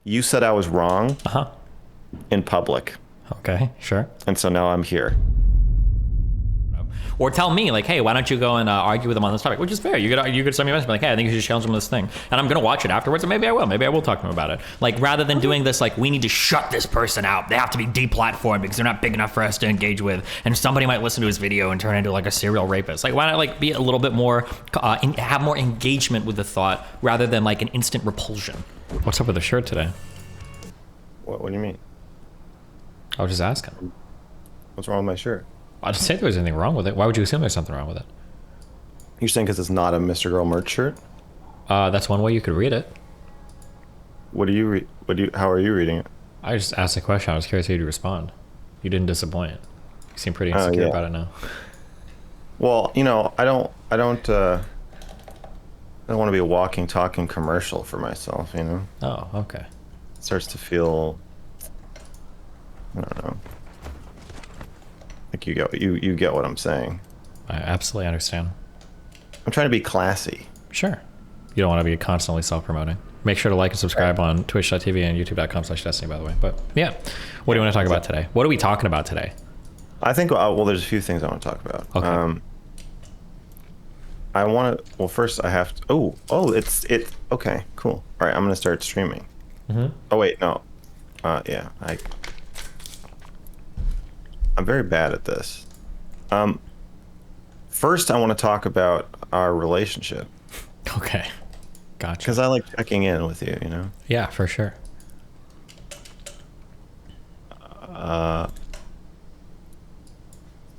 You said I was wrong Uh-huh. in public. Okay, sure. And so now I'm here. Or tell me, like, hey, why don't you go and argue with them on this topic? Which is fair. You could send me a message like, hey, I think you should challenge them on this thing. And I'm going to watch it afterwards, and maybe I will. Maybe I will talk to them about it. Like, rather than doing this, like, we need to shut this person out. They have to be deplatformed because they're not big enough for us to engage with. And somebody might listen to his video and turn into, like, a serial rapist. Like, why not, like, be a little bit more, have more engagement with the thought rather than, like, an instant repulsion? What's up with the shirt today? What do you mean? I was just asking. What's wrong with my shirt? I didn't say there was anything wrong with it. Why would you assume there's something wrong with it? You're saying because it's not a MrGirl merch shirt? That's one way you could read it. How are you reading it? I just asked a question. I was curious how you'd respond. You didn't disappoint. You seem pretty insecure about it now. Well, you know, I don't want to be a walking, talking commercial for myself, you know? Oh, okay. It starts to feel, I don't know. Like you get what I'm saying. I absolutely understand. I'm trying to be classy. Sure. You don't want to be constantly self-promoting. Make sure to like and subscribe on twitch.tv and youtube.com/destiny, by the way. But yeah, what do you want to talk about today? What are we talking about today? I think, well, there's a few things I want to talk about. Okay. I want to, well, first I have to, it's okay, cool. All right, I'm going to start streaming. Mm-hmm. Oh, wait, no. Yeah, I'm very bad at this. First, I want to talk about our relationship. Okay. Gotcha. Because I like checking in with you, you know? Yeah, for sure.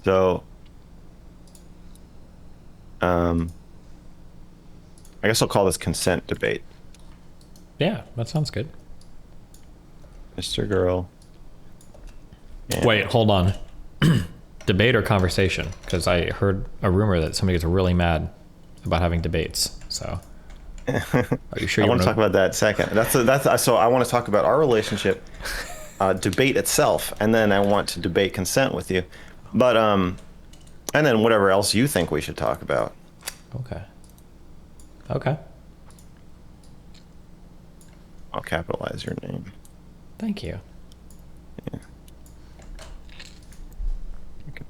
So, I guess I'll call this consent debate. Yeah, that sounds good. MrGirl. Wait, hold on. Debate or conversation? Because I heard a rumor that somebody gets really mad about having debates. So, are you sure? I you want to talk about that second. So I want to talk about our relationship, debate itself, and then I want to debate consent with you, but and then whatever else you think we should talk about. Okay. Okay. I'll capitalize your name. Thank you. Yeah. Okay.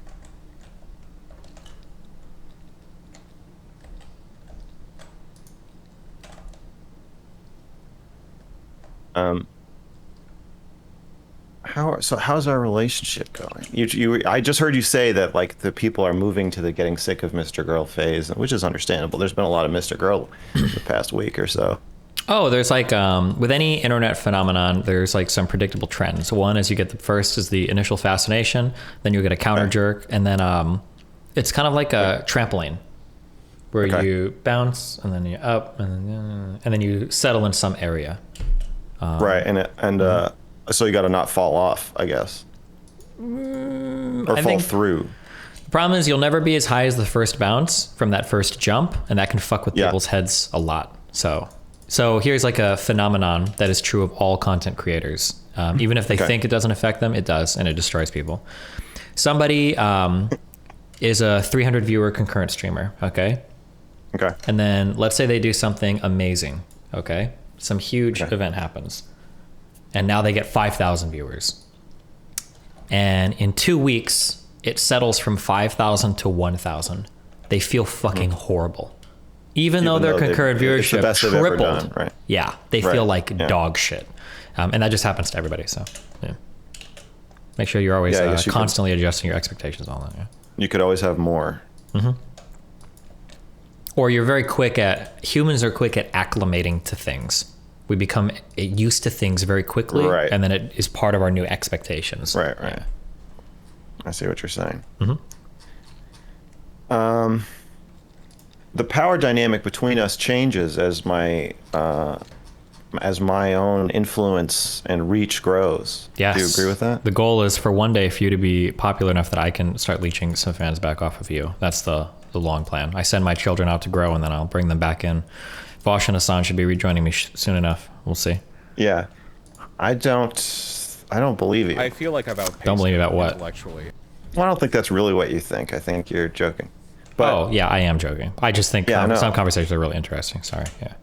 How's our relationship going? I just heard you say that like the people are moving to the getting sick of MrGirl phase, which is understandable. There's been a lot of MrGirl the past week or so. Oh, there's like, with any internet phenomenon, there's like some predictable trends. One is you get first is the initial fascination, then you get a counter jerk, and then it's kind of like a trampoline where you bounce and then you're up and then you settle in some area. Right, and so you got to not fall off, I guess, or fall through. The problem is you'll never be as high as the first bounce from that first jump, and that can fuck with people's heads a lot. So here's like a phenomenon that is true of all content creators. Even if they think it doesn't affect them, it does, and it destroys people. Somebody is a 300 viewer concurrent streamer, okay? Okay. And then let's say they do something amazing, okay? Some huge event happens. And now they get 5,000 viewers. And in 2 weeks, it settles from 5,000 to 1,000. They feel fucking horrible. Even though their concurrent viewership tripled, right? Yeah, they feel like dog shit. And that just happens to everybody, so yeah. Make sure you're always constantly adjusting your expectations on that. Yeah. You could always have more. Mm-hmm. Or you're very humans are quick at acclimating to things. We become used to things very quickly, and then it is part of our new expectations. Right. Yeah. I see what you're saying. Mm-hmm. The power dynamic between us changes as my own influence and reach grows. Yes. Do you agree with that? The goal is for one day for you to be popular enough that I can start leeching some fans back off of you. That's the long plan. I send my children out to grow, and then I'll bring them back in. Vosh and Hassan should be rejoining me soon enough. We'll see. Yeah. I don't believe you. I feel like I've outpaced Don't believe you about what? Intellectually. Well, I don't think that's really what you think. I think you're joking. But, yeah, I am joking. I just think some conversations are really interesting. Sorry. Yeah.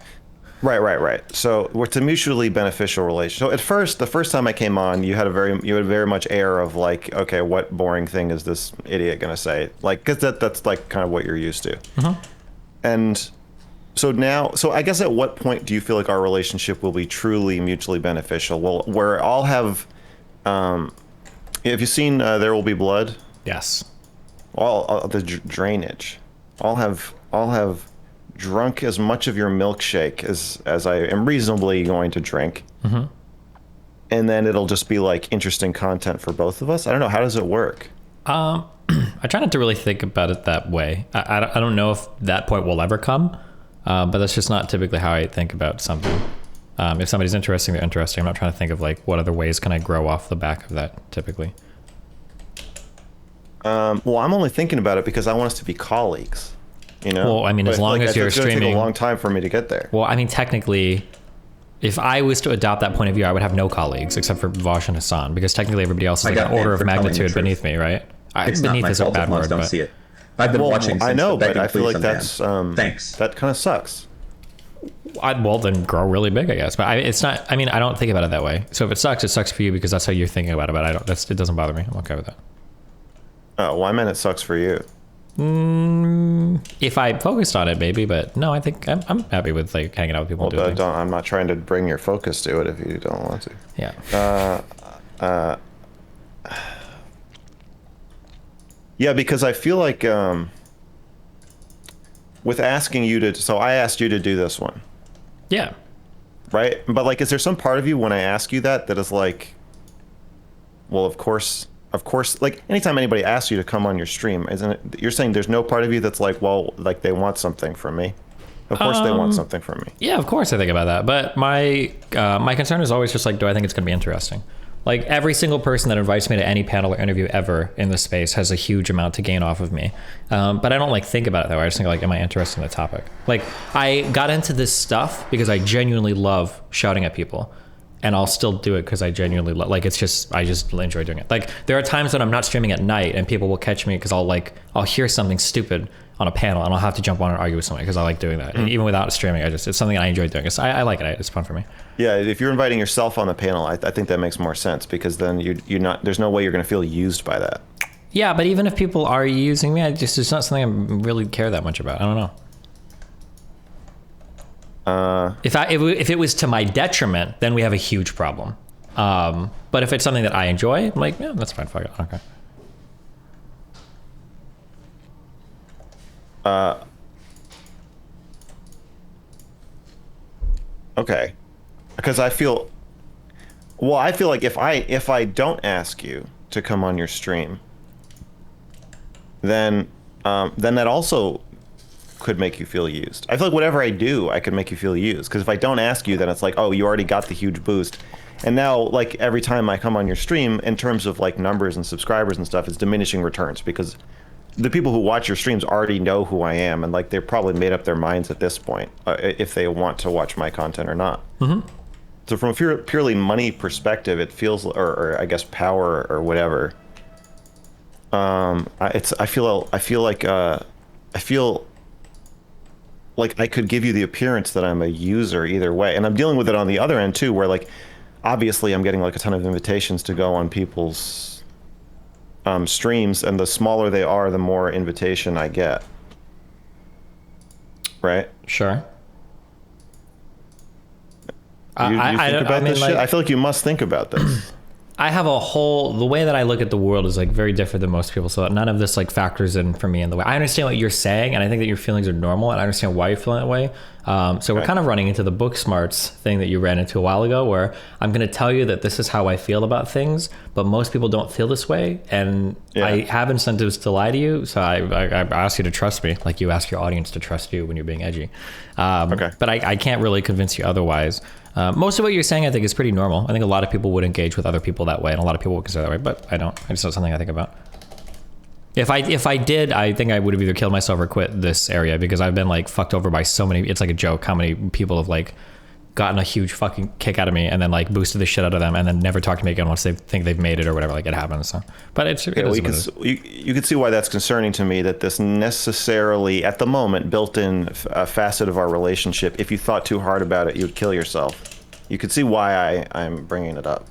Right. So it's a mutually beneficial relation. So at first, the first time I came on, you had very much air of like, okay, what boring thing is this idiot gonna say? Like, because that's like kind of what you're used to. And so now, so I guess at what point do you feel like our relationship will be truly mutually beneficial? Well, where I'll have, have you seen There Will Be Blood? Yes. All the drainage. I'll have drunk as much of your milkshake as I am reasonably going to drink. And then it'll just be like interesting content for both of us. I don't know. How does it work? I try not to really think about it that way. I don't know if that point will ever come, but that's just not typically how I think about something. If somebody's interesting, they're interesting. I'm not trying to think of like what other ways can I grow off the back of that typically. Well, I'm only thinking about it because I want us to be colleagues. You know? Well, I mean, as long as you're streaming, it's going to take a long time for me to get there. Well, I mean, technically, if I was to adopt that point of view, I would have no colleagues except for Vosh and Hassan, because technically everybody else is like an order of magnitude beneath me, right? It's not my fault if most don't see it. I've been watching since I know, the but I feel like Please that's thanks. That kind of sucks. Well, then grow really big, I guess. But it's not. I mean, I don't think about it that way. So if it sucks for you because that's how you're thinking about it. But it doesn't bother me. I'm okay with that. Oh, well, I meant it sucks for you. If I focused on it, maybe, but no, I think I'm happy with like hanging out with people. Well, I'm not trying to bring your focus to it if you don't want to. Yeah. Yeah, because I feel like with asking you to, so I asked you to do this one. Yeah. Right, but like, is there some part of you when I ask you that is like, well, of course, like anytime anybody asks you to come on your stream, isn't it, you're saying there's no part of you that's like, well, like they want something from me? Of course they want something from me. Yeah, of course I think about that. But my concern is always just like, do I think it's going to be interesting? Like every single person that invites me to any panel or interview ever in this space has a huge amount to gain off of me. But I don't like think about it that way. I just think like, am I interested in the topic? Like I got into this stuff because I genuinely love shouting at people. And I'll still do it because I genuinely like it's just I just enjoy doing it. Like there are times when I'm not streaming at night and people will catch me because I'll hear something stupid on a panel and I'll have to jump on and argue with somebody because I like doing that. And even without streaming, it's something I enjoy doing. I like it. It's fun for me. Yeah, if you're inviting yourself on the panel, I think that makes more sense because then you're not. There's no way you're going to feel used by that. Yeah, but even if people are using me, it's not something I really care that much about. I don't know. If it was to my detriment, then we have a huge problem. But if it's something that I enjoy, I'm like, yeah, that's fine. Fuck it. Okay. Okay. Because I feel like if I don't ask you to come on your stream, then that also could make you feel used. I feel like whatever I do, I could make you feel used. Because if I don't ask you, then it's like, oh, you already got the huge boost. And now, like, every time I come on your stream, in terms of, like, numbers and subscribers and stuff, it's diminishing returns. Because the people who watch your streams already know who I am. And, like, they've probably made up their minds at this point, if they want to watch my content or not. Mm-hmm. So from a purely money perspective, it feels, or I guess power or whatever, I feel like I could give you the appearance that I'm a user either way. And I'm dealing with it on the other end too, where like, obviously I'm getting like a ton of invitations to go on people's streams, and the smaller they are, the more invitation I get. Right? Sure. You think about this shit? I feel like you must think about this. I have the way that I look at the world is like very different than most people. So none of this like factors in for me in the way I understand what you're saying. And I think that your feelings are normal and I understand why you're feeling that way. So we're kind of running into the book smarts thing that you ran into a while ago, where I'm going to tell you that this is how I feel about things, but most people don't feel this way. And I have incentives to lie to you. So I ask you to trust me, like you ask your audience to trust you when you're being edgy. But I can't really convince you otherwise. Most of what you're saying, I think, is pretty normal. I think a lot of people would engage with other people that way, and a lot of people would consider that way, but I don't. It's not something I think about. If I did, I think I would have either killed myself or quit this area, because I've been like fucked over by so many. It's like a joke how many people have like gotten a huge fucking kick out of me and then like boosted the shit out of them and then never talk to me again once they think they've made it or whatever. Like it happens. So, but it is what it is. You can see why that's concerning to me, that this necessarily at the moment built in a facet of our relationship. If you thought too hard about it, you'd kill yourself. You could see why I'm bringing it up.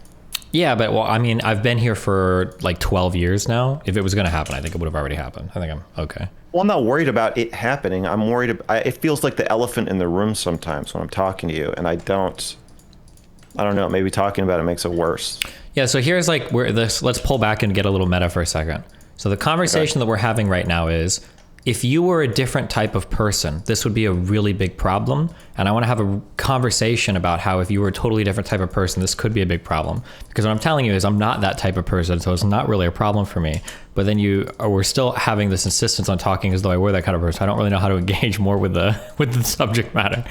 Yeah, but well, I mean, I've been here for like 12 years now. If it was going to happen, I think it would have already happened. I think I'm okay. Well, I'm not worried about it happening. I'm worried it feels like the elephant in the room sometimes when I'm talking to you, and I don't know, maybe talking about it makes it worse. Yeah, so here's like let's pull back and get a little meta for a second. So the conversation that we're having right now is, if you were a different type of person, this would be a really big problem. And I want to have a conversation about how if you were a totally different type of person, this could be a big problem. Because what I'm telling you is I'm not that type of person, so it's not really a problem for me. But then we're still having this insistence on talking as though I were that kind of person. I don't really know how to engage more with the subject matter.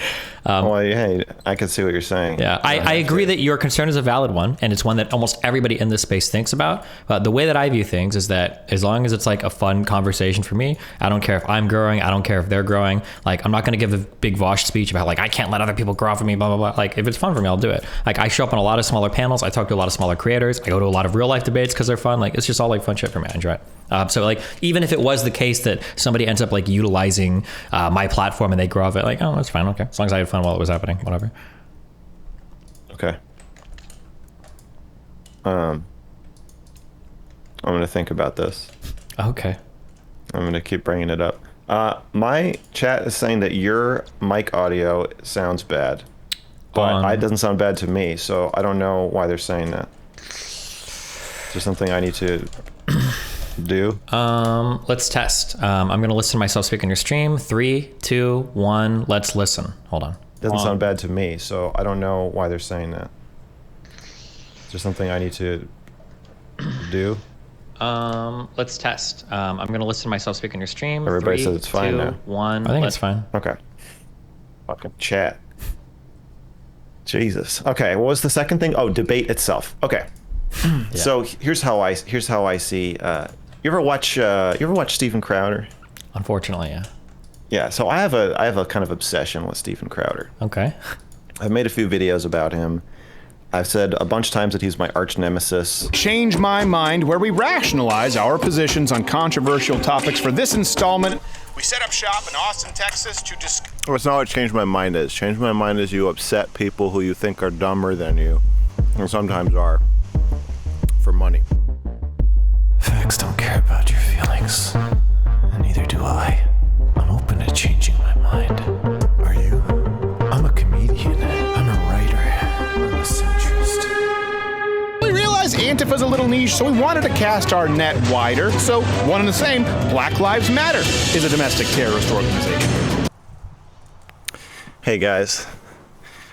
Well, hey, I can see what you're saying. Yeah, I agree that your concern is a valid one, and it's one that almost everybody in this space thinks about. But the way that I view things is that as long as it's like a fun conversation for me, I don't care if I'm growing, I don't care if they're growing. Like, I'm not going to give a big Vosh speech about like, I can't let other people grow off of me, blah, blah, blah. Like, if it's fun for me, I'll do it. Like, I show up on a lot of smaller panels. I talk to a lot of smaller creators. I go to a lot of real life debates because they're fun. Like, it's just all like fun shit for me. I enjoy it. So like, even if it was the case that somebody ends up like utilizing my platform and they grow off it, like, oh, that's fine. Okay. As long as I had fun while it was happening, whatever. Okay. I'm going to think about this. Okay. I'm going to keep bringing it up. My chat is saying that your mic audio sounds bad, but it doesn't sound bad to me. So I don't know why they're saying that. Is there something I need to do? Let's test. I'm going to listen to myself speak on your stream. 3, 2, 1. Let's listen. Hold on. Doesn't sound bad to me, so I don't know why they're saying that. Is there something I need to do? Let's test. I'm going to listen to myself speak on your stream. Everybody 3, says it's fine 2, now. 1. I think it's fine. Okay. Fucking chat. Jesus. Okay, what was the second thing? Oh, debate itself. Okay. Yeah. So here's how I see. You ever watch Steven Crowder? Unfortunately, yeah. Yeah. So I have a kind of obsession with Steven Crowder. Okay. I've made a few videos about him. I've said a bunch of times that he's my arch nemesis. Change My Mind, where we rationalize our positions on controversial topics. For this installment, we set up shop in Austin, Texas to discuss. Well, it's not what Change My Mind is. Change My Mind is you upset people who you think are dumber than you, and sometimes are, for money. Facts don't care about your feelings, and neither do I. I'm open to changing my mind. Are you? I'm a comedian. I'm a writer. I'm a centrist. We realized Antifa's a little niche, so we wanted to cast our net wider. So, one and the same, Black Lives Matter is a domestic terrorist organization. Hey guys.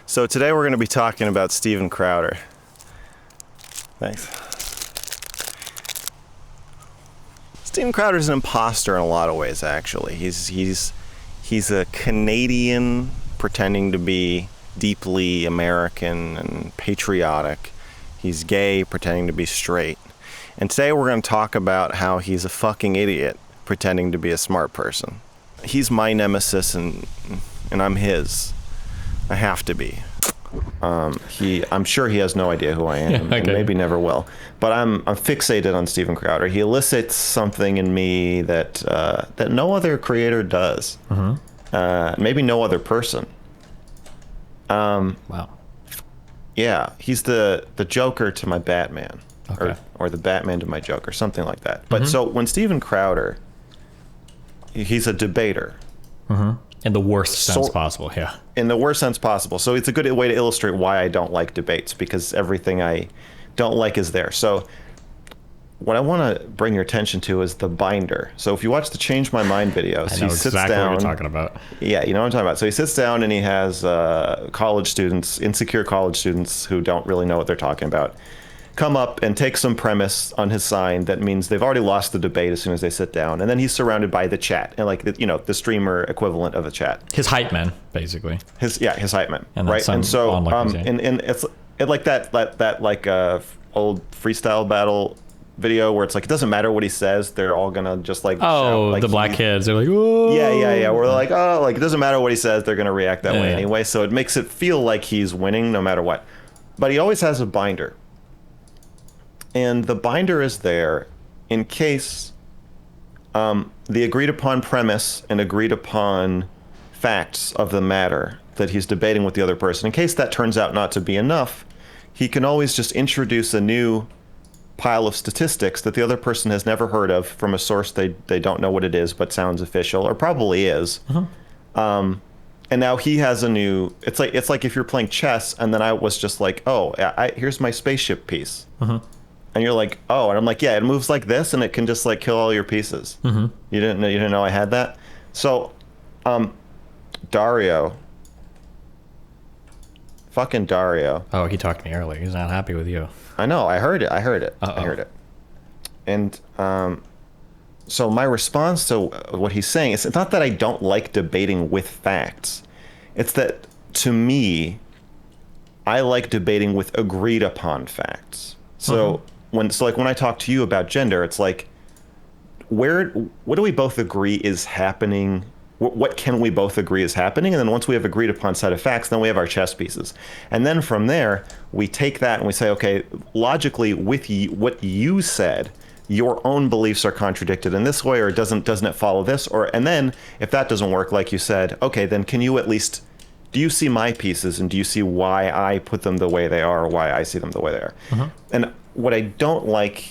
So today we're going to be talking about Steven Crowder. Thanks. Steven Crowder's an imposter in a lot of ways, actually. He's a Canadian pretending to be deeply American and patriotic. He's gay pretending to be straight. And today we're going to talk about how he's a fucking idiot pretending to be a smart person. He's my nemesis and I'm his. I have to be. I'm sure he has no idea who I am, yeah, okay. And maybe never will. But I'm fixated on Steven Crowder. He elicits something in me that that no other creator does. Mm-hmm. Maybe no other person. Wow. Yeah, he's the Joker to my Batman, okay. or the Batman to my Joker, something like that. But so when Steven Crowder, he's a debater. Mm-hmm. In the worst sense possible, yeah. In the worst sense possible. So it's a good way to illustrate why I don't like debates, because everything I don't like is there. So what I want to bring your attention to is the binder. So if you watch the Change My Mind videos, I know he sits exactly down. What you're talking about. Yeah, you know what I'm talking about. So he sits down and he has college students, insecure college students who don't really know what they're talking about, come up and take some premise on his sign that means they've already lost the debate as soon as they sit down. And then he's surrounded by the chat, and like the streamer equivalent of a chat. His hype man, basically. His hype man, and right? And so and it's like that old freestyle battle video where it's like it doesn't matter what he says, they're all gonna just like shout, like the black kids, they're like, oh. yeah, we're like, oh, like it doesn't matter what he says, they're gonna react that way Yeah. anyway, so it makes it feel like he's winning no matter what. But he always has a binder, and the binder is there in case the agreed upon premise and agreed upon facts of the matter that he's debating with the other person, in case that turns out not to be enough, he can always just introduce a new pile of statistics that the other person has never heard of from a source they don't know what it is but sounds official, or probably is. And now he has a new, it's like if you're playing chess and then I was just like, oh, here's my spaceship piece. And you're like, oh, and I'm like, yeah, it moves like this and it can just like kill all your pieces. You didn't know I had that? So Dario, fucking Dario. Oh, he talked to me earlier. He's not happy with you. I know. I heard it. Uh-oh. I heard it. And so my response to what he's saying is, it's not that I don't like debating with facts. It's that, to me, I like debating with agreed upon facts. So when I talk to you about gender, it's like, what do we both agree is happening? What can we both agree is happening? And then once we have agreed upon set of facts, then we have our chess pieces. And then from there, we take that and we say, okay, logically, with what you said, your own beliefs are contradicted in this way, or doesn't it follow this? And then if that doesn't work, like you said, okay, then can you at least, do you see my pieces and do you see why I put them the way they are, or why I see them the way they are? And what I don't like,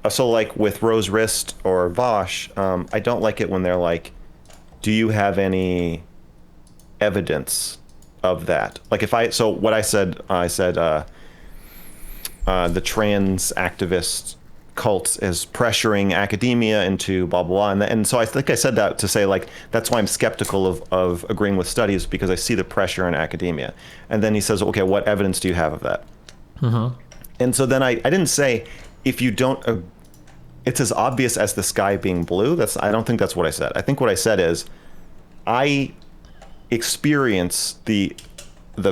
so like with Rose Wrist or Vosh, I don't like it when they're like, do you have any evidence of that? Like what I said, the trans activist cult is pressuring academia into blah, blah, blah. And so I think I said that to say, like, that's why I'm skeptical of agreeing with studies, because I see the pressure in academia. And then he says, okay, what evidence do you have of that? And so then I didn't say, if you don't, it's as obvious as the sky being blue. I don't think that's what I said. I think what I said is, I experience the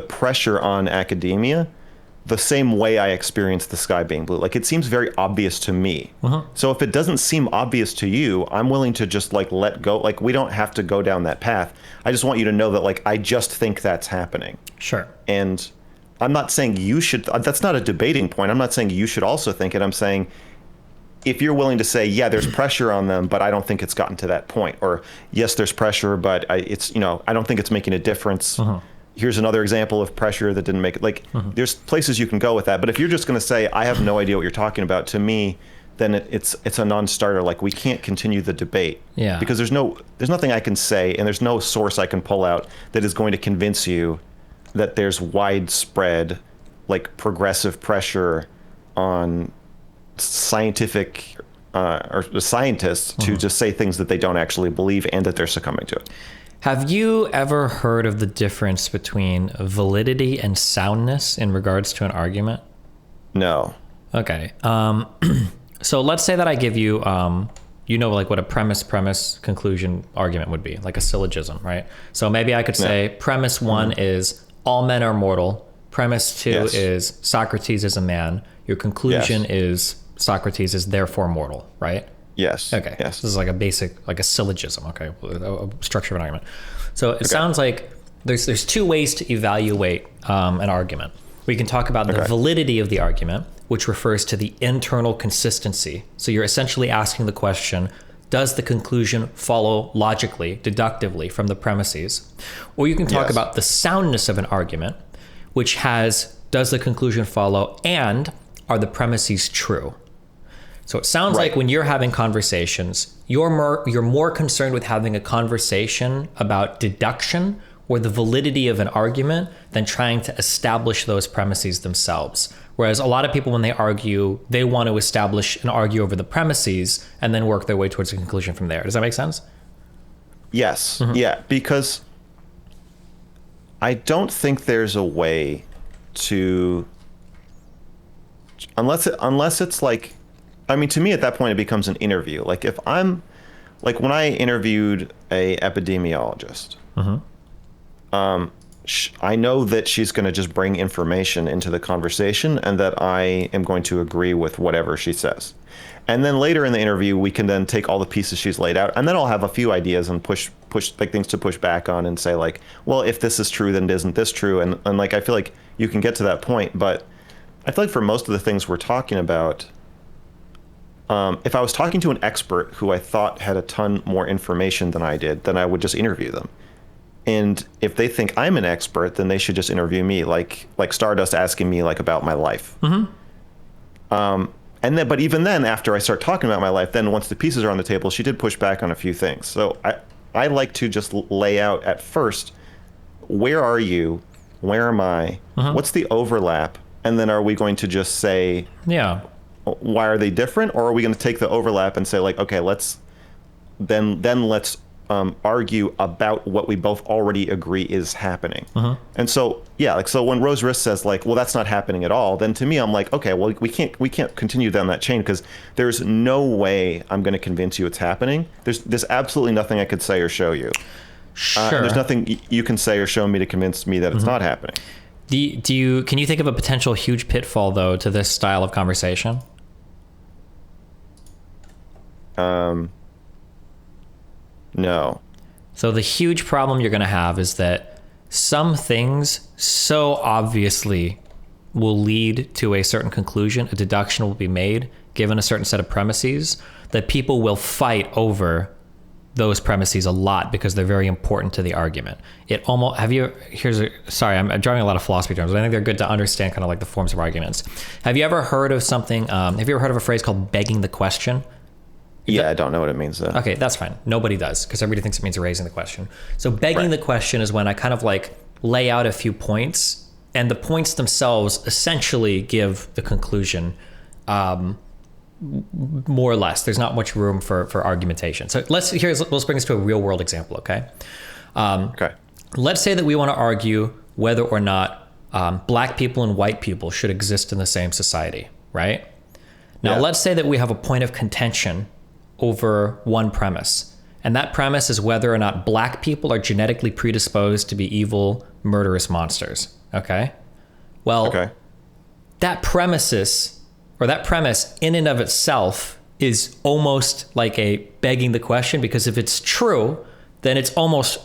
pressure on academia the same way I experience the sky being blue. Like, it seems very obvious to me. So if it doesn't seem obvious to you, I'm willing to just like let go. Like, we don't have to go down that path. I just want you to know that, like, I just think that's happening. Sure. And I'm not saying you should, that's not a debating point. I'm not saying you should also think it. I'm saying, if you're willing to say, yeah, there's pressure on them, but I don't think it's gotten to that point, or yes, there's pressure, but I don't think it's making a difference. Here's another example of pressure that didn't make it. Like, there's places you can go with that. But if you're just going to say, I have no idea what you're talking about, to me, then it's a non-starter. Like, we can't continue the debate. Yeah. Because there's nothing I can say, and there's no source I can pull out that is going to convince you that there's widespread, like, progressive pressure on scientific or scientists to just say things that they don't actually believe and that they're succumbing to it. Have you ever heard of the difference between validity and soundness in regards to an argument? No. Okay. So let's say that I give you, like what a premise, conclusion argument would be, like a syllogism, right? So maybe I could say premise one is all men are mortal. Premise two is Socrates is a man. Your conclusion is Socrates is therefore mortal, right? Yes. Okay. Yes. This is like a basic, like a syllogism. Okay. A structure of an argument. So it sounds like there's two ways to evaluate an argument. We can talk about the validity of the argument, which refers to the internal consistency. So you're essentially asking the question, does the conclusion follow logically, deductively from the premises? Or you can talk about the soundness of an argument, which does the conclusion follow and are the premises true? So it sounds like when you're having conversations, you're more concerned with having a conversation about deduction or the validity of an argument than trying to establish those premises themselves. Whereas a lot of people, when they argue, they want to establish and argue over the premises and then work their way towards a conclusion from there. Does that make sense? Yes. Yeah, because I don't think there's a way to, unless it's like, I mean, to me at that point it becomes an interview. Like, if I'm, like, when I interviewed a epidemiologist, I know that she's going to just bring information into the conversation and that I am going to agree with whatever she says. And then later in the interview, we can then take all the pieces she's laid out, and then I'll have a few ideas and push like things to push back on and say like, well, if this is true, then isn't this true? And like, I feel like you can get to that point, but I feel like for most of the things we're talking about, if I was talking to an expert who I thought had a ton more information than I did, then I would just interview them. And if they think I'm an expert, then they should just interview me, like Stardust asking me like about my life. And then, but even then, after I start talking about my life, then once the pieces are on the table, she did push back on a few things. So I like to just lay out at first, where are you? Where am I? What's the overlap? And then are we going to just say, why are they different? Or are we going to take the overlap and say like, okay, let's argue about what we both already agree is happening. And so, so when Rose Risk says like, well, that's not happening at all, then to me, I'm like, okay, well, we can't continue down that chain because there's no way I'm going to convince you it's happening. There's absolutely nothing I could say or show you. Sure. There's nothing you can say or show me to convince me that it's not happening. Can you think of a potential huge pitfall though to this style of conversation? No. So the huge problem you're going to have is that some things so obviously will lead to a certain conclusion, a deduction will be made given a certain set of premises, that people will fight over those premises a lot because they're very important to the argument. It almost, sorry, I'm driving a lot of philosophy terms, but I think they're good to understand kind of like the forms of arguments. Have you ever heard of something, have you ever heard of a phrase called begging the question? Yeah, I don't know what it means though. Okay, that's fine. Nobody does, because everybody thinks it means raising the question. So begging the question is when I kind of like lay out a few points, and the points themselves essentially give the conclusion, more or less. There's not much room for argumentation. So let's bring this to a real world example, okay? Okay. Let's say that we want to argue whether or not black people and white people should exist in the same society, right? Now, let's say that we have a point of contention over one premise. And that premise is whether or not black people are genetically predisposed to be evil, murderous monsters. Okay? Well, that premise in and of itself is almost like a begging the question, because if it's true, then it's almost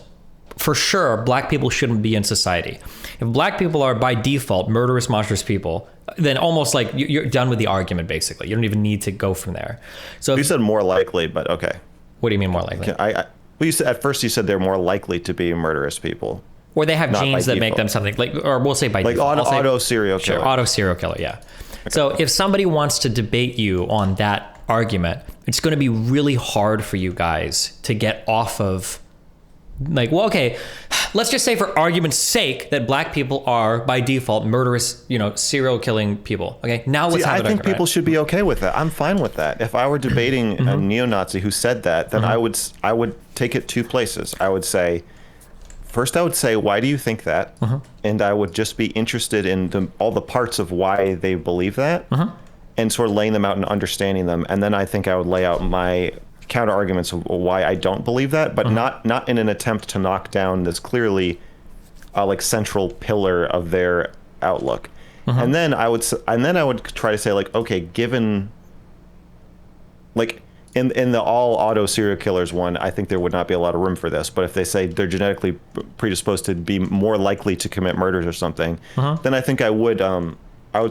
for sure black people shouldn't be in society. If black people are by default murderous, monstrous people, then almost like you're done with the argument, basically. You don't even need to go from there. So you said more likely, but okay. What do you mean more likely? Well, you said, at first you said they're more likely to be murderous people. Or they have genes that make them something, like, or we'll say by default. Like auto serial killer. Sure, auto serial killer, yeah. Okay. So if somebody wants to debate you on that argument, it's going to be really hard for you guys to get off of, like, well, okay, let's just say for argument's sake that black people are by default murderous, serial killing people. Okay, now let's have it. I think people should be okay with that. I'm fine with that. If I were debating a neo-Nazi who said that, then I would take it two places. I would say, why do you think that? And I would just be interested in all the parts of why they believe that, and sort of laying them out and understanding them. And then I think I would lay out my counter arguments of why I don't believe that, but not in an attempt to knock down this clearly like central pillar of their outlook. And then I would try to say like, okay, given like in the all auto serial killers one, I think there would not be a lot of room for this. But if they say they're genetically predisposed to be more likely to commit murders or something, then I think I would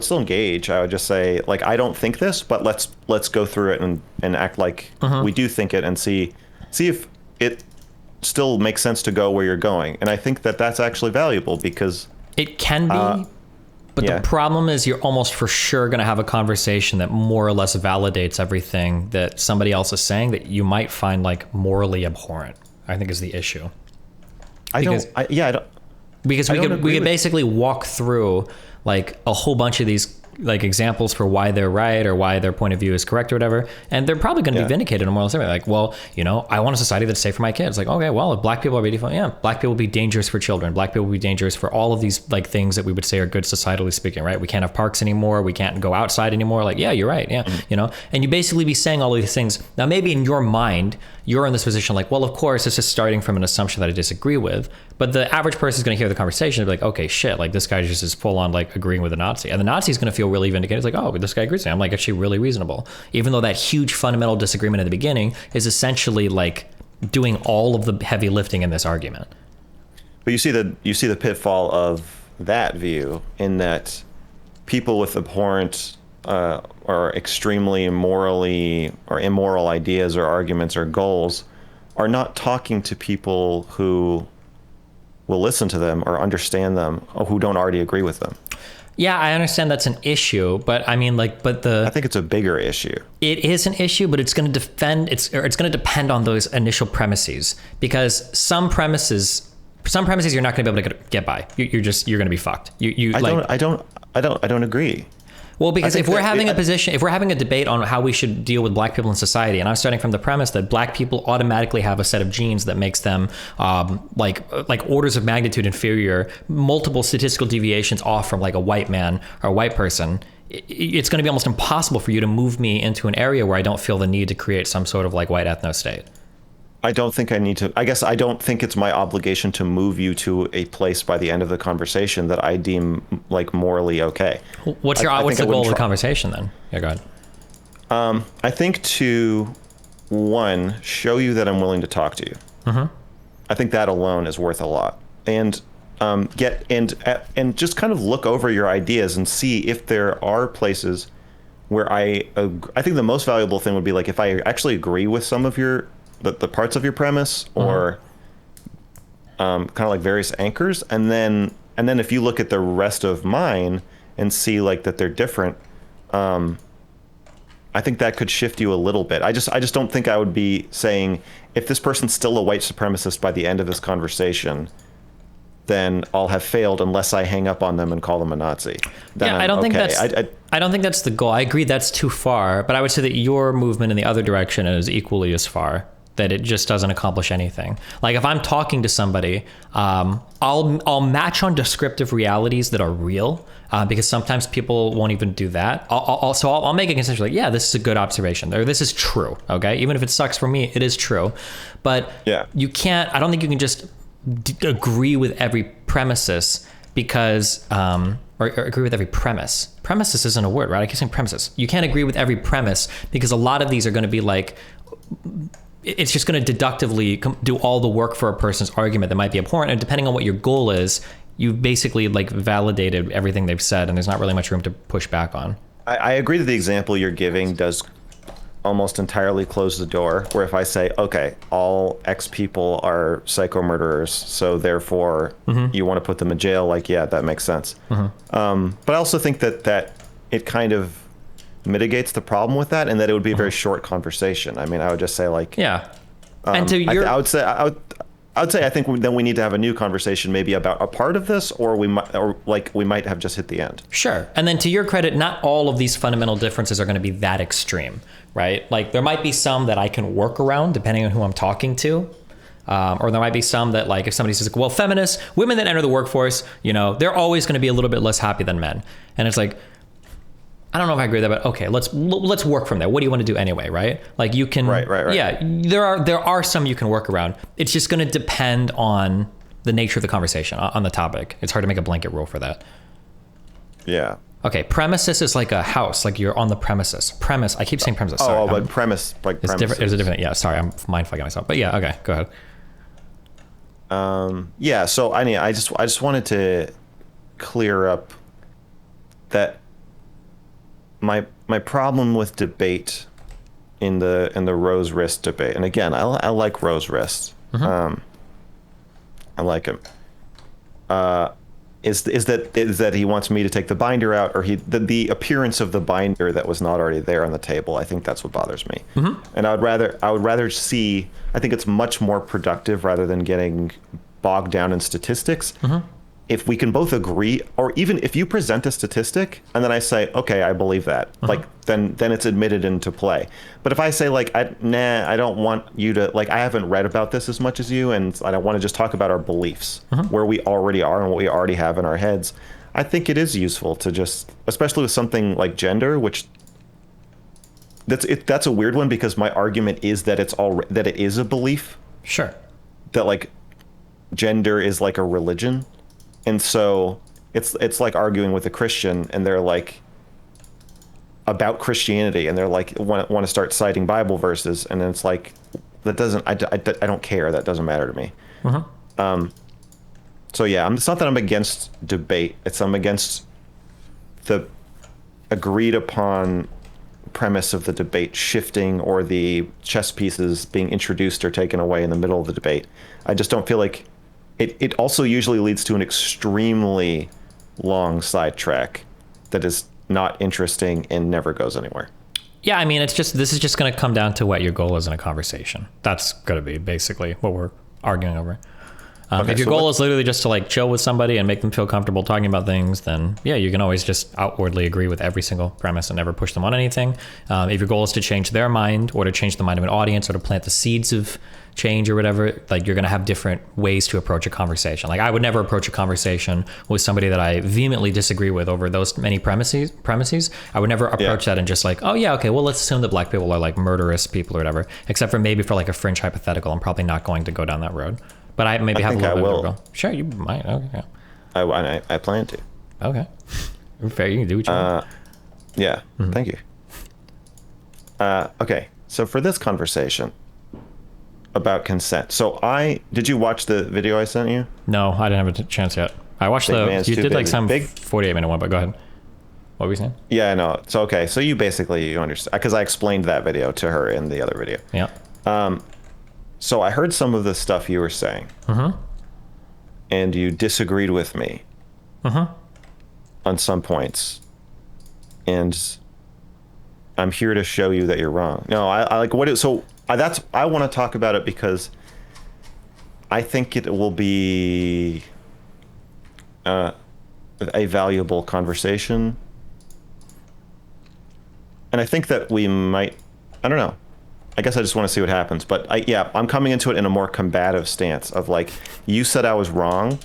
still engage. I would just say, like, I don't think this, but let's go through it and act like we do think it, and see if it still makes sense to go where you're going. And I think that's actually valuable, because it can be, but the problem is you're almost for sure going to have a conversation that more or less validates everything that somebody else is saying that you might find like morally abhorrent, I think is the issue. Because we could basically walk through like a whole bunch of these like examples for why they're right or why their point of view is correct or whatever, and they're probably going to be vindicated in a moral statement. Like, well, you know, I want a society that's safe for my kids. Like, okay, well, if black people are beautiful, yeah, black people will be dangerous for children. Black people will be dangerous for all of these like things that we would say are good societally speaking, right? We can't have parks anymore. We can't go outside anymore. Like, yeah, you're right. Yeah, you know, and you basically be saying all of these things. Now, maybe in your mind, you're in this position like, well, of course, this is starting from an assumption that I disagree with. But the average person is going to hear the conversation and be like, okay, shit, like this guy just is full on like agreeing with a Nazi. And the Nazi is going to feel really vindicated. It's like, oh, this guy agrees with me. I'm like actually really reasonable. Even though that huge fundamental disagreement at the beginning is essentially like doing all of the heavy lifting in this argument. But you see the pitfall of that view in that people with abhorrent or extremely morally or immoral ideas or arguments or goals are not talking to people who will listen to them or understand them or who don't already agree with them. Yeah, I understand that's an issue, but I mean, like, I think it's a bigger issue. It is an issue, but it's going to it's going to depend on those initial premises, because some premises you're not going to be able to get by. You're going to be fucked. I don't agree. Well, because if we're having a debate on how we should deal with black people in society, and I'm starting from the premise that black people automatically have a set of genes that makes them like orders of magnitude inferior, multiple statistical deviations off from like a white man or a white person, it's going to be almost impossible for you to move me into an area where I don't feel the need to create some sort of like white ethno state. I don't think I need to. I guess I don't think it's my obligation to move you to a place by the end of the conversation that I deem like morally okay. What's the goal of the conversation then? Yeah, go ahead. I think to show you that I'm willing to talk to you. Mm-hmm. I think that alone is worth a lot, and just kind of look over your ideas and see if there are places where I think the most valuable thing would be like if I actually agree with some of the parts of your premise or kind of like various anchors, and then if you look at the rest of mine and see like that they're different, I think that could shift you a little bit. I just don't think I would be saying if this person's still a white supremacist by the end of this conversation, then I'll have failed unless I hang up on them and call them a Nazi. Then I don't think that's the goal. I agree that's too far, but I would say that your movement in the other direction is equally as far. That it just doesn't accomplish anything. Like if I'm talking to somebody, I'll match on descriptive realities that are real, because sometimes people won't even do that. I'll make a concession like, yeah, this is a good observation, or this is true. Okay, even if it sucks for me, it is true. But you can't. I don't think you can just agree with every premises because. Or agree with every premise. Premises isn't a word, right? I keep saying premises. You can't agree with every premise because a lot of these are going to be like. It's just going to deductively do all the work for a person's argument that might be abhorrent. And depending on what your goal is, you've basically like validated everything they've said, and there's not really much room to push back on. I agree that the example you're giving does almost entirely close the door, where if I say, okay, all X people are psycho murderers, so therefore you want to put them in jail, like, yeah, that makes sense. But I also think that it kind of mitigates the problem with that, and that it would be a very short conversation. I mean, I would just say like, yeah. And to your, I would say I think then we need to have a new conversation, maybe about a part of this, or we might have just hit the end. Sure. And then to your credit, not all of these fundamental differences are going to be that extreme, right? Like there might be some that I can work around depending on who I'm talking to. Or there might be some that like if somebody says, well, feminists, women that enter the workforce, you know, they're always going to be a little bit less happy than men. And it's like, I don't know if I agree with that, but okay, let's work from there. What do you want to do anyway, right? Like you can, right. Yeah, there are some you can work around. It's just going to depend on the nature of the conversation, on the topic. It's hard to make a blanket rule for that. Yeah. Okay, premises is like a house, like you're on the premises. Premise, I keep saying premises. Sorry, but premise, like it's different. It's a different. Yeah, sorry, I'm mind fucking myself. But yeah, okay, go ahead. Yeah. So I just wanted to clear up that. My problem with debate in the Rose wrist debate, and again, I like Rose wrists. I like him. Is that he wants me to take the binder out, or the appearance of the binder that was not already there on the table. I think that's what bothers me. And I would rather see. I think it's much more productive rather than getting bogged down in statistics. if we can both agree, or even if you present a statistic and then I say, okay, I believe that, like then it's admitted into play. But if I say like, I don't want you to, like, I haven't read about this as much as you, and I don't want to just talk about our beliefs, where we already are and what we already have in our heads. I think it is useful to just, especially with something like gender, which that's a weird one, because my argument is that that it is a belief. Sure. That like gender is like a religion. And so it's like arguing with a Christian, and they're like about Christianity, and they're like want to start citing Bible verses, and then it's like that doesn't, I don't care, that doesn't matter to me. So yeah, it's not that I'm against debate, it's I'm against the agreed upon premise of the debate shifting, or the chess pieces being introduced or taken away in the middle of the debate. I just don't feel like it also usually leads to an extremely long sidetrack that is not interesting and never goes anywhere. Yeah, I mean, this is just going to come down to what your goal is in a conversation. That's going to be basically what we're arguing over. If your goal is literally just to like chill with somebody and make them feel comfortable talking about things, then yeah, you can always just outwardly agree with every single premise and never push them on anything. If your goal is to change their mind, or to change the mind of an audience, or to plant the seeds of change or whatever, like, you're going to have different ways to approach a conversation. Like, I would never approach a conversation with somebody that I vehemently disagree with over those many premises. I would never approach that and just like, oh yeah, okay, well, let's assume that black people are like murderous people or whatever, except for maybe for like a fringe hypothetical. I'm probably not going to go down that road. But I maybe have a little bit of a goal. Sure, you might. Okay. Yeah. I plan to. Okay. Fair, you can do what you want. Yeah, thank you. Okay, so for this conversation about consent, did you watch the video I sent you? No, I didn't have a chance yet. I watched you did like some 48-minute one, but go ahead. What were you saying? Yeah, I know. So, okay, so you understand, because I explained that video to her in the other video. Yeah. So I heard some of the stuff you were saying, and you disagreed with me on some points, and I'm here to show you that you're wrong. No, I like what it. So I want to talk about it because I think it will be a valuable conversation, and I think that we might. I don't know. I guess I just want to see what happens. But I'm coming into it in a more combative stance of like, you said I was wrong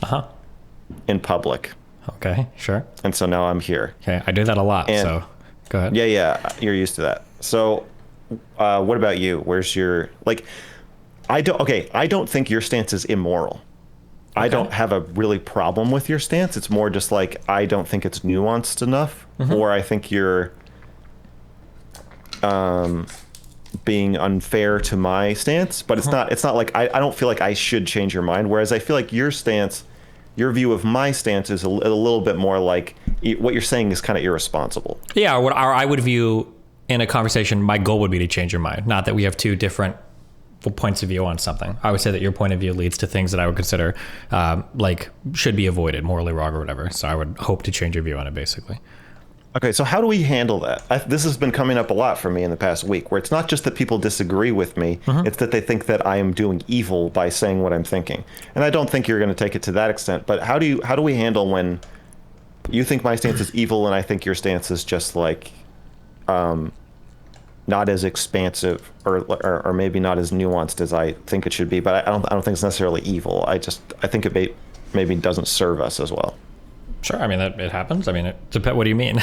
in public. Okay, sure. And so now I'm here. Okay, I do that a lot, so go ahead. Yeah, you're used to that. So what about you? Where's your, like, I don't think your stance is immoral. Okay. I don't have a really problem with your stance. It's more just like, I don't think it's nuanced enough, or I think you're being unfair to my stance, but it's not like I don't feel like I should change your mind, whereas I feel like your view of my stance is a little bit more like what you're saying is kind of irresponsible. Yeah, or I would view in a conversation, my goal would be to change your mind, not that we have two different points of view on something. I would say that your point of view leads to things that I would consider like should be avoided, morally wrong or whatever, so I would hope to change your view on it, basically. Okay, so how do we handle that? This has been coming up a lot for me in the past week, where it's not just that people disagree with me, it's that they think that I am doing evil by saying what I'm thinking. And I don't think you're going to take it to that extent, but how do we handle when you think my stance is evil and I think your stance is just like not as expansive or maybe not as nuanced as I think it should be, but I don't think it's necessarily evil. I think it maybe doesn't serve us as well. Sure. I mean, it happens. I mean, it depends. What do you mean?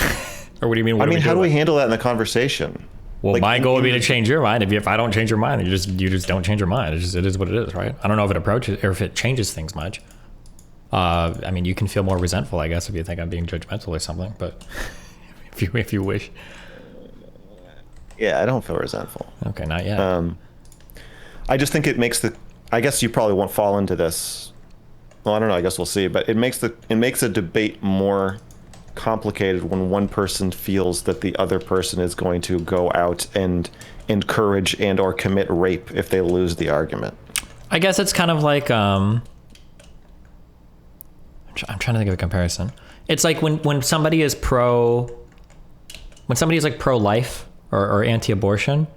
Or what do you mean? How do we handle that in the conversation? Well, like, my goal would be to change your mind. If I don't change your mind, you just don't change your mind. It is what it is, right? I don't know if it approaches or if it changes things much. I mean, you can feel more resentful, I guess, if you think I'm being judgmental or something. But if you wish. Yeah, I don't feel resentful. Okay, not yet. I just think it makes I guess you probably won't fall into this. Well, I don't know. I guess we'll see. But it makes a debate more complicated when one person feels that the other person is going to go out and encourage and or commit rape if they lose the argument. I guess it's kind of like I'm trying to think of a comparison. It's like when somebody is like pro-life or anti-abortion,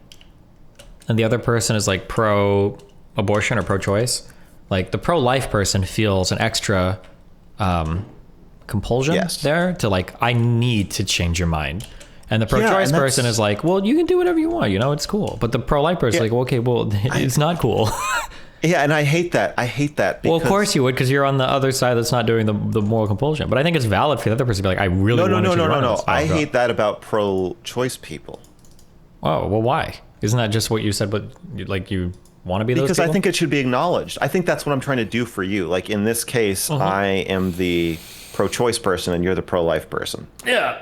and the other person is like pro-abortion or pro-choice. Like the pro-life person feels an extra compulsion there to like, I need to change your mind. And the pro-choice person is like, well, you can do whatever you want, you know, it's cool. But the pro-life person is like, well, okay, well, it's not cool. Yeah, and I hate that. Because, well, of course you would, because you're on the other side that's not doing the moral compulsion. But I think it's valid for the other person to be like, I really want to change your mind. No. I hate that about pro-choice people. Oh, well, why? Isn't that just what you said, but like you want to be those Because people? I think it should be acknowledged. I think that's what I'm trying to do for you. Like in this case, I am the pro-choice person and you're the pro-life person. Yeah.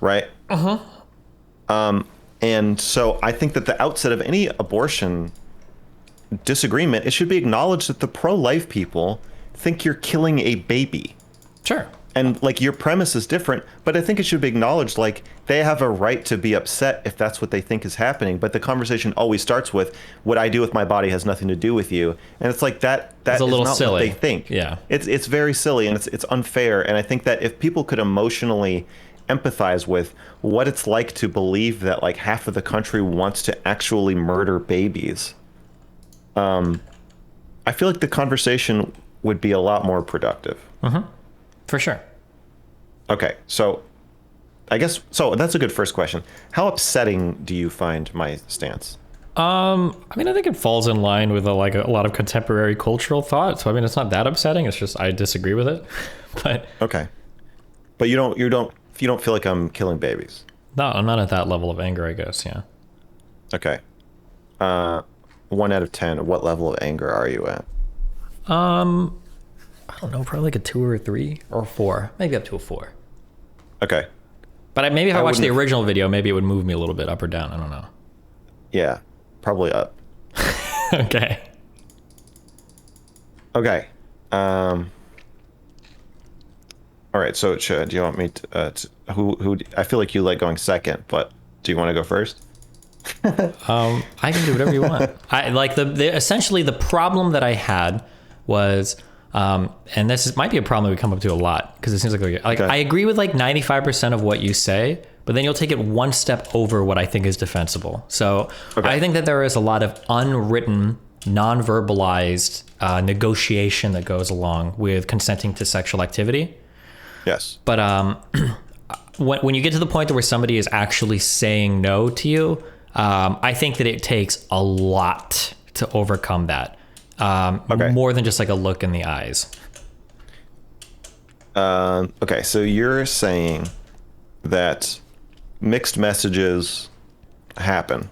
Right? And so I think that the outset of any abortion disagreement, it should be acknowledged that the pro-life people think you're killing a baby. Sure. And like your premise is different, but I think it should be acknowledged like they have a right to be upset if that's what they think is happening. But the conversation always starts with what I do with my body has nothing to do with you. And it's like that is a little not silly. what they think. Yeah. It's very silly and it's unfair. And I think that if people could emotionally empathize with what it's like to believe that like half of the country wants to actually murder babies, I feel like the conversation would be a lot more productive. For sure. Okay, so I guess that's a good first question. How upsetting do you find my stance? I mean, I think it falls in line with a lot of contemporary cultural thought. So I mean, it's not that upsetting. It's just I disagree with it. But okay, but you don't feel like I'm killing babies. No, I'm not at that level of anger, I guess. Yeah. Okay. 1 out of 10. What level of anger are you at? I don't know, probably like a 2 or a 3 or a 4, maybe up to a 4. Okay. But maybe if I watched the original video, maybe it would move me a little bit up or down. I don't know. Yeah, probably up. Okay. Okay. All right. So do you want me to? Who? I feel like you like going second, but do you want to go first? I can do whatever you want. I like essentially the problem that I had was. And might be a problem that we come up to a lot because it seems like okay. I agree with like 95% of what you say, but then you'll take it one step over what I think is defensible. So I think that there is a lot of unwritten, non-verbalized negotiation that goes along with consenting to sexual activity. Yes. But when you get to the point where somebody is actually saying no to you, I think that it takes a lot to overcome that. More than just like a look in the eyes. Okay, so you're saying that mixed messages happen,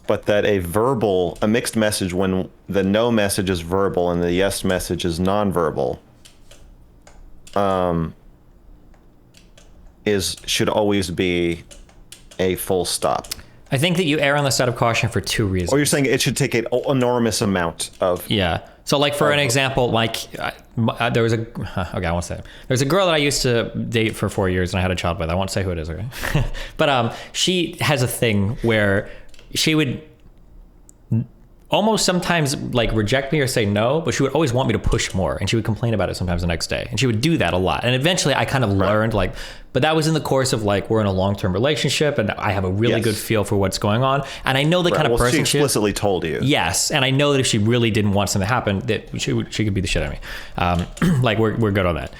but that a mixed message when the no message is verbal and the yes message is nonverbal, should always be a full stop. I think that you err on the side of caution for 2 reasons. Or you're saying it should take an enormous amount of... Yeah. So like for an example, like there was I won't say it. There's a girl that I used to date for 4 years and I had a child with. I won't say who it is, okay? But she has a thing where she would almost sometimes like reject me or say no, but she would always want me to push more, and she would complain about it sometimes the next day, and she would do that a lot. And eventually I kind of learned like, but that was in the course of like we're in a long-term relationship and I have a really good feel for what's going on, and I know the kind of person she explicitly told you. Yes, and I know that if she really didn't want something to happen, that she could beat the shit out of me. Like we're good on that.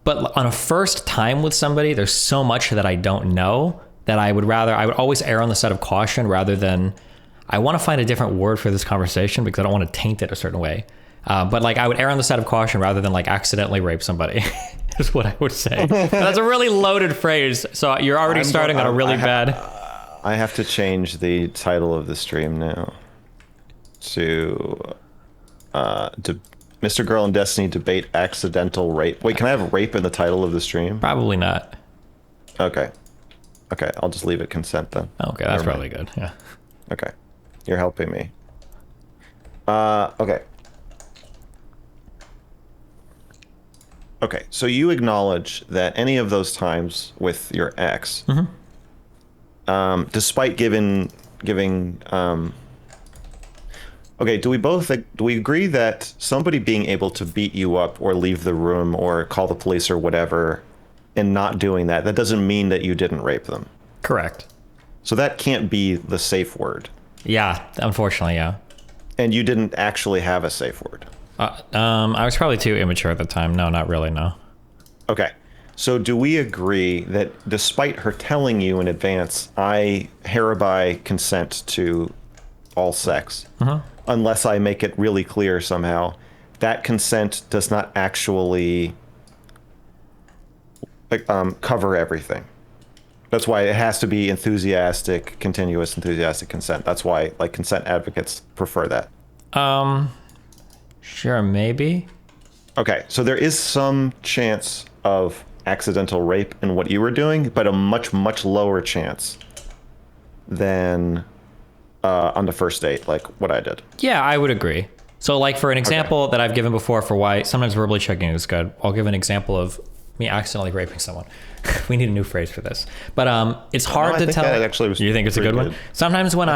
But on a first time with somebody, there's so much that I don't know that I would always err on the side of caution rather than. I want to find a different word for this conversation because I don't want to taint it a certain way. But like I would err on the side of caution rather than like accidentally rape somebody is what I would say. That's a really loaded phrase. So you're already starting on a really bad. I have to change the title of the stream now to MrGirl and Destiny debate accidental rape. Wait, can I have rape in the title of the stream? Probably not. Okay. I'll just leave it consent then. Okay, that's probably good. Yeah. Okay. You're helping me. Okay. Okay, so you acknowledge that any of those times with your ex, despite giving, okay, do we agree that somebody being able to beat you up or leave the room or call the police or whatever and not doing that doesn't mean that you didn't rape them? Correct. So that can't be the safe word. Yeah, unfortunately, yeah. And you didn't actually have a safe word. I was probably too immature at the time. No, not really. No. Okay. So do we agree that despite her telling you in advance, I hereby consent to all sex, unless I make it really clear somehow, that consent does not actually cover everything. That's why it has to be continuous enthusiastic consent. That's why like consent advocates prefer that. Sure, maybe. Okay, so there is some chance of accidental rape in what you were doing, but a much, much lower chance than on the first date, like what I did. Yeah, I would agree. So like for an example that I've given before for why sometimes verbally checking is good, I'll give an example of me accidentally raping someone. We need a new phrase for this. But it's hard to tell. That actually was you think it's a good one? Sometimes when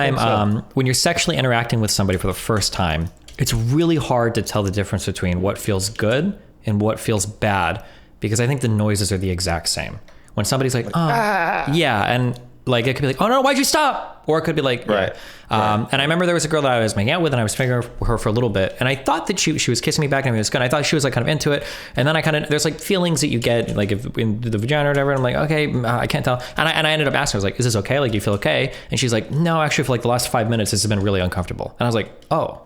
when you're sexually interacting with somebody for the first time, it's really hard to tell the difference between what feels good and what feels bad, because I think the noises are the exact same. When somebody's like, yeah, and like it could be like, oh no, why'd you stop? Or it could be like, right. And I remember there was a girl that I was making out with, and I was fingering her for a little bit, and I thought that she was kissing me back, and it was good. I thought she was like kind of into it, and then there's like feelings that you get like if in the vagina or whatever. And I'm like, okay, I can't tell, and I ended up asking her, I was like, is this okay? Like, do you feel okay? And she's like, no, actually, for like the last 5 minutes, this has been really uncomfortable. And I was like, oh.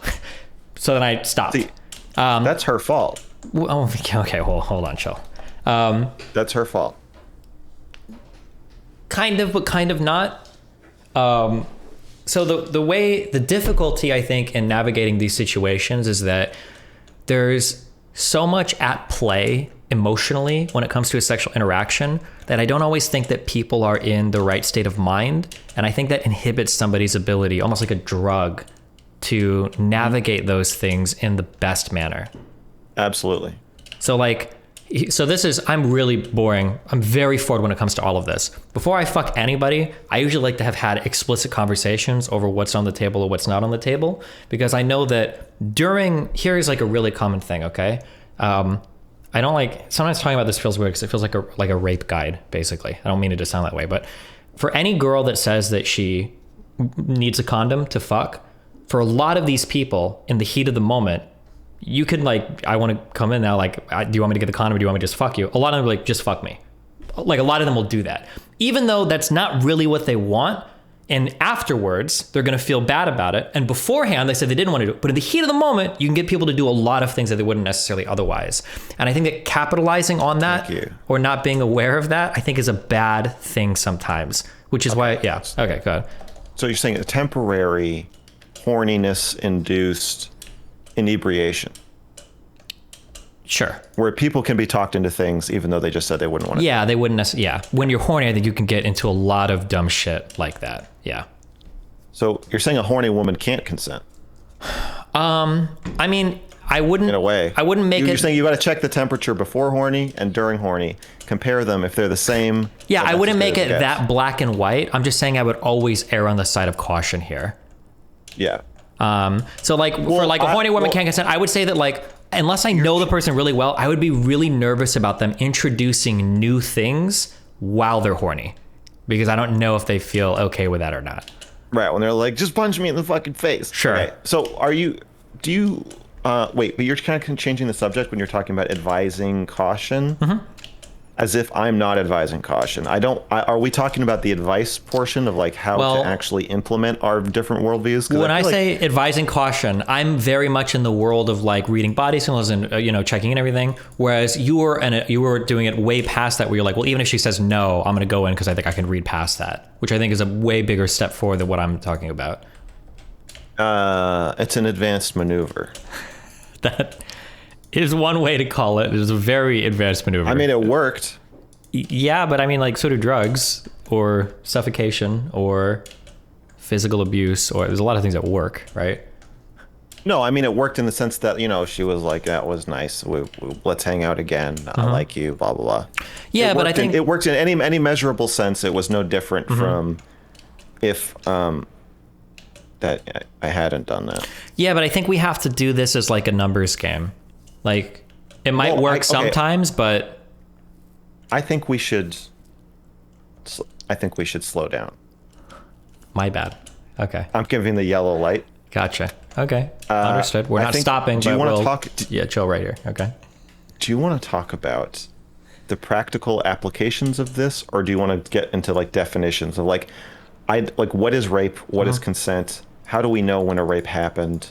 So then I stopped. See, that's her fault. Oh, okay, hold on, chill. That's her fault. Kind of, but kind of not. So the difficulty I think in navigating these situations is that there's so much at play emotionally when it comes to a sexual interaction that I don't always think that people are in the right state of mind. And I think that inhibits somebody's ability, almost like a drug, to navigate those things in the best manner. Absolutely. I'm really boring. I'm very forward when it comes to all of this. Before I fuck anybody, I usually like to have had explicit conversations over what's on the table or what's not on the table, because I know that here's like a really common thing, okay? I don't like, sometimes talking about this feels weird because it feels like a rape guide, basically. I don't mean it to sound that way, but for any girl that says that she needs a condom to fuck, for a lot of these people in the heat of the moment, you could like, I want to come in now, like, do you want me to get the condom or do you want me to just fuck you? A lot of them are like, just fuck me. Like a lot of them will do that. Even though that's not really what they want. And afterwards, they're going to feel bad about it. And beforehand, they said they didn't want to do it. But in the heat of the moment, you can get people to do a lot of things that they wouldn't necessarily otherwise. And I think that capitalizing on that or not being aware of that, I think is a bad thing sometimes, which is why, yeah. Okay, go ahead. So you're saying a temporary horniness-induced inebriation. Sure. Where people can be talked into things even though they just said they wouldn't want to. Yeah, they wouldn't necessarily. Yeah. When you're horny, I think you can get into a lot of dumb shit like that. Yeah. So you're saying a horny woman can't consent? I mean, I wouldn't. In a way. I wouldn't make it. You're saying you got to check the temperature before horny and during horny. Compare them if they're the same. Yeah, I wouldn't make it that black and white. I'm just saying I would always err on the side of caution here. Yeah. So like for like a horny woman can't consent, I would say that like, unless I know the person really well, I would be really nervous about them introducing new things while they're horny, because I don't know if they feel okay with that or not. Right. When they're like, just punch me in the fucking face. Sure. Okay. So wait, but you're kind of changing the subject when you're talking about advising caution. Mm-hmm. As if I'm not advising caution. Are we talking about the advice portion of like how to actually implement our different worldviews? When I say advising caution, I'm very much in the world of like reading body signals and, checking in everything. Whereas you were doing it way past that, where you're like, well, even if she says no, I'm going to go in because I think I can read past that, which I think is a way bigger step forward than what I'm talking about. It's an advanced maneuver. That is one way to call it. It is a very advanced maneuver. I mean, it worked. Yeah, but I mean, like, so do drugs or suffocation or physical abuse, or there's a lot of things that work, right? No, I mean, it worked in the sense that, she was like, that was nice. Let's hang out again. I like you, blah, blah, blah. Yeah, but I think it worked in any measurable sense. It was no different from if that I hadn't done that. Yeah, but I think we have to do this as like a numbers game. Like, it might work sometimes, but I think we should slow down. My bad. Okay. I'm giving the yellow light. Gotcha. Okay. Understood. We're not stopping. Do you want to talk? Yeah, chill right here. Okay. Do you want to talk about the practical applications of this, or do you want to get into like definitions of like what is rape? What is consent? How do we know when a rape happened?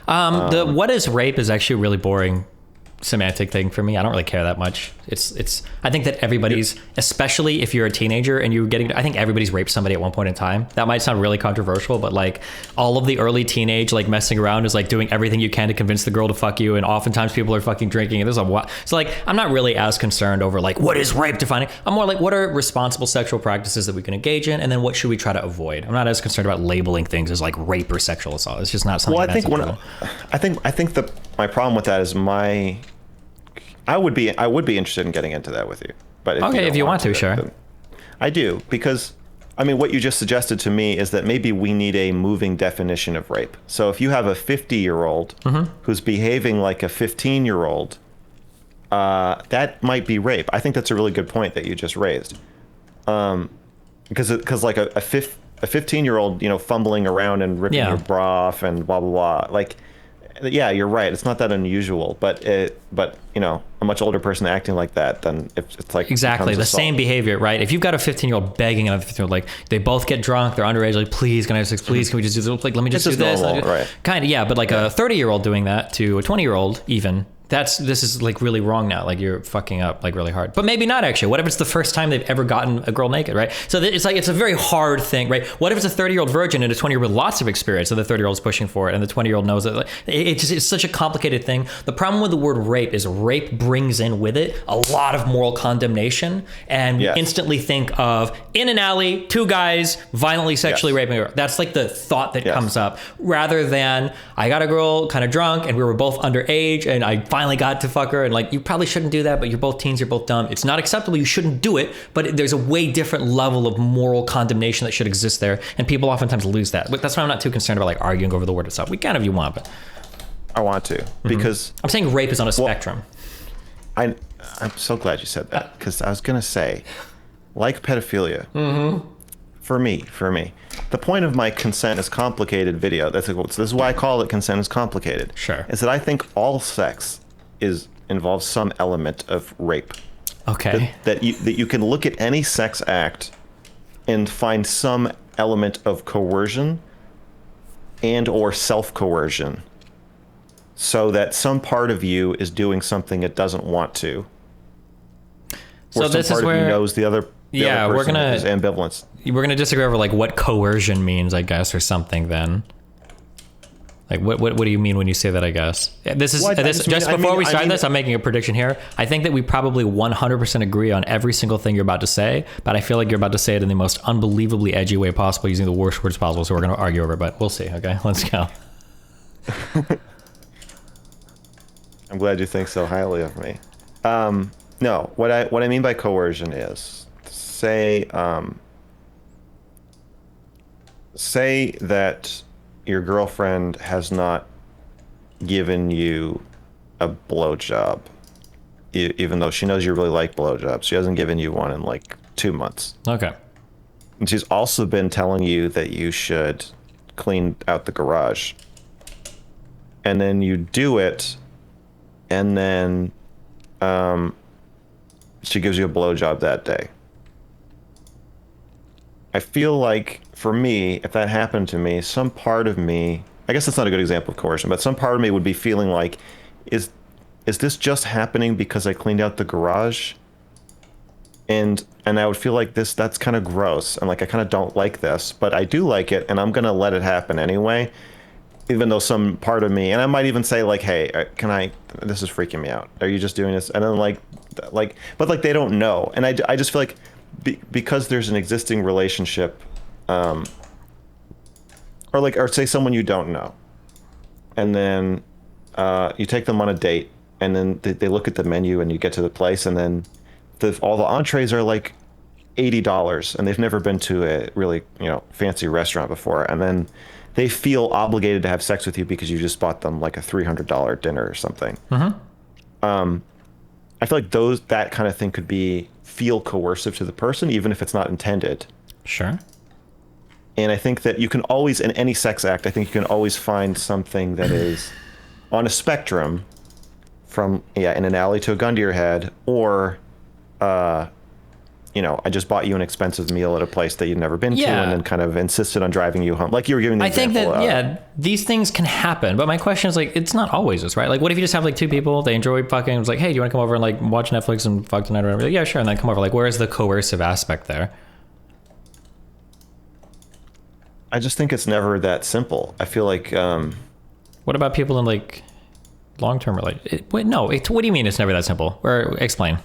The what is rape is actually a really boring semantic thing for me. I don't really care that much. It's I think that everybody's, especially if you're a teenager and I think everybody's raped somebody at one point in time. That might sound really controversial, but like all of the early teenage like messing around is like doing everything you can to convince the girl to fuck you, and oftentimes people are fucking drinking, and there's so like I'm not really as concerned over like what is rape defining. I'm more like what are responsible sexual practices that we can engage in, and then what should we try to avoid. I'm not as concerned about labeling things as like rape or sexual assault. It's just not something. Well, I think my problem with that is I would be interested in getting into that with you. But if you want to, sure. I do, because I mean, what you just suggested to me is that maybe we need a moving definition of rape. So if you have a 50-year-old who's behaving like a 15-year-old, that might be rape. I think that's a really good point that you just raised. Because like a 15-year-old, fumbling around and ripping your bra off and blah, blah, blah. Like, yeah, you're right. It's not that unusual, but a much older person acting like that, then it's like exactly the same behavior, right? If you've got a 15-year-old begging another 15-year-old, like they both get drunk, they're underage, like please, can I have sex? Please, can we just do this? Like let me just do this. Normal, right? Kind of, yeah. But like a 30-year-old doing that to a 20-year-old, even. This is like really wrong now. Like you're fucking up like really hard. But maybe not actually. What if it's the first time they've ever gotten a girl naked, right? So it's like it's a very hard thing, right? What if it's a 30-year-old virgin and a 20-year-old with lots of experience, and the 30-year-old's pushing for it, and the 20-year-old knows it? Like, it's such a complicated thing. The problem with the word rape is rape brings in with it a lot of moral condemnation, and we instantly think of in an alley, two guys violently sexually raping her. That's like the thought that comes up, rather than I got a girl kind of drunk and we were both underage and I finally got to fuck her, and like you probably shouldn't do that, but you're both teens, you're both dumb. It's not acceptable, you shouldn't do it, but there's a way different level of moral condemnation that should exist there, and people oftentimes lose that. But that's why I'm not too concerned about like arguing over the word itself. We can if you want, but I want to, because I'm saying rape is on a spectrum. I'm so glad you said that, because I was gonna say, like pedophilia, for me, the point of my consent is complicated video. So this is why I call it consent is complicated. Sure. Is that I think all sex involves some element of rape. Okay. That you can look at any sex act and find some element of coercion and or self-coercion, so that some part of you is doing something it doesn't want to. So or this some is part where of you knows the other person is ambivalence. We're gonna disagree over like what coercion means, I guess, or something then. Like what do you mean when you say that, I guess? This is before we start this, I'm making a prediction here. I think that we probably 100% agree on every single thing you're about to say, but I feel like you're about to say it in the most unbelievably edgy way possible, using the worst words possible, so we're going to argue over it, but we'll see, okay? Let's go. I'm glad you think so highly of me. No, what I mean by coercion is, say that your girlfriend has not given you a blowjob, even though she knows you really like blowjobs. She hasn't given you one in like 2 months. Okay. And she's also been telling you that you should clean out the garage. And then you do it, and then she gives you a blowjob that day. I feel like, for me, if that happened to me, some part of me, I guess that's not a good example of coercion, but some part of me would be feeling like, is this just happening because I cleaned out the garage? And I would feel like that's kind of gross, and like I kind of don't like this, but I do like it, and I'm gonna let it happen anyway, even though some part of me, and I might even say like, hey, this is freaking me out. Are you just doing this? And then but like they don't know, and I just feel like because there's an existing relationship, or say someone you don't know, and then you take them on a date, and then they look at the menu, and you get to the place, and then all the entrees are like $80, and they've never been to a really fancy restaurant before, and then they feel obligated to have sex with you because you just bought them like a $300 dinner or something. I feel like that kind of thing could feel coercive to the person, even if it's not intended. Sure. And I think that you can always, in any sex act, I think you can always find something that is on a spectrum from, in an alley to a gun to your head, or, I just bought you an expensive meal at a place that you'd never been to, and then kind of insisted on driving you home. Like you were giving the example. I think that, these things can happen. But my question is, like, it's not always this, right? Like, what if you just have, like, two people, they enjoy fucking, it was like, hey, do you want to come over and, like, watch Netflix and fuck tonight or whatever? Like, yeah, sure. And then come over. Like, where's the coercive aspect there? I just think it's never that simple. I feel like... what about people in, like, long-term relationships? What do you mean it's never that simple? Or explain.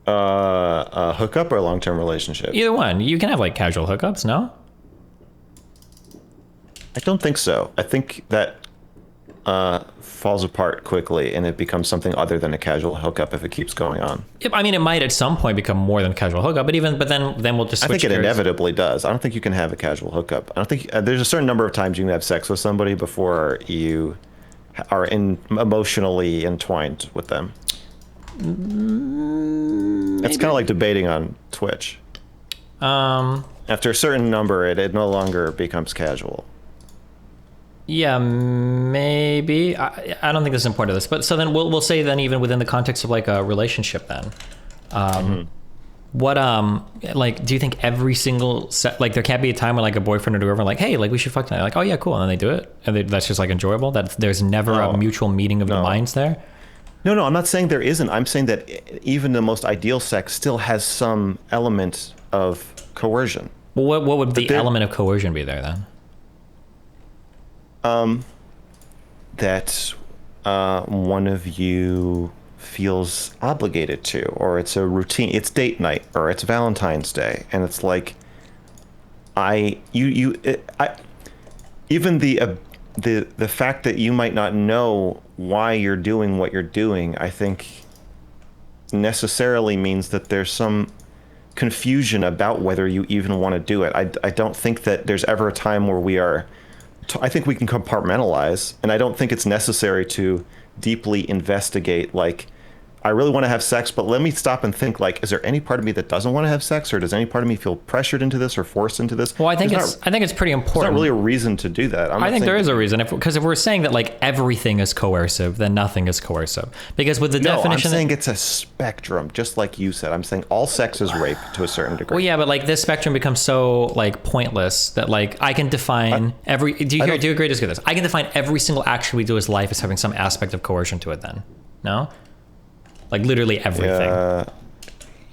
A hookup or a long-term relationship? Either one. You can have, like, casual hookups, no? I don't think so. I think that falls apart quickly, and it becomes something other than a casual hookup if it keeps going on. I mean, it might at some point become more than casual hookup, but then we'll just switch I think it gears. inevitably does. I don't think you can have a casual hookup. I don't think there's a certain number of times you can have sex with somebody before you are emotionally entwined with them. It's kind of like debating on Twitch. After a certain number, it no longer becomes casual. Yeah, maybe. I don't think this is important to this, but so then we'll say then, even within the context of, like, a relationship then, what like, do you think every single like, there can't be a time where, like, a boyfriend or girlfriend, like, hey, like, we should fuck tonight, like, oh yeah, cool, and then they do it, and that's just, like, enjoyable, that there's never a mutual meeting of the minds there? No, I'm not saying there isn't. I'm saying that even the most ideal sex still has some element of coercion. Well, what would the element of coercion be there then? That one of you feels obligated to, or it's a routine, it's date night, or it's Valentine's Day, and it's like, even the fact that you might not know why you're doing what you're doing, I think necessarily means that there's some confusion about whether you even want to do it. I don't think that there's ever a time where we are... I think we can compartmentalize, and I don't think it's necessary to deeply investigate, like, I really want to have sex, but let me stop and think, like, is there any part of me that doesn't want to have sex, or does any part of me feel pressured into this or forced into this? Well, I think it's pretty important. There's not really a reason to do that. I think there is a reason, because if we're saying that, like, everything is coercive, then nothing is coercive. Because with the definition, I'm saying it's a spectrum, just like you said. I'm saying all sex is rape to a certain degree. Well, yeah, but, like, this spectrum becomes so, like, pointless that, like, I can define every. Do you agree to disagree with this? I can define every single action we do as life as having some aspect of coercion to it. Then, no. Like, literally everything.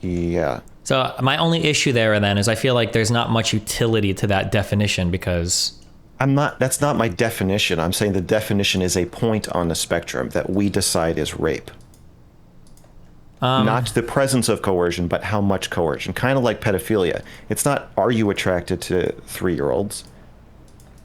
Yeah. So my only issue there then is I feel like there's not much utility to that definition, because... That's not my definition. I'm saying the definition is a point on the spectrum that we decide is rape. Not the presence of coercion, but how much coercion. Kind of like pedophilia. It's not, are you attracted to 3-year-olds?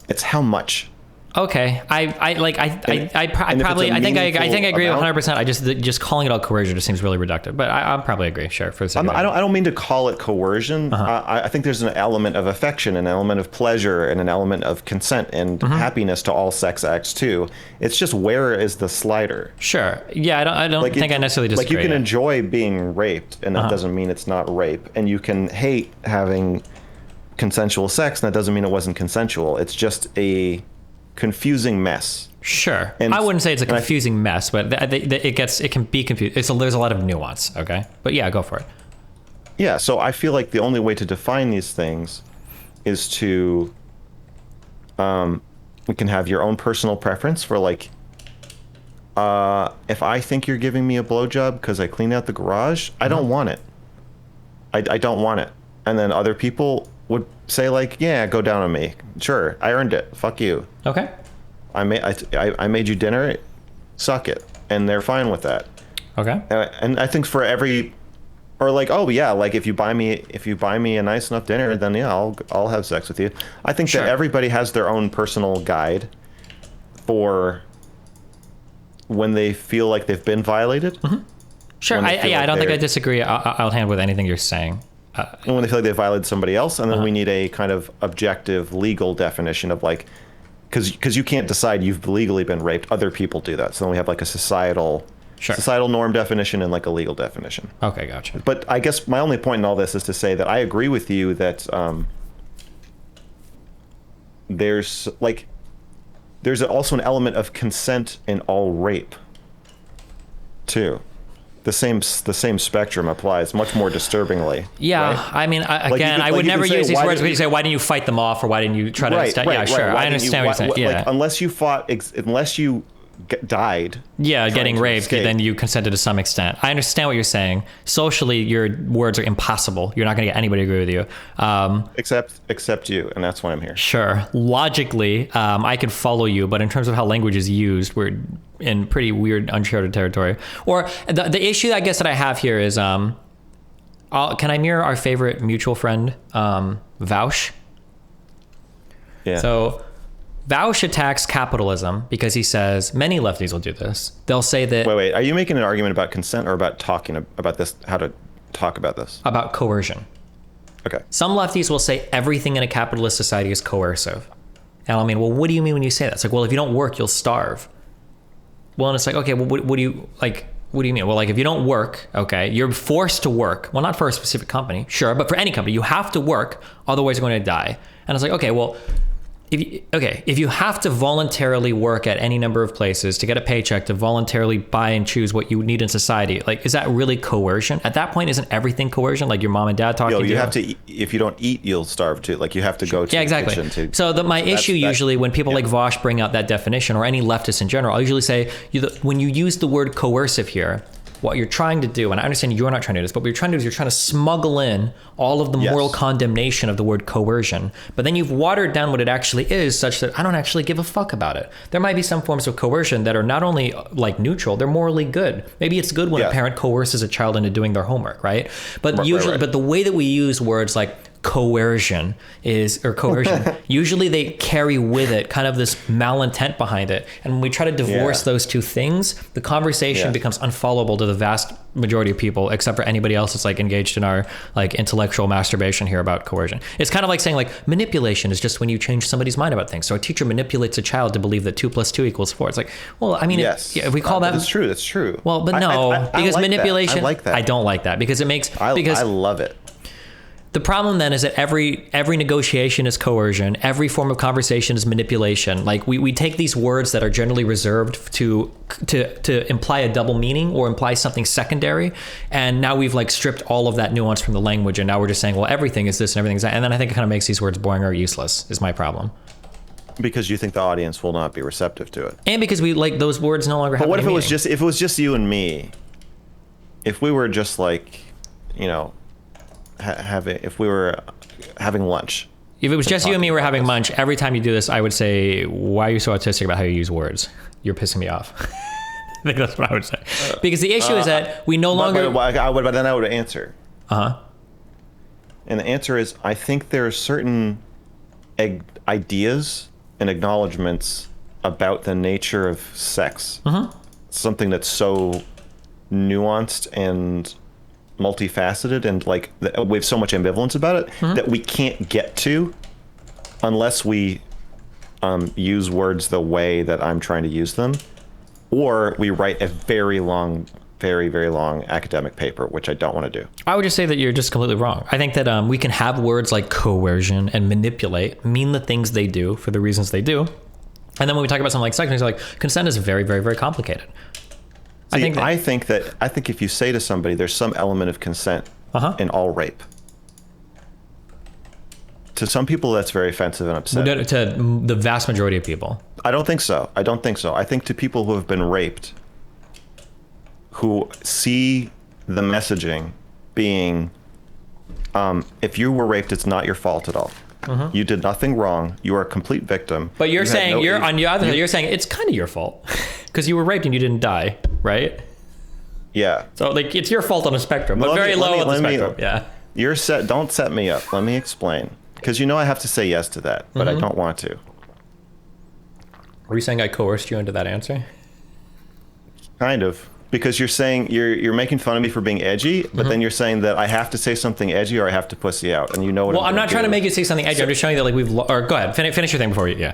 It's how much. Okay, I think I agree 100%. I just calling it all coercion just seems really reductive, but I'll probably agree. Sure, for a second. I don't mean to call it coercion. I think there's an element of affection, an element of pleasure, and an element of consent and happiness to all sex acts too. It's just, where is the slider? Sure. Yeah, I don't think I necessarily disagree. Like, you can enjoy being raped, and that doesn't mean it's not rape, and you can hate having consensual sex, and that doesn't mean it wasn't consensual. It's just a confusing mess. Sure. I wouldn't say it's a confusing mess, but it can be confusing. There's a lot of nuance, okay? But yeah, go for it. Yeah, so I feel like the only way to define these things is to we can have your own personal preference for, like, if I think you're giving me a blowjob because I cleaned out the garage, I don't want it. I don't want it. And then other people would say, like, yeah, go down on me. Sure, I earned it. Fuck you. Okay. I made you dinner. Suck it. And they're fine with that. Okay. And I think for every, or like, oh yeah, like if you buy me a nice enough dinner, then yeah, I'll have sex with you. I think that everybody has their own personal guide for when they feel like they've been violated. Sure. I don't think I disagree. I'll hand with anything you're saying. And when they feel like they violated somebody else, and then we need a kind of objective legal definition of, like, because you can't decide you've legally been raped. Other people do that. So then we have, like, a societal Sure. Societal norm definition and like a legal definition. Okay, gotcha. But I guess my only point in all this is to say that I agree with you that there's also an element of consent in all rape too. The same spectrum applies much more disturbingly. Yeah, right? I mean, I would never use these words. But you say, why didn't you fight them off, or why didn't you try to? Yeah, sure. I understand what you're saying. Yeah. Like, unless you died. Yeah, getting raped, escape. then you consented to some extent. I understand what you're saying. Socially, your words are impossible. You're not going to get anybody to agree with you. Except you, and that's why I'm here. Sure. Logically, I could follow you, but in terms of how language is used, we're in pretty weird, uncharted territory. Or the issue, I guess, that I have here is, can I mirror our favorite mutual friend, Vaush? Yeah. So Vaush attacks capitalism because he says many lefties will do this. They'll say that. Wait. Are you making an argument about consent or about talking about this? How to talk about this? About coercion. Okay. Some lefties will say everything in a capitalist society is coercive. And I mean, well, what do you mean when you say that? It's like, well, if you don't work, you'll starve. Well, and it's like, okay, well, what do you like? What do you mean? Well, like if you don't work, okay, you're forced to work. Well, not for a specific company, sure, but for any company, you have to work, otherwise you're going to die. And it's like, okay, well, if you have to voluntarily work at any number of places to get a paycheck to voluntarily buy and choose what you need in society, like, is that really coercion? At that point, isn't everything coercion? Like your mom and dad talking to you? You have to eat. If you don't eat, you'll starve too. Like you have to go to the kitchen to. So my issue usually when people like Vaush bring out that definition, or any leftists in general, I usually say when you use the word coercive here, what you're trying to do, and I understand you're not trying to do this, but what you're trying to do is you're trying to smuggle in all of the moral condemnation of the word coercion. But then you've watered down what it actually is such that I don't actually give a fuck about it. There might be some forms of coercion that are not only like neutral, they're morally good. Maybe it's good when a parent coerces a child into doing their homework, right? But but the way that we use words like coercion usually they carry with it kind of this malintent behind it, and when we try to divorce those two things, the conversation becomes unfollowable to the vast majority of people, except for anybody else that's like engaged in our like intellectual masturbation here about coercion. It's kind of like saying like manipulation is just when you change somebody's mind about things. So a teacher manipulates a child to believe that 2 + 2 = 4. It's like, well, I mean, if we call that, that's true. Well, but no, because like manipulation. I like that. I don't like that because it makes I love it. The problem then is that every negotiation is coercion. Every form of conversation is manipulation. Like we take these words that are generally reserved to imply a double meaning or imply something secondary, and now we've like stripped all of that nuance from the language, and now we're just saying, well, everything is this and everything's that, and then I think it kind of makes these words boring or useless. Is my problem. Because you think the audience will not be receptive to it, and because we like those words no longer have. But what if any it was meaning. if it was just you and me? If we were just like, you know. If we were having lunch. If it was just you and me were having lunch, every time you do this, I would say, why are you so autistic about how you use words? You're pissing me off. I think that's what I would say. Because the issue is that we no longer... But then I would answer. Uh-huh. And the answer is, I think there are certain ideas and acknowledgements about the nature of sex. Something that's so nuanced and multifaceted, and like we have so much ambivalence about it that we can't get to unless we use words the way that I'm trying to use them, or we write a very long, very, very long academic paper, which I don't want to do. I would just say that you're just completely wrong. I think that we can have words like coercion and manipulate mean the things they do for the reasons they do, and then when we talk about something like sex, it's like consent is very, very, very complicated. See, I think if you say to somebody, there's some element of consent in all rape. To some people, that's very offensive and upsetting. To the vast majority of people. I don't think so. I think to people who have been raped, who see the messaging being, if you were raped, it's not your fault at all. You did nothing wrong. You are a complete victim. But you're saying you're saying it's kind of your fault because you were raped and you didn't die, right? Yeah. So like it's your fault on a spectrum, but very low on the spectrum. Yeah. Don't set me up. Let me explain, because you know I have to say yes to that, but I don't want to. Were you saying I coerced you into that answer? Kind of. Because you're saying you're making fun of me for being edgy, but then you're saying that I have to say something edgy or I have to pussy out, and you know what? Well, I'm not trying to make you say something edgy. I'm just showing you that like or go ahead, finish your thing before you. Yeah.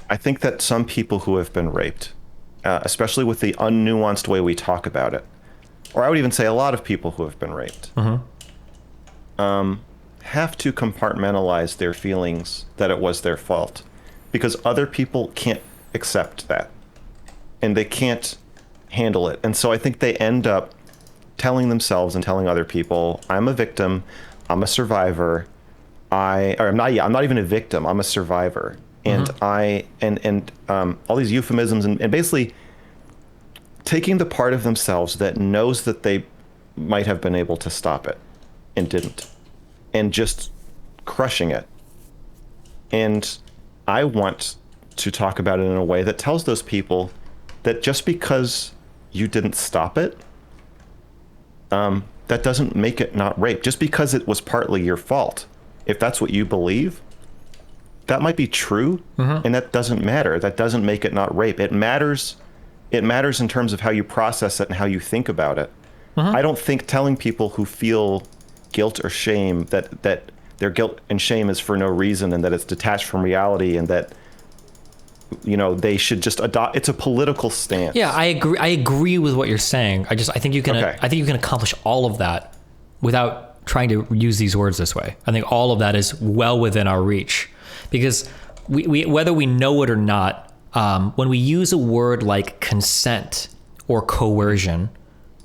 I think that some people who have been raped especially with the unnuanced way we talk about it, or I would even say a lot of people who have been raped, have to compartmentalize their feelings that it was their fault, because other people can't accept that, and they can't handle it. And so I think they end up telling themselves and telling other people, I'm a victim, I'm a survivor, I'm not even a victim, I'm a survivor. And all these euphemisms and basically taking the part of themselves that knows that they might have been able to stop it and didn't, and just crushing it. And I want to talk about it in a way that tells those people that just because you didn't stop it, that doesn't make it not rape. Just because it was partly your fault, if that's what you believe, that might be true, and that doesn't matter. That doesn't make it not rape. It matters. It matters in terms of how you process it and how you think about it. I don't think telling people who feel guilt or shame that their guilt and shame is for no reason and that it's detached from reality and that they should just adopt. It's a political stance. Yeah, I agree. I agree with what you're saying. I think you can. Okay. I think you can accomplish all of that without trying to use these words this way. I think all of that is well within our reach, because we whether we know it or not, when we use a word like consent or coercion,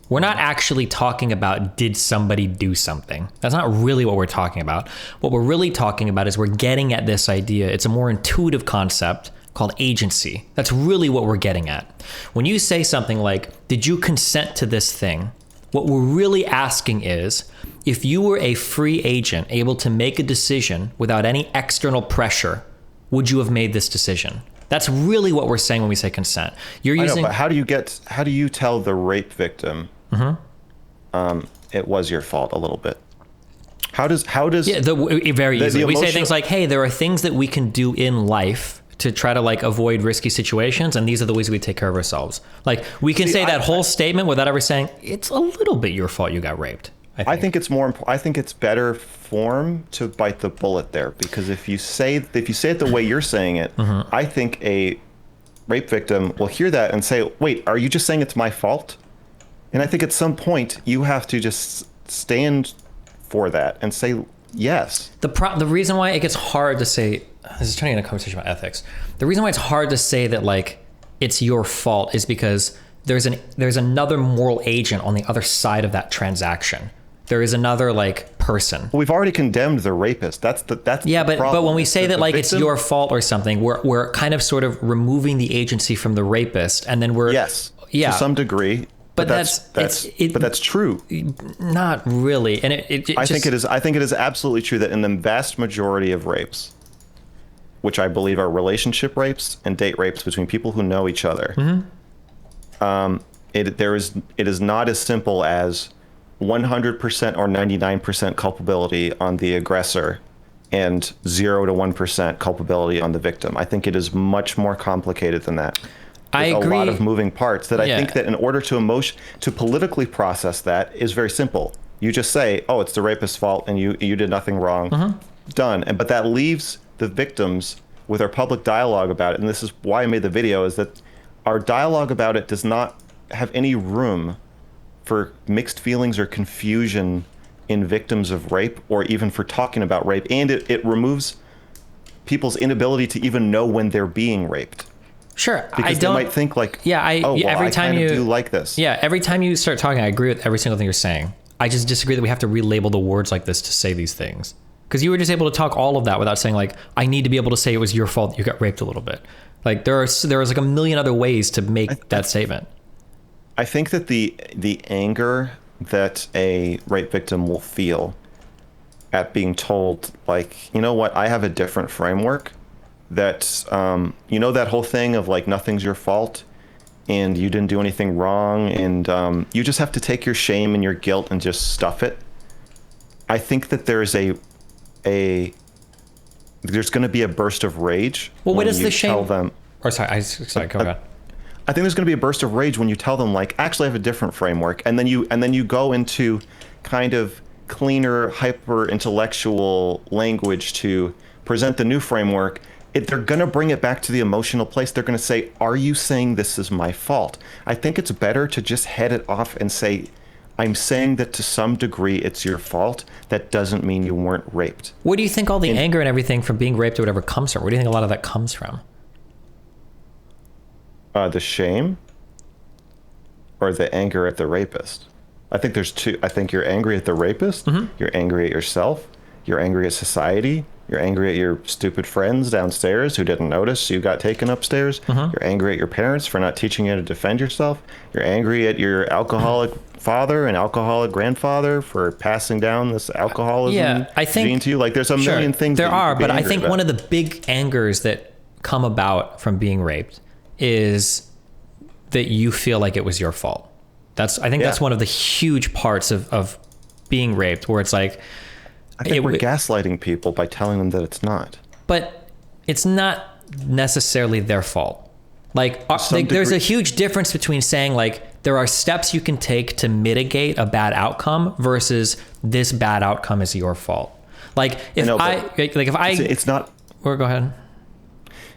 we're not actually talking about did somebody do something. That's not really what we're talking about. What we're really talking about is we're getting at this idea. It's a more intuitive concept called agency. That's really what we're getting at. When you say something like, did you consent to this thing? What we're really asking is, if you were a free agent able to make a decision without any external pressure, would you have made this decision? That's really what we're saying when we say consent. You're using. But how do you tell the rape victim, it was your fault a little bit? How does very easily. We say things like, hey, there are things that we can do in life to try to avoid risky situations, and these are the ways we take care of ourselves. We can say that whole statement without ever saying it's a little bit your fault you got raped. I think it's more. I think it's better form to bite the bullet there, because if you say it the way you're saying it, I think a rape victim will hear that and say, "Wait, are you just saying it's my fault?" And I think at some point you have to just stand for that and say yes. The reason why it gets hard to say, this is turning into a conversation about ethics. The reason why it's hard to say that it's your fault is because there's another moral agent on the other side of that transaction. There is another person. We've already condemned the rapist. That's but when we say that it's your fault or something, we're kind of sort of removing the agency from the rapist, and then we're to some degree. But that's true. Not really, and I think it is. I think it is absolutely true that in the vast majority of rapes, which I believe are relationship rapes and date rapes between people who know each other, it is not as simple as 100% or 99% culpability on the aggressor and 0 to 1% culpability on the victim. I think it is much more complicated than that. I agree. A lot of moving parts that I think that in order to politically process that is very simple. You just say, oh, it's the rapist's fault and you did nothing wrong. Done. But that leaves the victims with our public dialogue about it. And this is why I made the video, is that our dialogue about it does not have any room for mixed feelings or confusion in victims of rape, or even for talking about rape. And it removes people's inability to even know when they're being raped. Sure, because they might think every time you do like this. Yeah, every time you start talking, I agree with every single thing you're saying. I just disagree that we have to relabel the words like this to say these things. Because you were just able to talk all of that without saying I need to be able to say it was your fault that you got raped a little bit. There was a million other ways to make that statement. I think that the anger that a rape victim will feel at being told, you know what, I have a different framework. That that whole thing of nothing's your fault and you didn't do anything wrong, and you just have to take your shame and your guilt and just stuff it. I think that there's there's going to be a burst of rage. Well, what is the shame? Tell them, go ahead. I think there's going to be a burst of rage when you tell them actually I have a different framework, and then you go into kind of cleaner, hyper intellectual language to present the new framework. they're going to bring it back to the emotional place. They're going to say, are you saying this is my fault? I think it's better to just head it off and say, I'm saying that to some degree it's your fault. That doesn't mean you weren't raped. Where do you think all the anger and everything from being raped or whatever comes from? Where do you think a lot of that comes from? The shame or the anger at the rapist? I think there's two. I think you're angry at the rapist. You're angry at yourself. You're angry at society. You're angry at your stupid friends downstairs who didn't notice you got taken upstairs. You're angry at your parents for not teaching you how to defend yourself. You're angry at your alcoholic father and alcoholic grandfather for passing down this alcoholism gene to you. Like, there's a million things. There are, but I think about. one of the big angers that come about from being raped is that you feel like it was your fault. I think that's one of the huge parts of being raped, where it's like, I think we're gaslighting people by telling them that it's not. But it's not necessarily their fault. Like, there's a huge difference between saying, like, there are steps you can take to mitigate a bad outcome versus this bad outcome is your fault. Like, it's not. Or go ahead.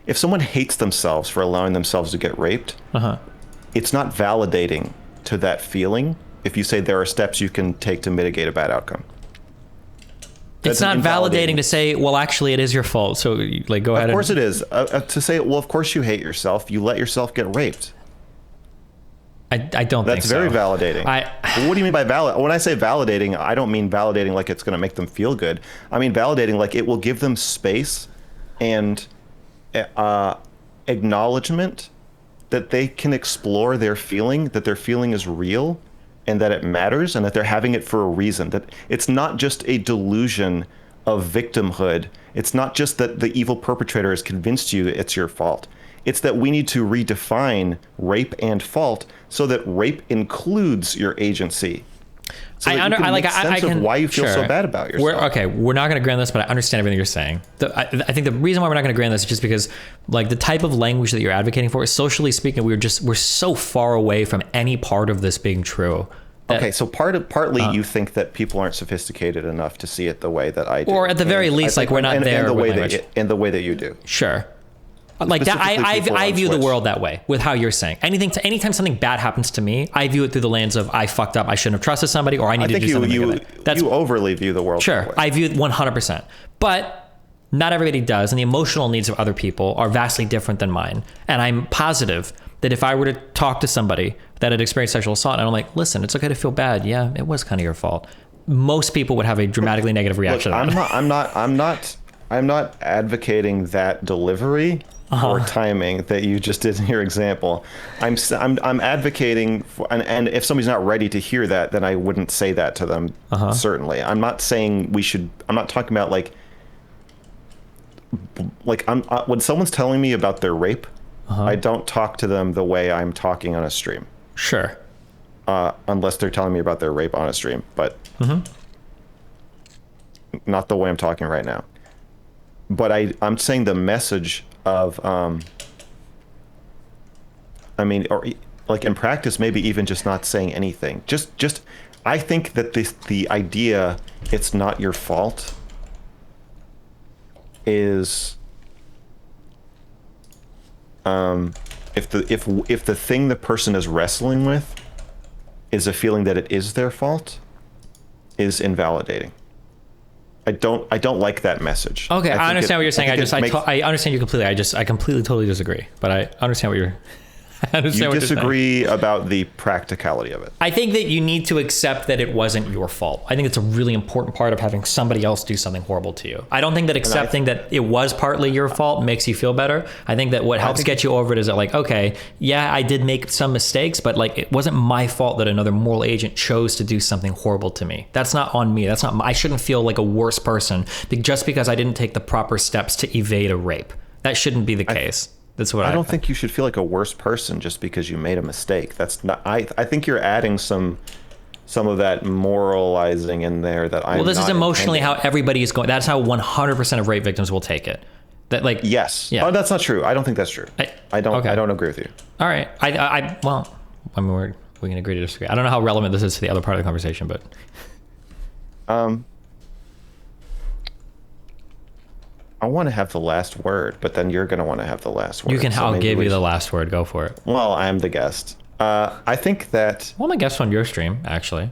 If someone hates themselves for allowing themselves to get raped, it's not validating to that feeling if you say there are steps you can take to mitigate a bad outcome. It's not validating to say, well, actually, it is your fault. So, like, go ahead. Of course it is. To say, well, of course you hate yourself. You let yourself get raped. I don't think so. That's very validating. What do you mean by valid? When I say validating, I don't mean validating like it's going to make them feel good. I mean validating like it will give them space and acknowledgement that they can explore their feeling, that their feeling is real, and that it matters, and that they're having it for a reason. That it's not just a delusion of victimhood. It's not just that the evil perpetrator has convinced you it's your fault. It's that we need to redefine rape and fault so that rape includes your agency. So I can why you feel so bad about yourself. We're not going to agree on this, but I understand everything you're saying. I think the reason why we're not going to agree on this is just because, like, the type of language that you're advocating for is, socially speaking, we're so far away from any part of this being true. So partly you think that people aren't sophisticated enough to see it the way that I do, or at the very least, like, we're not there in the way that you do. Sure. Like that, I view the world that way with how you're saying. Anytime something bad happens to me, I view it through the lens of I fucked up, I shouldn't have trusted somebody, or I need to do something. You overly view the world. Sure, that way. I view it 100%, but not everybody does, and the emotional needs of other people are vastly different than mine. And I'm positive that if I were to talk to somebody that had experienced sexual assault, and I'm like, listen, it's okay to feel bad. Yeah, it was kind of your fault. Most people would have a dramatically negative reaction. Look, I'm not advocating that delivery. Or timing that you just did in your example. I'm advocating for, and if somebody's not ready to hear that, then I wouldn't say that to them. Certainly, I'm not saying we should. I'm not talking about like when someone's telling me about their rape, I don't talk to them the way I'm talking on a stream. Sure. Unless they're telling me about their rape on a stream, but not the way I'm talking right now. But I'm saying the message of or like in practice, maybe even just not saying anything. Just I think that the idea it's not your fault is if the thing the person is wrestling with is a feeling that it is their fault, is invalidating. I don't like that message. Okay, I understand what you're saying. I understand you completely. I completely, totally disagree. But I understand what you're. You disagree about the practicality of it. I think that you need to accept that it wasn't your fault. I think it's a really important part of having somebody else do something horrible to you. I don't think that accepting that it was partly your fault makes you feel better. I think that what helps get you over it is that, like, okay, yeah, I did make some mistakes, but like it wasn't my fault that another moral agent chose to do something horrible to me. That's not on me. That's not. I shouldn't feel like a worse person just because I didn't take the proper steps to evade a rape. That shouldn't be the case. That's what I don't think you should feel like a worse person just because you made a mistake. That's not. I think you're adding some of that moralizing in there that I. Well, this is emotionally how everybody is going. That's how 100% of rape victims will take it. That, like, yes. Yeah. Oh, that's not true. I don't think that's true. I don't agree with you. All right. Well, I mean, we can agree to disagree. I don't know how relevant this is to the other part of the conversation, but. I want to have the last word, but then you're going to want to have the last word. You can. So I'll maybe give we you the should- last word. Go for it. Well, I'm the guest. I think that. Well, I'm a guest on your stream, actually.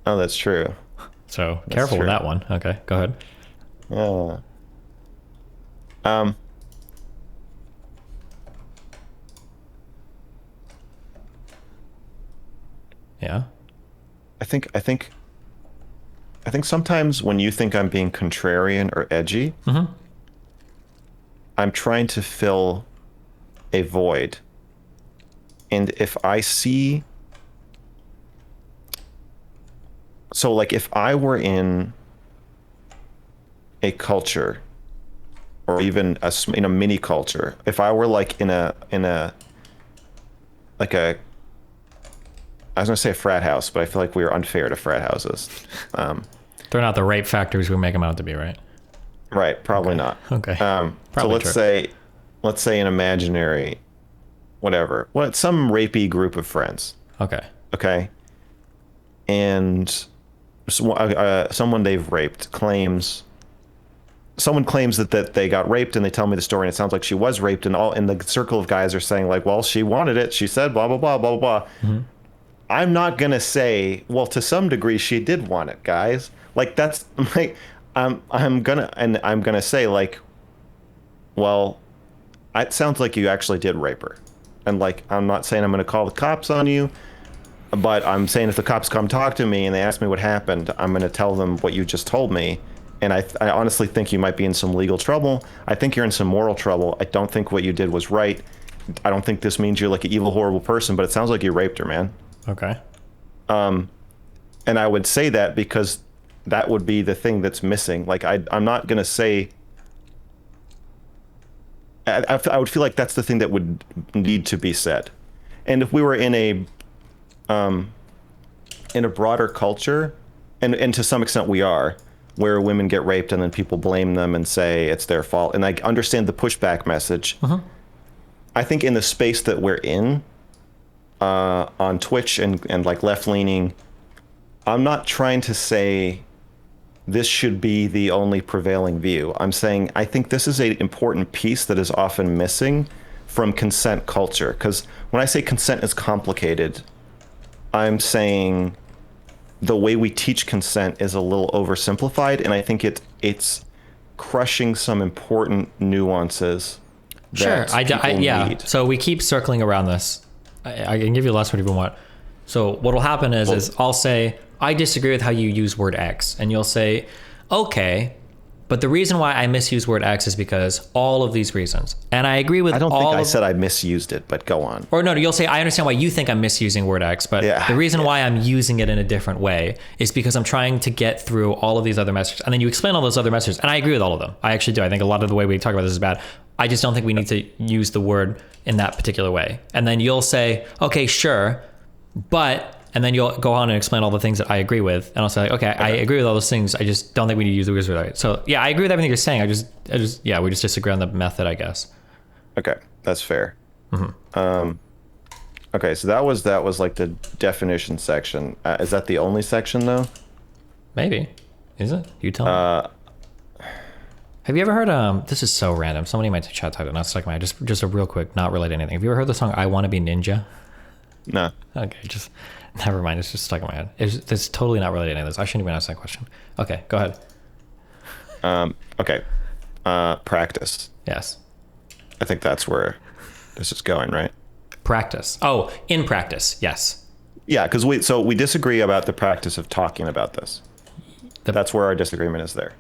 Oh, that's true. So careful with true. that one. Okay, go ahead. Yeah. I think sometimes when you think I'm being contrarian or edgy, I'm trying to fill a void. And if I see, so like if I were in a culture or even in a mini culture, if I were like in a like a, I was gonna say a frat house, but I feel like we are unfair to frat houses. They're not the rape factories we make them out to be, right? Right, probably not. Okay. So Probably let's say an imaginary, whatever, some rapey group of friends. Okay. Okay. And someone they've raped someone claims that they got raped, and they tell me the story, and it sounds like she was raped, and the circle of guys are saying like, well, she wanted it. She said blah blah blah blah blah. I'm not gonna say, well, to some degree she did want it, guys. Like that's like I'm gonna say like, well, it sounds like you actually did rape her. And like, I'm not saying I'm gonna call the cops on you, but I'm saying if the cops come talk to me and they ask me what happened, I'm gonna tell them what you just told me. And I honestly think you might be in some legal trouble. I think you're in some moral trouble. I don't think what you did was right. I don't think this means you're like an evil, horrible person, but it sounds like you raped her, man. Okay. And I would say that because that would be the thing that's missing. Like, I'm not going to say... I would feel like that's the thing that would need to be said. And if we were in a broader culture, and to some extent we are, where women get raped and then people blame them and say it's their fault, and I understand the pushback message. I think in the space that we're in, on Twitch and like left-leaning, I'm not trying to say this should be the only prevailing view. I'm saying I think this is an important piece that is often missing from consent culture. Because when I say consent is complicated, I'm saying the way we teach consent is a little oversimplified, and I think it's crushing some important nuances. Sure. That yeah. need. So we keep circling around this. I can give you the last word if you want. So what will happen is I'll say, I disagree with how you use word X. And you'll say, okay, but the reason why I misuse word X is because all of these reasons. And I agree with all I don't think I of, said I misused it, but go on. Or no, you'll say, I understand why you think I'm misusing word X, but the reason why I'm using it in a different way is because I'm trying to get through all of these other messages. And then you explain all those other messages. And I agree with all of them. I actually do. I think a lot of the way we talk about this is bad. I just don't think we need to use the word in that particular way. And then you'll say, okay, sure, but, and then you'll go on and explain all the things that I agree with. And I'll say, okay, I agree with all those things. I just don't think we need to use the word right. So yeah, I agree with everything you're saying. Yeah, we just disagree on the method, I guess. Okay, that's fair. Okay, so that was like the definition section. Is that the only section though? Maybe. Is it? You tell me. Have you ever heard, this is so random. Somebody in my chat typed it, not stuck in my head. Just a real quick, not related to anything. Have you ever heard the song I Wanna Be Ninja? No. Okay, just, never mind. It's just stuck in my head. It's totally not related to any of this. I shouldn't even ask that question. Okay, go ahead. Okay. Practice. Yes. I think that's where this is going, right? Practice. Oh, in practice, yes. Yeah, because we disagree about the practice of talking about this. That's where our disagreement is there.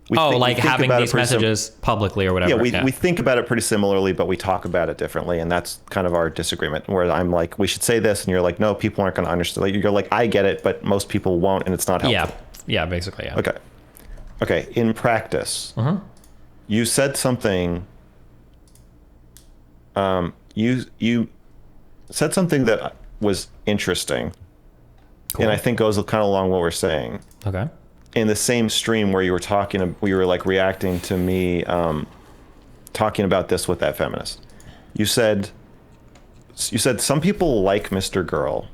We like think having about these messages publicly or whatever. Yeah, we think about it pretty similarly, but we talk about it differently, and that's kind of our disagreement. Where I'm like, we should say this, and you're like, no, people aren't going to understand. Like, you're like, I get it, but most people won't, and it's not helpful. Yeah, basically, yeah. Okay. In practice, you said something. You said something that was interesting, and I think goes kind of along what we're saying. Okay. In the same stream where you were like reacting to me talking about this with that feminist. You said some people like MrGirl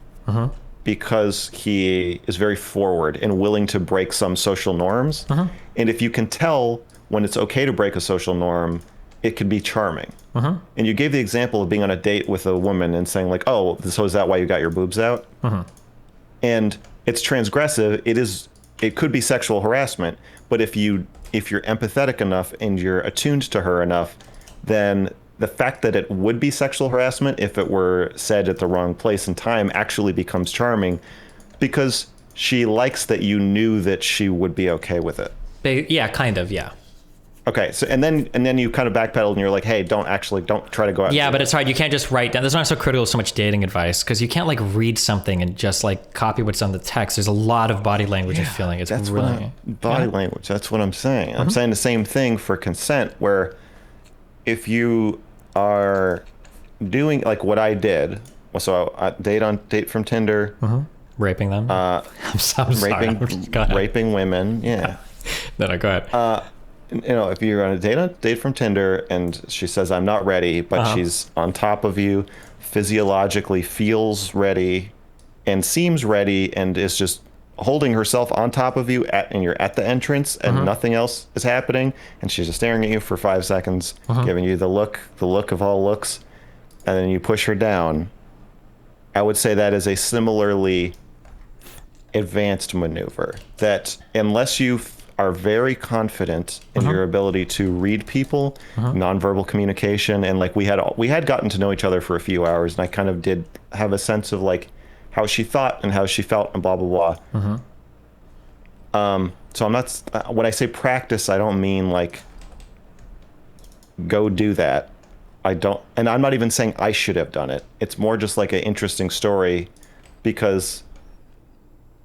because he is very forward and willing to break some social norms. And if you can tell when it's okay to break a social norm, it can be charming. And you gave the example of being on a date with a woman and saying like, oh, so is that why you got your boobs out? And it's transgressive. It could be sexual harassment, but if you're empathetic enough and you're attuned to her enough, then the fact that it would be sexual harassment if it were said at the wrong place and time actually becomes charming, because she likes that you knew that she would be okay with it. Yeah, kind of, yeah. Okay, so and then you kind of backpedaled and you're like, hey, don't try to go out. Yeah, but it's hard. You can't just write down. That's why I'm so critical of so much dating advice, because you can't like read something and just like copy what's on the text. There's a lot of body language and feeling. It's that's really body language. That's what I'm saying. I'm saying the same thing for consent, where if you are doing like what I did, so I date from Tinder, raping them. I'm raping women. Yeah. No, go ahead. If you're on a date from Tinder and she says, I'm not ready, but she's on top of you, physiologically feels ready and seems ready and is just holding herself on top of you and you're at the entrance and nothing else is happening. And she's just staring at you for 5 seconds, giving you the look of all looks. And then you push her down. I would say that is a similarly advanced maneuver that unless you are very confident in your ability to read people, nonverbal communication, and like we had gotten to know each other for a few hours, and I kind of did have a sense of like how she thought and how she felt and blah blah blah. So I'm not, when I say practice, I don't mean like go do that. And I'm not even saying I should have done it. It's more just like an interesting story because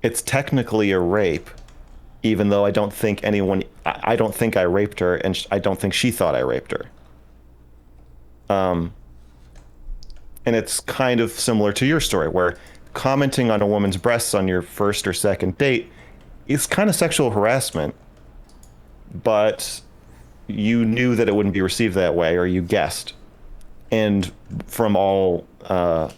it's technically a rape, even though I don't think I raped her, and I don't think she thought I raped her. And it's kind of similar to your story, where commenting on a woman's breasts on your first or second date is kind of sexual harassment, but you knew that it wouldn't be received that way, or you guessed. And from all, outward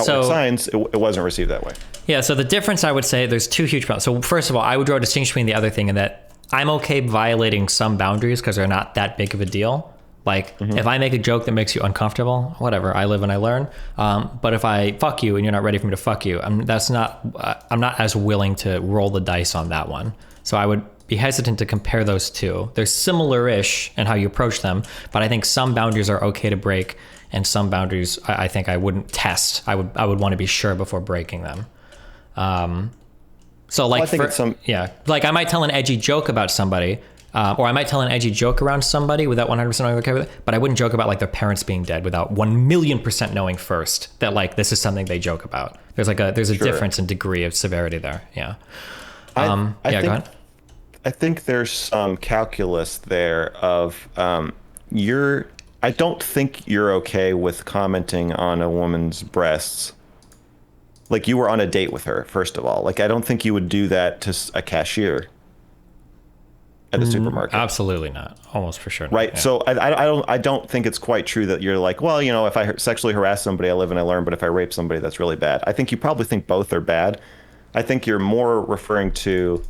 signs, it wasn't received that way. Yeah, so the difference, I would say, there's two huge problems. So first of all, I would draw a distinction between the other thing in that I'm okay violating some boundaries because they're not that big of a deal. Like, if I make a joke that makes you uncomfortable, whatever, I live and I learn. But if I fuck you and you're not ready for me to fuck you, I'm not as willing to roll the dice on that one. So I would be hesitant to compare those two. They're similar-ish in how you approach them, but I think some boundaries are okay to break, and some boundaries I think I wouldn't test. I would want to be sure before breaking them. So like, like I might tell an edgy joke about somebody, or I might tell an edgy joke around somebody without 100% knowing okay with it, but I wouldn't joke about like their parents being dead without 1,000,000% knowing first that like this is something they joke about. There's a difference in degree of severity there. Yeah. Go ahead. I think there's some calculus there of I don't think you're okay with commenting on a woman's breasts. Like, you were on a date with her, first of all. Like, I don't think you would do that to a cashier at a supermarket. Absolutely not. Almost for sure not. Right. Yeah. So I don't think it's quite true that you're like, well, if I sexually harass somebody, I live and I learn, but if I rape somebody, that's really bad. I think you probably think both are bad. I think you're more referring to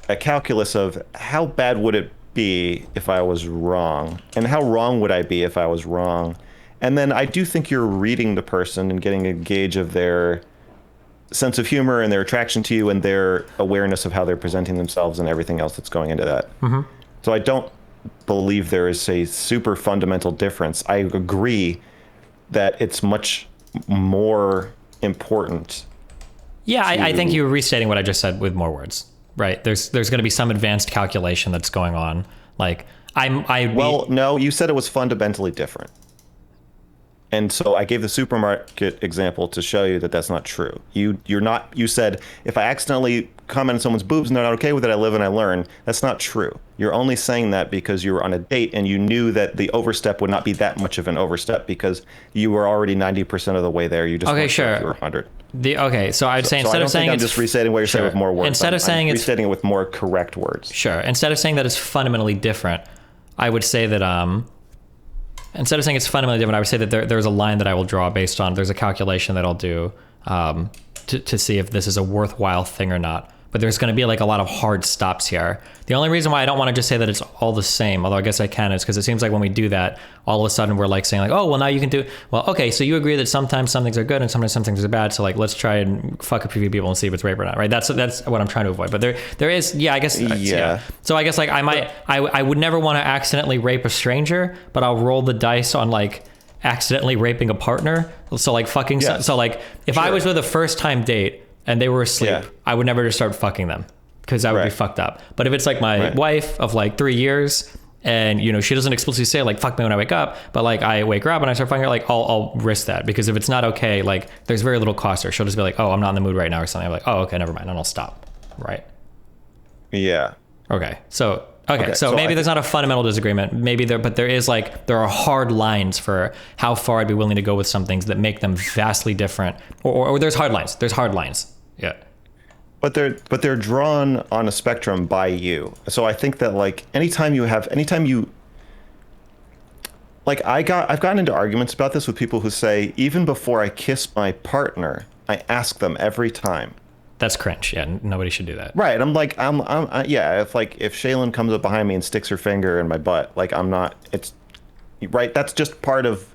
a calculus of how bad would it be if I was wrong, and how wrong would I be if I was wrong. And then I do think you're reading the person and getting a gauge of their sense of humor and their attraction to you and their awareness of how they're presenting themselves and everything else that's going into that. So I don't believe there is a super fundamental difference. I agree that it's much more important. Yeah, I think you're restating what I just said with more words. Right. There's going to be some advanced calculation that's going on. Like no, you said it was fundamentally different. And so I gave the supermarket example to show you that that's not true. You said, if I accidentally comment on someone's boobs and they're not okay with it, I live and I learn. That's not true. You're only saying that because you were on a date and you knew that the overstep would not be that much of an overstep because you were already 90% of the way there. You just okay, sure. You were 100. So I'd say instead of saying I'm just restating what you're saying with more words. Instead of saying it's restating it with more correct words. Sure. Instead of saying that it's fundamentally different, I would say that instead of saying it's fundamentally different, I would say that there's a line that I will draw based on, there's a calculation that I'll do to see if this is a worthwhile thing or not. but there's going to be like a lot of hard stops here. The only reason why I don't want to just say that it's all the same, although I guess I can, is because it seems like when we do that, all of a sudden we're like saying like, oh, well, now you can do, well, okay, so you agree that sometimes some things are good and sometimes some things are bad, so like let's try and fuck a few people and see if it's rape or not, right? That's what I'm trying to avoid. But there is, yeah, I guess, yeah. So I guess like I would never want to accidentally rape a stranger, but I'll roll the dice on like accidentally raping a partner. So like fucking, so like if I was with a first time date and they were asleep, I would never just start fucking them because I would be fucked up. But if it's like my wife of like 3 years and, you know, she doesn't explicitly say like, fuck me when I wake up, but like I wake her up and I start fucking her, like I'll risk that, because if it's not okay, like there's very little cost there. She'll just be like, oh, I'm not in the mood right now or something. I'm like, oh, okay, never mind. And I'll stop. Right. Yeah. Okay. So maybe there's not a fundamental disagreement. Maybe but there is like, there are hard lines for how far I'd be willing to go with some things that make them vastly different. Or there's hard lines. There's hard lines. Yeah. But they're drawn on a spectrum by you. So I think that like anytime you like I've gotten into arguments about this with people who say, even before I kiss my partner, I ask them every time. That's cringe. Yeah, nobody should do that. Right. I'm like, yeah. If Shaylin comes up behind me and sticks her finger in my butt, like it's right. That's just part of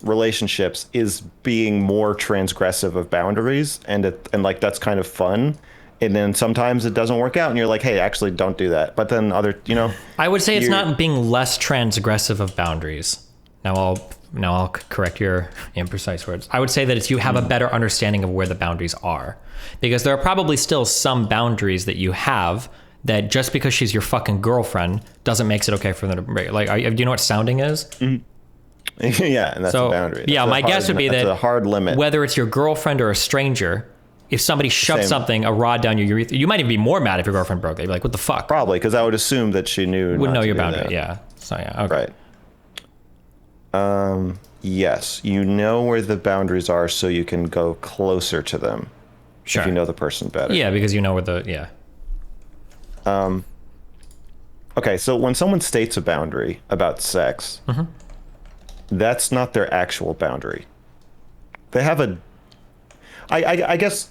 relationships, is being more transgressive of boundaries, and like that's kind of fun. And then sometimes it doesn't work out, and you're like, hey, actually, don't do that. But then I would say it's not being less transgressive of boundaries. Now I'll correct your imprecise words. I would say that it's you have a better understanding of where the boundaries are. Because there are probably still some boundaries that you have that just because she's your fucking girlfriend doesn't makes it okay for them to break. Like, do you know what sounding is? Mm-hmm. Yeah, and that's a boundary. Yeah, my guess would be that a hard limit. Whether it's your girlfriend or a stranger, if somebody shoves a rod down your urethra, you might even be more mad if your girlfriend broke it. You'd be like, what the fuck? Probably, because I would assume that she knew. Would know your boundary. Yeah. So yeah. Okay. Right. Yes, you know where the boundaries are, so you can go closer to them. Sure. If you know the person better. Yeah, because you know where Okay, so when someone states a boundary about sex, that's not their actual boundary. They have I guess.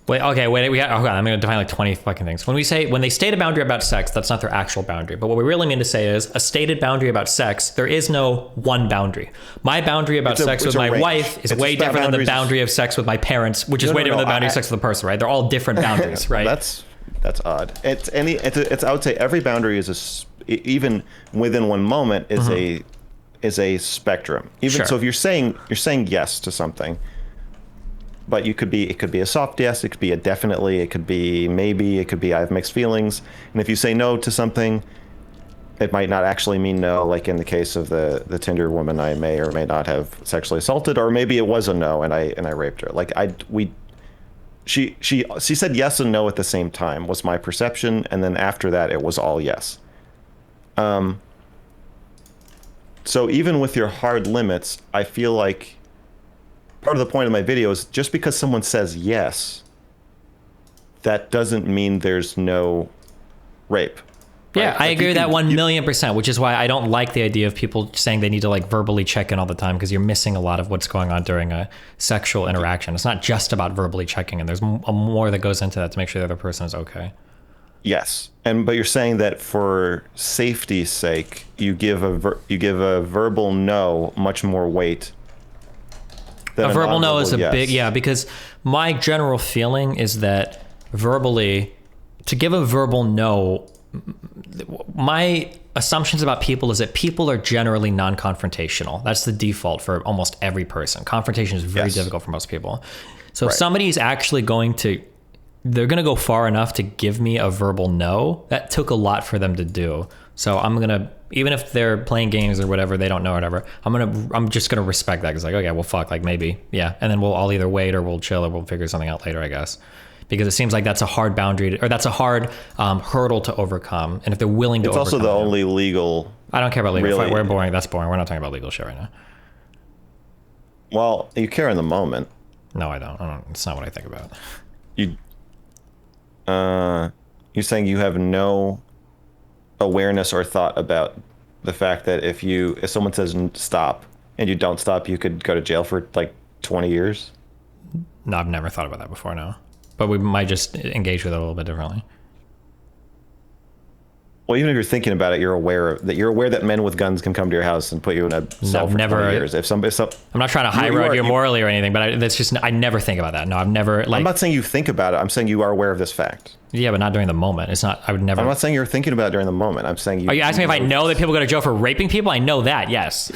Wait. I'm going to define like 20 fucking things. When they state a boundary about sex, that's not their actual boundary. But what we really mean to say is a stated boundary about sex. There is no one boundary. My boundary about sex with my wife is way different than the boundary of sex with my parents, which is way different than the boundary of sex with the person. Right? They're all different boundaries. Right? That's odd. I would say every boundary is even within one moment is a spectrum. Even so, if you're saying yes to something. But it could be a soft yes, it could be a definitely, it could be maybe, it could be I have mixed feelings. And if you say no to something, it might not actually mean no, like in the case of the Tinder woman I may or may not have sexually assaulted, or maybe it was a no and I raped her. Like she said yes and no at the same time was my perception, and then after that it was all yes. So even with your hard limits, I feel like part of the point of my video is just because someone says yes, that doesn't mean there's no rape. Yeah, right? I agree with that 1,000,000%, which is why I don't like the idea of people saying they need to like verbally check in all the time, because you're missing a lot of what's going on during a sexual interaction. It's not just about verbally checking in. There's more that goes into that to make sure the other person is okay. Yes, but you're saying that for safety's sake, you give a verbal no much more weight. A verbal no is a big, because my general feeling is that to give a verbal no, my assumptions about people is that people are generally non-confrontational. That's the default for almost every person. Confrontation is very difficult for most people. So if somebody's actually they're going to go far enough to give me a verbal no, that took a lot for them to do. So I'm going to, even if they're playing games or whatever, they don't know, whatever, I'm just going to respect that. Because like, okay, well, fuck, like maybe, yeah. And then we'll all either wait or we'll chill or we'll figure something out later, I guess. Because it seems like that's a hard boundary, or that's a hard hurdle to overcome. And if they're willing to overcome it. It's also the only legal. I don't care about legal. Really, we're boring. That's boring. We're not talking about legal shit right now. Well, you care in the moment. No, I don't. It's not what I think about. You're saying you have no awareness or thought about the fact that if someone says stop and you don't stop, you could go to jail for like 20 years? No, I've never thought about that before, no. but we might just engage with it a little bit differently. Well, even if you're thinking about it, you're aware that men with guns can come to your house and put you in a cell for 20 years. I'm not trying to high road you morally or anything, but that's just, I never think about that. No, I've never, like, I'm not saying you think about it. I'm saying you are aware of this fact. Yeah, but not during the moment. It's not, I would never. I'm not saying you're thinking about it during the moment. I'm saying Are you asking me if I know that people go to jail for raping people? I know that, yes.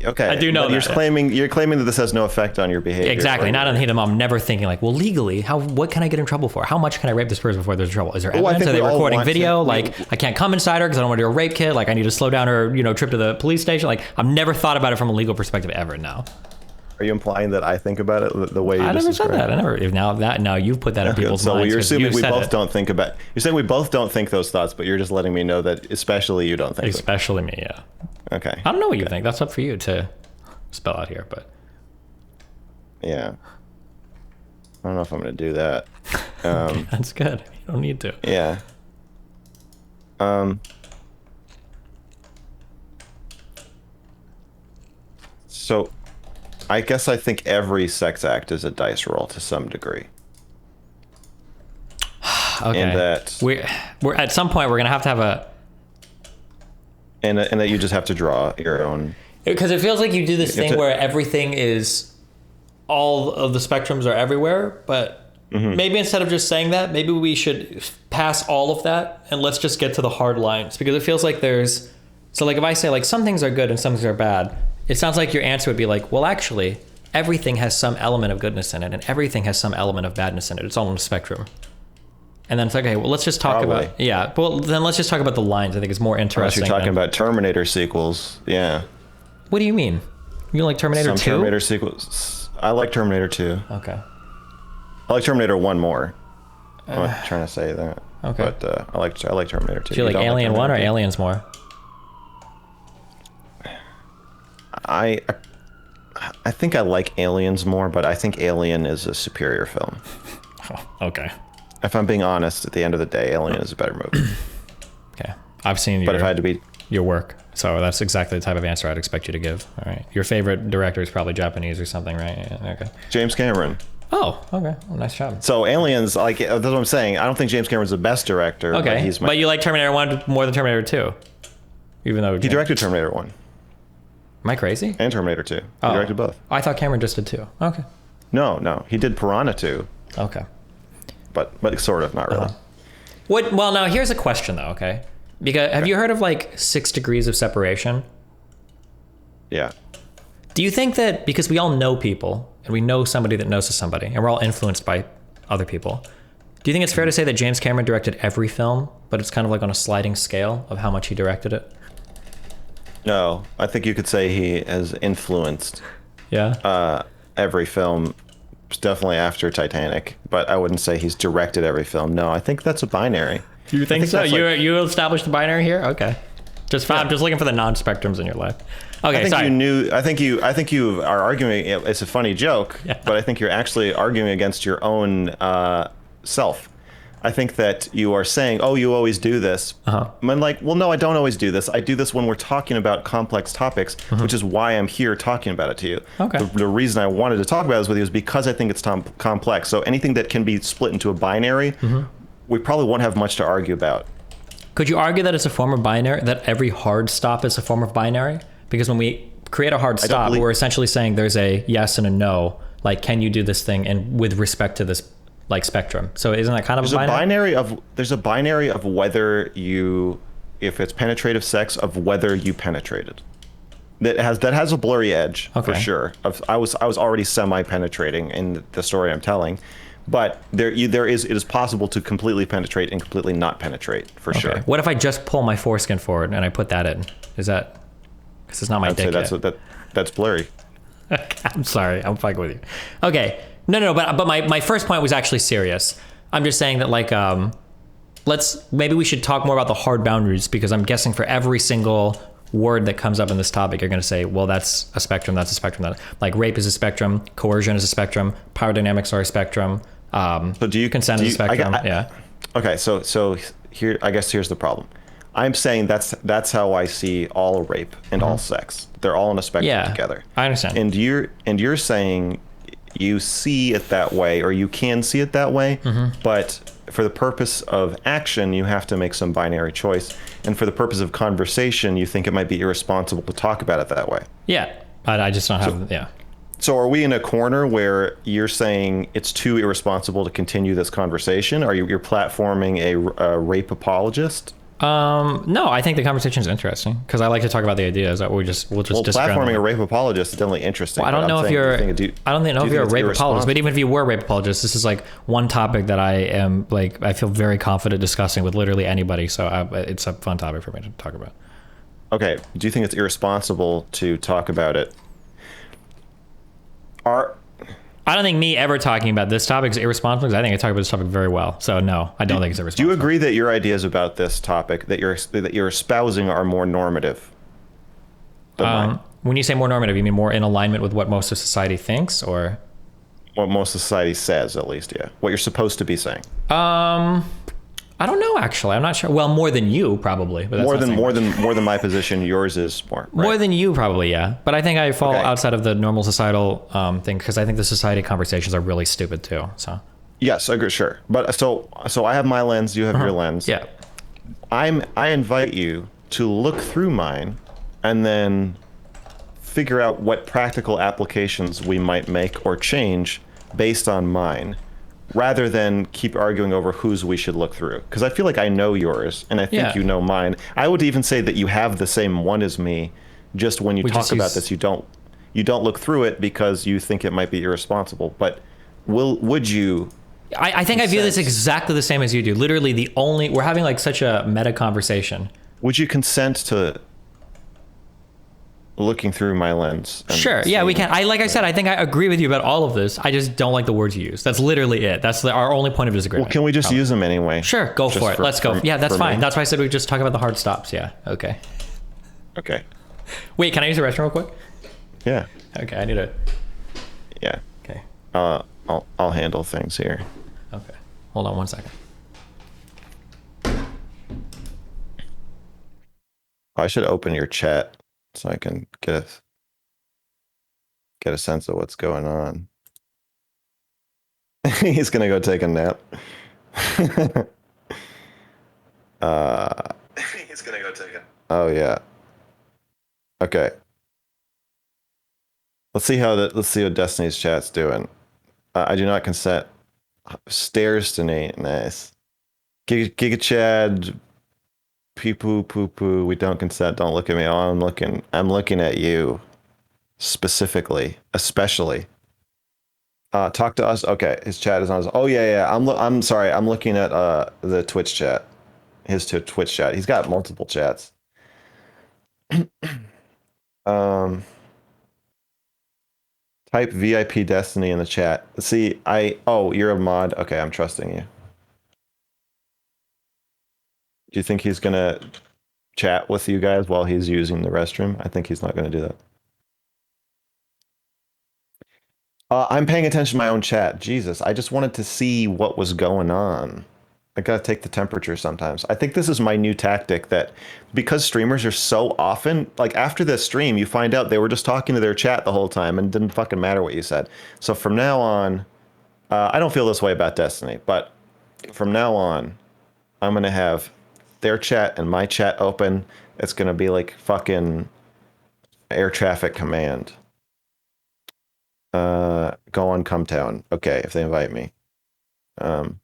Okay. I do know that. You're claiming that this has no effect on your behavior. Exactly. Not on the heat of the moment. I'm never thinking like, well, legally, what can I get in trouble for? How much can I rape this person before there's trouble? Is there evidence? Are they recording video? Like, I can't come inside her because I don't want to do a rape kit. Like, I need to slow down her, trip to the police station. Like, I've never thought about it from a legal perspective ever. No. Are you implying that I think about it the way you I just never said described? that. I never. Now you've put that in people's minds. So you're assuming we both it. don't think about. You're saying we both don't think those thoughts, but you're just letting me know that especially you don't think. Especially me, yeah. Okay. I don't know what you think. That's up for you to spell out here, but. Yeah. I don't know if I'm going to do that. That's good. You don't need to. Yeah. So, I guess I think every sex act is a dice roll to some degree. Okay. And that we're at some point we're gonna have a. And that you just have to draw your own. Because it feels like you do this thing where everything is, all of the spectrums are everywhere, but maybe instead of just saying that, maybe we should pass all of that and let's just get to the hard lines, because it feels like so like if I say like some things are good and some things are bad, it sounds like your answer would be like, well, actually, everything has some element of goodness in it and everything has some element of badness in it. It's all on the spectrum. And then it's like, okay, well, let's just talk about, well, then let's just talk about the lines. I think it's more interesting. Unless you're talking about Terminator sequels, yeah. What do you mean? You like Terminator 2? Some Terminator sequels. I like Terminator 2. Okay. I like Terminator 1 more. I'm not trying to say that. Okay. But I like Terminator 2. Do you like Alien 1 or Aliens more? I think I like Aliens more, but I think Alien is a superior film. Oh, okay. If I'm being honest, at the end of the day, Alien is a better movie. Okay. I've seen but if I had to be your work, so that's exactly the type of answer I'd expect you to give. All right. Your favorite director is probably Japanese or something, right? Yeah, okay. James Cameron. Oh, okay. Well, nice job. So Aliens, like, that's what I'm saying. I don't think James Cameron's the best director. Okay. But you like Terminator 1 more than Terminator 2? Even though he directed Terminator 1. Am I crazy? And Terminator 2. He directed both. I thought Cameron just did 2. Okay. No. He did Piranha 2. Okay. But sort of, not really. Well, now here's a question though, okay? Because have you heard of like 6 degrees of separation? Yeah. Do you think that because we all know people and we know somebody that knows somebody and we're all influenced by other people, do you think it's fair to say that James Cameron directed every film, but it's kind of like on a sliding scale of how much he directed it? No, I think you could say he has influenced every film, definitely after Titanic, but I wouldn't say he's directed every film. No, I think that's a binary. You think so? You established the binary here? Okay. I'm just looking for the non-spectrums in your life. Okay, I think you are arguing. It's a funny joke, but I think you're actually arguing against your own self. I think that you are saying, "Oh, you always do this." I'm like, well, no, I don't always do this. I do this when we're talking about complex topics, which is why I'm here talking about it to you. Okay. The reason I wanted to talk about this with you is because I think it's complex. So anything that can be split into a binary, we probably won't have much to argue about. Could you argue that it's a form of binary, that every hard stop is a form of binary? Because when we create a hard stop, we're essentially saying there's a yes and a no. Like, can you do this thing? And with respect to this, like, spectrum. So isn't that kind of a binary? There's a binary of whether if it's penetrative sex, of whether you penetrated. That has a blurry edge for sure. I was already semi-penetrating in the story I'm telling. But it is possible to completely penetrate and completely not penetrate, for sure. What if I just pull my foreskin forward and I put that in? Is that, because it's not my dick yet. That's blurry. I'm sorry, I'm fucking with you. Okay, no, but my first point was actually serious. I'm just saying that, like, maybe we should talk more about the hard boundaries, because I'm guessing for every single word that comes up in this topic, you're going to say, well, that's a spectrum, like rape is a spectrum, coercion is a spectrum, power dynamics are a spectrum. So consent is a spectrum? Okay, so here, I guess here's the problem. I'm saying that's how I see all rape and all sex. They're all in a spectrum together. I understand. And you're saying you see it that way, or you can see it that way, but for the purpose of action, you have to make some binary choice. And for the purpose of conversation, you think it might be irresponsible to talk about it that way. Yeah, but I just don't have, yeah. So are we in a corner where you're saying it's too irresponsible to continue this conversation? Are you're platforming a rape apologist? No, I think the conversation is interesting because I like to talk about the ideas. We'll just platforming a rape apologist is definitely interesting. Well, I don't know if you're a rape apologist, but even if you were a rape apologist, this is like one topic that I feel very confident discussing with literally anybody. So it's a fun topic for me to talk about. Okay. Do you think it's irresponsible to talk about it? I don't think me ever talking about this topic is irresponsible because I think I talk about this topic very well. So no, I don't think it's irresponsible. Do you agree that your ideas about this topic that you're espousing are more normative than mine? When you say more normative, you mean more in alignment with what most of society thinks, or what most of society says, at least? Yeah, what you're supposed to be saying. I don't know, actually. I'm not sure. Well, more than you, probably. But that's more than my position. Yours is more. Right? More than you, probably, yeah. But I think I fall outside of the normal societal thing because I think the society conversations are really stupid too. So. Yes, I agree. Sure, but so I have my lens. You have your lens. Yeah. I invite you to look through mine, and then figure out what practical applications we might make or change based on mine, rather than keep arguing over whose we should look through. Because I feel like I know yours, and I think you know mine. I would even say that you have the same one as me. Just when you talk about this, you don't look through it because you think it might be irresponsible. But would you? I think I view this exactly the same as you do. Literally, we're having like such a meta conversation. Would you consent to looking through my lens? Sure. Yeah, we can. Like I said, I think I agree with you about all of this. I just don't like the words you use. That's literally it. That's our only point of disagreement. Well, can we just use them anyway? Sure. Go for it. Let's go. Yeah, that's fine. That's why I said we just talk about the hard stops. Yeah. Okay. Okay. Wait, can I use the restroom real quick? Yeah. Okay, I need to. Yeah. Okay. I'll handle things here. Okay. Hold on 1 second. I should open your chat so I can get a sense of what's going on. He's gonna go take a nap. He's gonna go take a. Oh yeah. Okay. Let's see what Destiny's chat's doing. I do not consent. Stairs to Nate. Nice. Giga Chad. Pee poo poo poo. We don't consent. Don't look at me. Oh, I'm looking at you. Specifically, especially. Talk to us. Okay, his chat is on. Oh yeah. I'm sorry. I'm looking at the Twitch chat. His Twitch chat. He's got multiple chats. Type VIP Destiny in the chat. See, you're a mod. Okay, I'm trusting you. Do you think he's gonna chat with you guys while he's using the restroom? I think he's not gonna do that. I'm paying attention to my own chat. Jesus, I just wanted to see what was going on. I gotta take the temperature sometimes. I think this is my new tactic, that because streamers are so often, like after this stream, you find out they were just talking to their chat the whole time and it didn't fucking matter what you said. So from now on, I don't feel this way about Destiny, but from now on, I'm gonna have their chat and my chat open. It's gonna be like fucking air traffic command. Go on Cumtown. Okay, if they invite me. I'm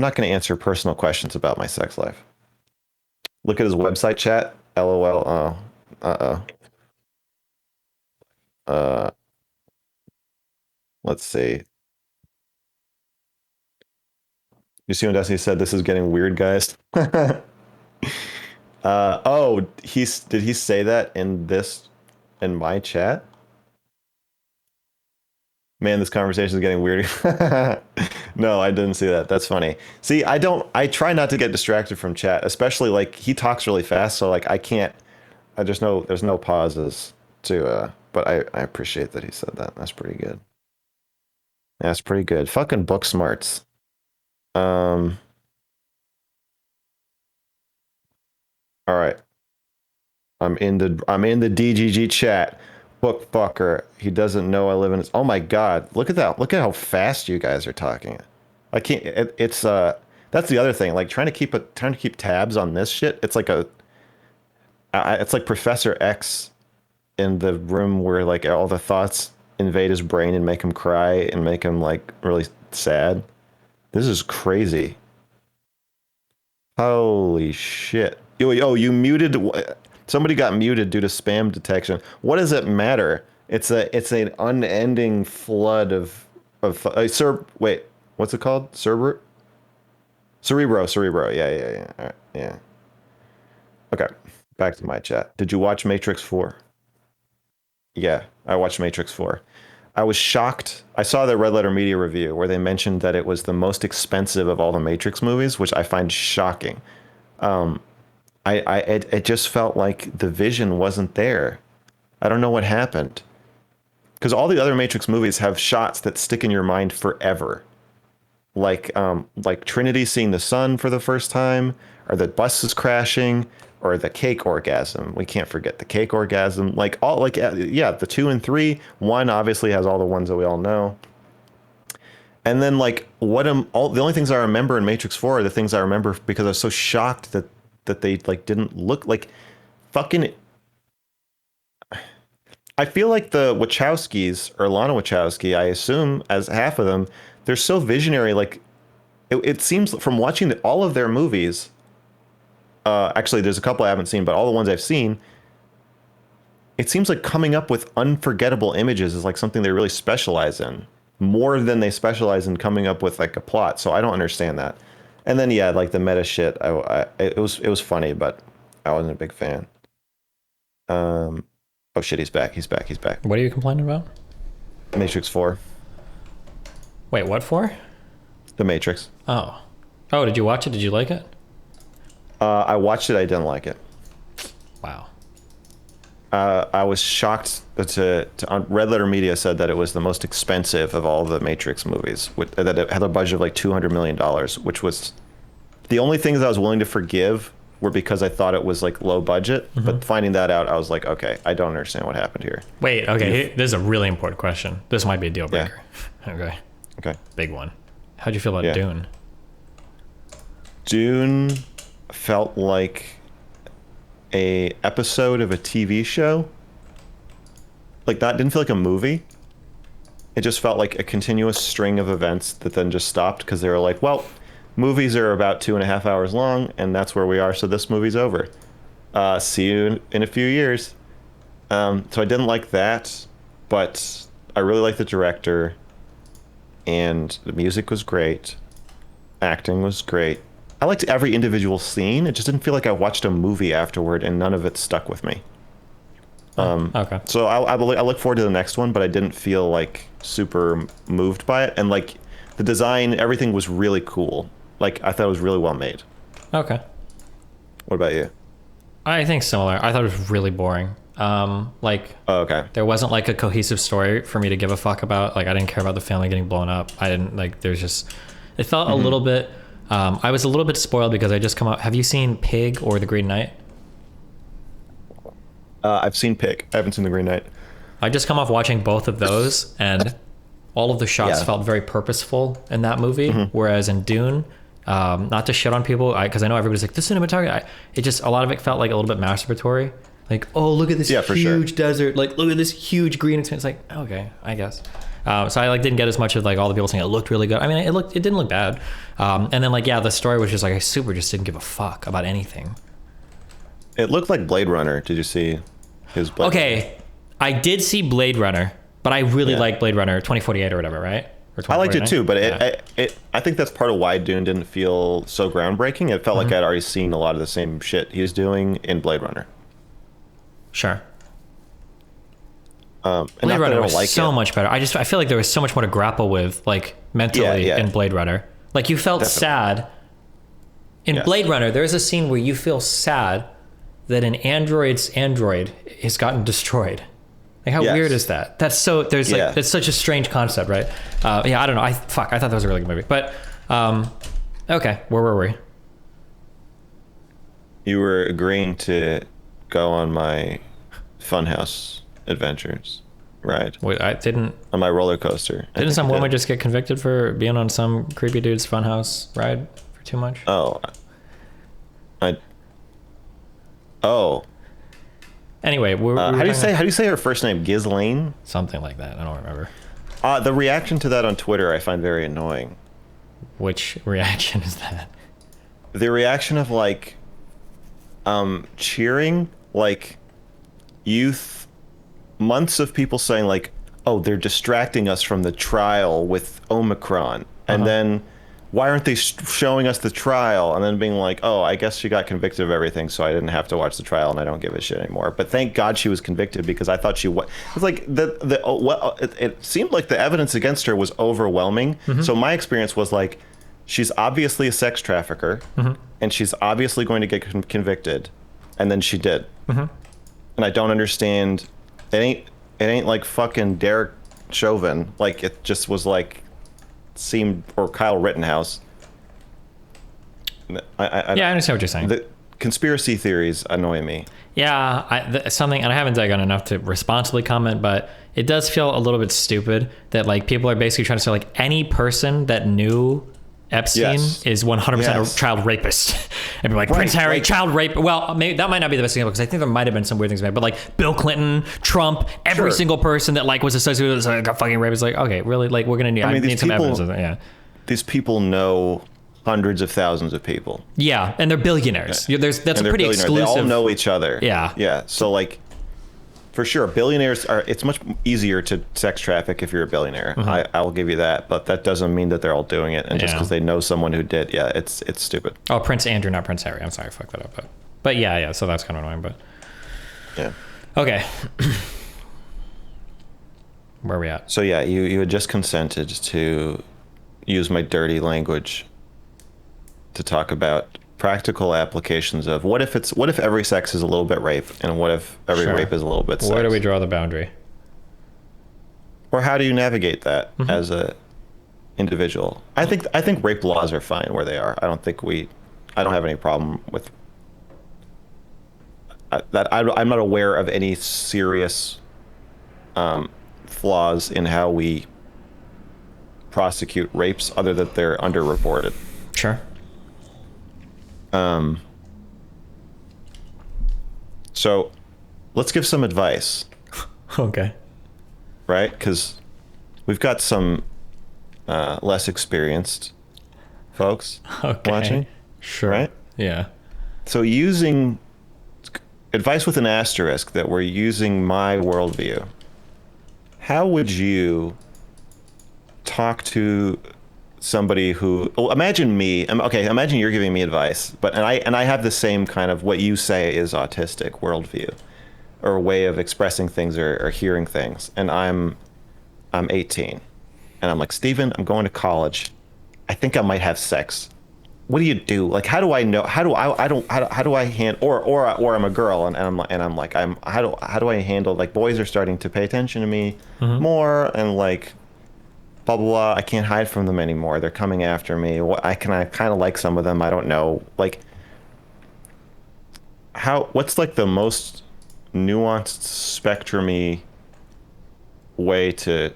not going to answer personal questions about my sex life. Look at his website chat. LOL. Let's see. You see when Destiny said this is getting weird, guys? Did he say that in my chat? Man, this conversation is getting weird. No, I didn't see that. That's funny. See, I try not to get distracted from chat, especially like he talks really fast. So like I can't, there's no pauses but I appreciate that he said that. That's pretty good. That's pretty good. Fucking book smarts. All right. I'm in the DGG chat. Book fucker. He doesn't know I live in his. Oh my God. Look at that. Look at how fast you guys are talking. I can't. It's That's the other thing. Like trying to keep tabs on this shit. It's like it's like Professor X in the room where like all the thoughts invade his brain and make him cry and make him like really sad. This is crazy. Holy shit. Oh, you muted. Somebody got muted due to spam detection. What does it matter? It's an unending flood of wait, what's it called? Cerebro. Yeah. All right, yeah. Okay, back to my chat. Did you watch Matrix 4? Yeah, I watched Matrix 4. I was shocked. I saw the Red Letter Media review where they mentioned that it was the most expensive of all the Matrix movies, which I find shocking. It just felt like the vision wasn't there. I don't know what happened. Because all the other Matrix movies have shots that stick in your mind forever. Like Trinity seeing the sun for the first time, or the bus is crashing, or the cake orgasm. We can't forget the cake orgasm. The 2 and 3. 1 obviously has all the ones that we all know. And then the only things I remember in Matrix 4 are the things I remember because I was so shocked that they didn't look like fucking. I feel like the Wachowskis, or Lana Wachowski, I assume as half of them, they're so visionary. Like it seems from watching all of their movies. Actually, there's a couple I haven't seen, but all the ones I've seen, it seems like coming up with unforgettable images is like something they really specialize in, more than they specialize in coming up with like a plot. So I don't understand that. And then like the meta shit, it was funny, but I wasn't a big fan. Oh shit, he's back. What are you complaining about? Matrix 4. Wait, what for? The Matrix. Oh, did you watch it? Did you like it? I watched it. I didn't like it. Wow. I was shocked on Red Letter Media said that it was the most expensive of all the Matrix movies, that it had a budget of like $200 million, which was the only things I was willing to forgive were because I thought it was like low budget. Mm-hmm. But finding that out, I was like, okay, I don't understand what happened here. Wait, okay, this is a really important question. This might be a deal breaker. Yeah. Okay. Big one. How'd you feel about Dune? Dune felt like a episode of a TV show. Like that didn't feel like a movie. It just felt like a continuous string of events that then just stopped because they were like, well, movies are about 2.5 hours long and that's where we are. So this movie's over. See you in a few years. So I didn't like that, but I really liked the director and the music was great. Acting was great. I liked every individual scene. It just didn't feel like I watched a movie afterward, and none of it stuck with me. Okay. So I look forward to the next one, but I didn't feel like super moved by it. And like the design, everything was really cool. Like I thought it was really well made. Okay. What about you? I think similar. I thought it was really boring. Okay. There wasn't like a cohesive story for me to give a fuck about. Like I didn't care about the family getting blown up. I didn't like. There's just. It felt a little bit. I was a little bit spoiled because I just come out. Have you seen Pig or The Green Knight? I've seen Pig. I haven't seen The Green Knight. I just come off watching both of those, and all of the shots felt very purposeful in that movie. Whereas in Dune, not to shit on people, because I know everybody's like, the cinematography, it just, a lot of it felt like a little bit masturbatory. Like, oh, look at this huge desert. Like, look at this huge green experience. Like, okay, I guess. So I like didn't get as much of like all the people saying it looked really good. I mean, it didn't look bad. And then like, the story was just like, I just didn't give a fuck about anything. It looked like Blade Runner. Did you see his Blade Runner? I did see Blade Runner, but I really like Blade Runner 2048 or whatever, right? Or I liked it too, but I think that's part of why Dune didn't feel so groundbreaking. It felt like I'd already seen a lot of the same shit he was doing in Blade Runner. Sure. Blade Runner was so much better. I feel like there was so much more to grapple with, like mentally in Blade Runner. Like you felt sad. In Blade Runner, there's a scene where you feel sad that an android's android has gotten destroyed. Like how weird is that? That's so it's such a strange concept, right? I don't know. I thought that was a really good movie. But okay, where were we? You were agreeing to go on my Funhouse adventures, right? Wait, I didn't. On my roller coaster. Didn't some woman just get convicted for being on some creepy dude's funhouse ride for too much? Oh. Oh. Anyway, how do you say her first name? Ghislaine? Something like that. I don't remember. The reaction to that on Twitter I find very annoying. Which reaction is that? The reaction of like cheering, like youth, months of people saying like, oh, they're distracting us from the trial with Omicron, and then why aren't they showing us the trial, and then being like, oh, I guess she got convicted of everything, so I didn't have to watch the trial and I don't give a shit anymore. But thank God she was convicted, because I thought she was. It's like it seemed like the evidence against her was overwhelming. So my experience was like, she's obviously a sex trafficker, and she's obviously going to get convicted, and then she did. And I don't understand. It ain't like fucking Derek Chauvin. Like, it just was like, seemed, or Kyle Rittenhouse. I understand what you're saying. The conspiracy theories annoy me. Yeah, something, and I haven't dug on enough to responsibly comment, but it does feel a little bit stupid that like people are basically trying to say like any person that knew Epstein is 100% a child rapist. And be like, Prince Harry, child rape. Well, maybe that might not be the best example, because I think there might have been some weird things about it, but like Bill Clinton, Trump, every single person that like was associated with like a fucking rapist. Like, okay, really? Like, we're gonna need, I need some evidence of that. Yeah. These people know hundreds of thousands of people. Yeah, and they're billionaires. Yeah. That's a pretty exclusive. They all know each other. Yeah. Yeah. So like, for sure, billionaires are. It's much easier to sex traffic if you're a billionaire. I will give you that, but that doesn't mean that they're all doing it. And just because they know someone who did, it's stupid. Oh, Prince Andrew, not Prince Harry. I'm sorry, I fucked that up. But yeah. So that's kind of annoying. But yeah. Okay. Where are we at? So yeah, you had just consented to use my dirty language to talk about practical applications of what if every sex is a little bit rape, and what if every rape is a little bit sex? Where do we draw the boundary? Or how do you navigate that as a individual? I think rape laws are fine where they are. I don't have any problem with that. I'm not aware of any serious flaws in how we prosecute rapes, other than they're underreported. Sure. So let's give some advice. Okay. Right? Because we've got some less experienced folks watching. Sure. Right? Yeah. So using advice with an asterisk, that we're using my worldview. How would you talk to somebody who, imagine you're giving me advice, and I have the same kind of, what you say is autistic worldview, or way of expressing things or hearing things, and I'm 18, and I'm like, Steven, I'm going to college, I think I might have sex. What do you do? Like, how do I know? How do I handle? Or I'm a girl, and I'm like, how do I handle, like, boys are starting to pay attention to me more, and like, blah, blah, blah. I can't hide from them anymore. They're coming after me. I kind of like some of them. I don't know. Like, what's like the most nuanced, spectrum-y way to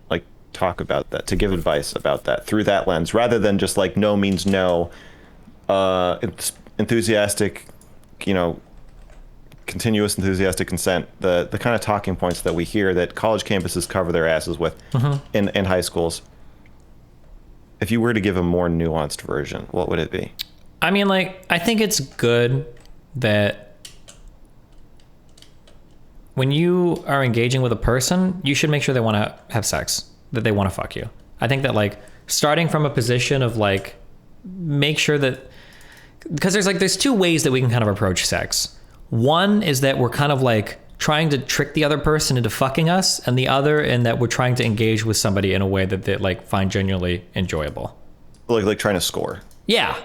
like talk about that, to give advice about that through that lens, rather than just like no means no, enthusiastic, continuous enthusiastic consent, the kind of talking points that we hear that college campuses cover their asses with in high schools. If you were to give a more nuanced version, what would it be? I mean, like, I think it's good that when you are engaging with a person, you should make sure they want to have sex, that they want to fuck you. I think that, like, starting from a position of like, make sure that, because there's two ways that we can kind of approach sex. One is that we're kind of like trying to trick the other person into fucking us, and the other in that we're trying to engage with somebody in a way that they like find genuinely enjoyable. Like trying to score. Yeah.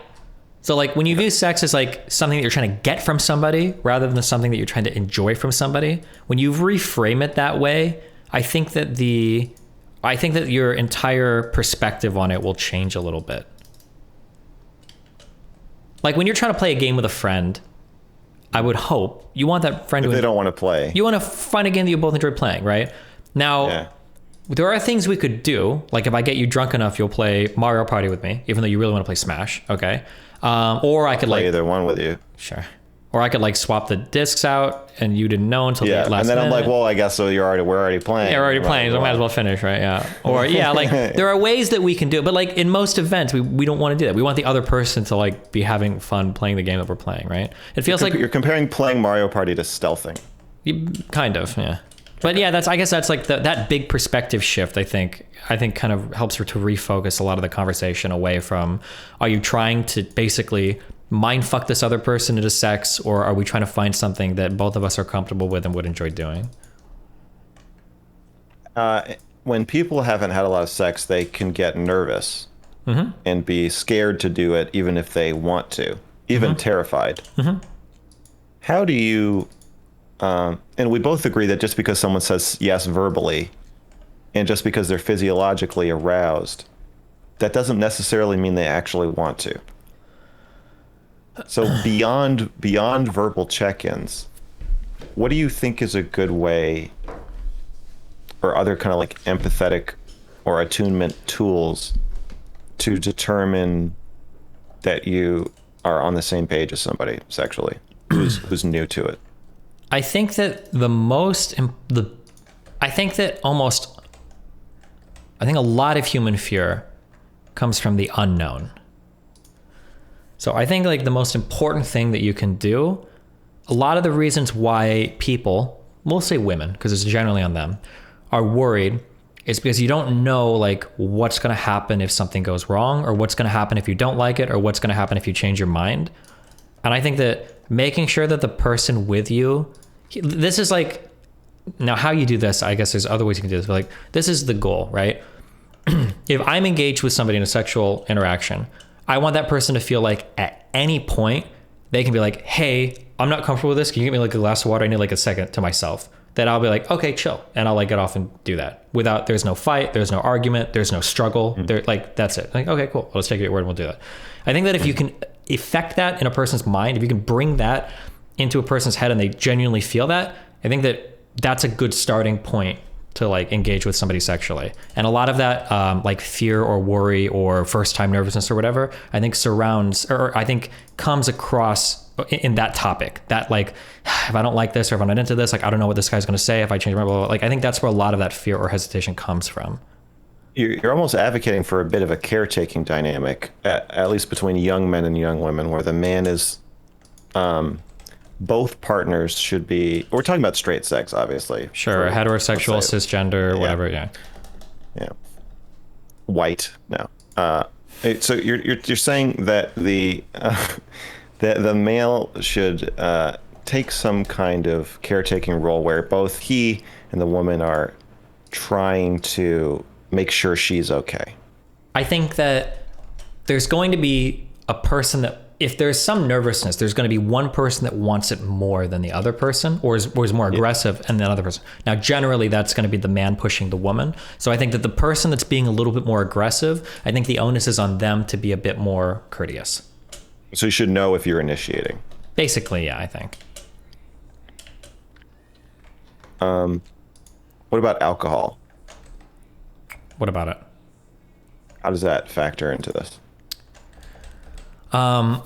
So like when you view sex as like something that you're trying to get from somebody rather than something that you're trying to enjoy from somebody, when you reframe it that way, I think that your entire perspective on it will change a little bit. Like when you're trying to play a game with a friend, I would hope you want that friend If who they don't want to play. you want to find a game that you both enjoy playing, right? Now, Yeah. there are things we could do. Like if I get you drunk enough, you'll play Mario Party with me, even though you really want to play Smash. Okay. Or I could Play like either one with you. sure. Or I could like swap the discs out, and you didn't know until Yeah, the last and then I'm minute. like, well, I guess so. We're already playing. Yeah, we're already Might playing, so I might as well finish, right? Yeah. Or yeah, like there are ways that we can do it, but like in most events, we don't want to do that. We want the other person to like be having fun playing the game that we're playing, right? It feels like You're comparing playing Mario Party to stealthing. kind of, yeah. But yeah, I guess that's like that big perspective shift. I think kind of helps her to refocus a lot of the conversation away from, are you trying to basically mind fuck this other person into sex, or are we trying to find something that both of us are comfortable with and would enjoy doing? When people haven't had a lot of sex, they can get nervous and be scared to do it, even if they want to, even terrified. How do you, and we both agree that just because someone says yes verbally, and just because they're physiologically aroused, that doesn't necessarily mean they actually want to. So beyond verbal check-ins, what do you think is a good way, or other kind of like empathetic or attunement tools to determine that you are on the same page as somebody sexually who's new to it? I think that I think a lot of human fear comes from the unknown. So I think like the most important thing that you can do, a lot of the reasons why people, we'll say women, because it's generally on them, are worried is because you don't know like what's going to happen if something goes wrong, or what's going to happen if you don't like it, or what's going to happen if you change your mind. And I think that making sure that the person with you, this is like, now how you do this, I guess there's other ways you can do this, but like this is the goal, right? If I'm engaged with somebody in a sexual interaction, I want that person to feel like at any point they can be like, hey, I'm not comfortable with this. Can you get me like a glass of water? I need like a second to myself. Then I'll be like, okay, chill. And I'll like get off and do that without, there's no fight, there's no argument, there's no struggle. There, like, that's it. Like, okay, cool. Well, let's take it at your word and we'll do that. I think that if you can effect that in a person's mind, if you can bring that into a person's head and they genuinely feel that, I think that that's a good starting point to like engage with somebody sexually. And a lot of that like fear or worry or first time nervousness or whatever, I think comes across in that topic, that like, if I don't like this, or if I'm not into this, like, I don't know what this guy's going to say if I change my, blah, blah, blah. Like, I think that's where a lot of that fear or hesitation comes from. You're almost advocating for a bit of a caretaking dynamic, at least between young men and young women, where the man is, both partners should be, we're talking about straight sex, obviously. Sure, heterosexual, cisgender, whatever, yeah. White, no. So you're saying that the male should take some kind of caretaking role where both he and the woman are trying to make sure she's okay. I think that there's going to be a person that, if there's some nervousness, there's going to be one person that wants it more than the other person, or is more aggressive, and the other person. Now, generally, that's going to be the man pushing the woman. So I think that the person that's being a little bit more aggressive, I think the onus is on them to be a bit more courteous. So you should know if you're initiating. Basically, yeah, I think. What about alcohol? What about it? How does that factor into this? I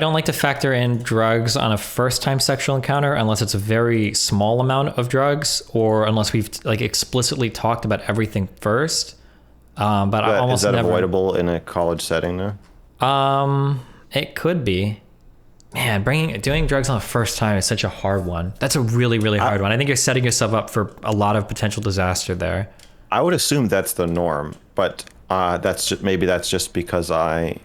don't like to factor in drugs on a first-time sexual encounter unless it's a very small amount of drugs, or unless we've like explicitly talked about everything first. But I almost never. Is that avoidable in a college setting, though? It could be. Man, doing drugs on the first time is such a hard one. That's a really, really hard one. I think you're setting yourself up for a lot of potential disaster there. I would assume that's the norm, but that's just because I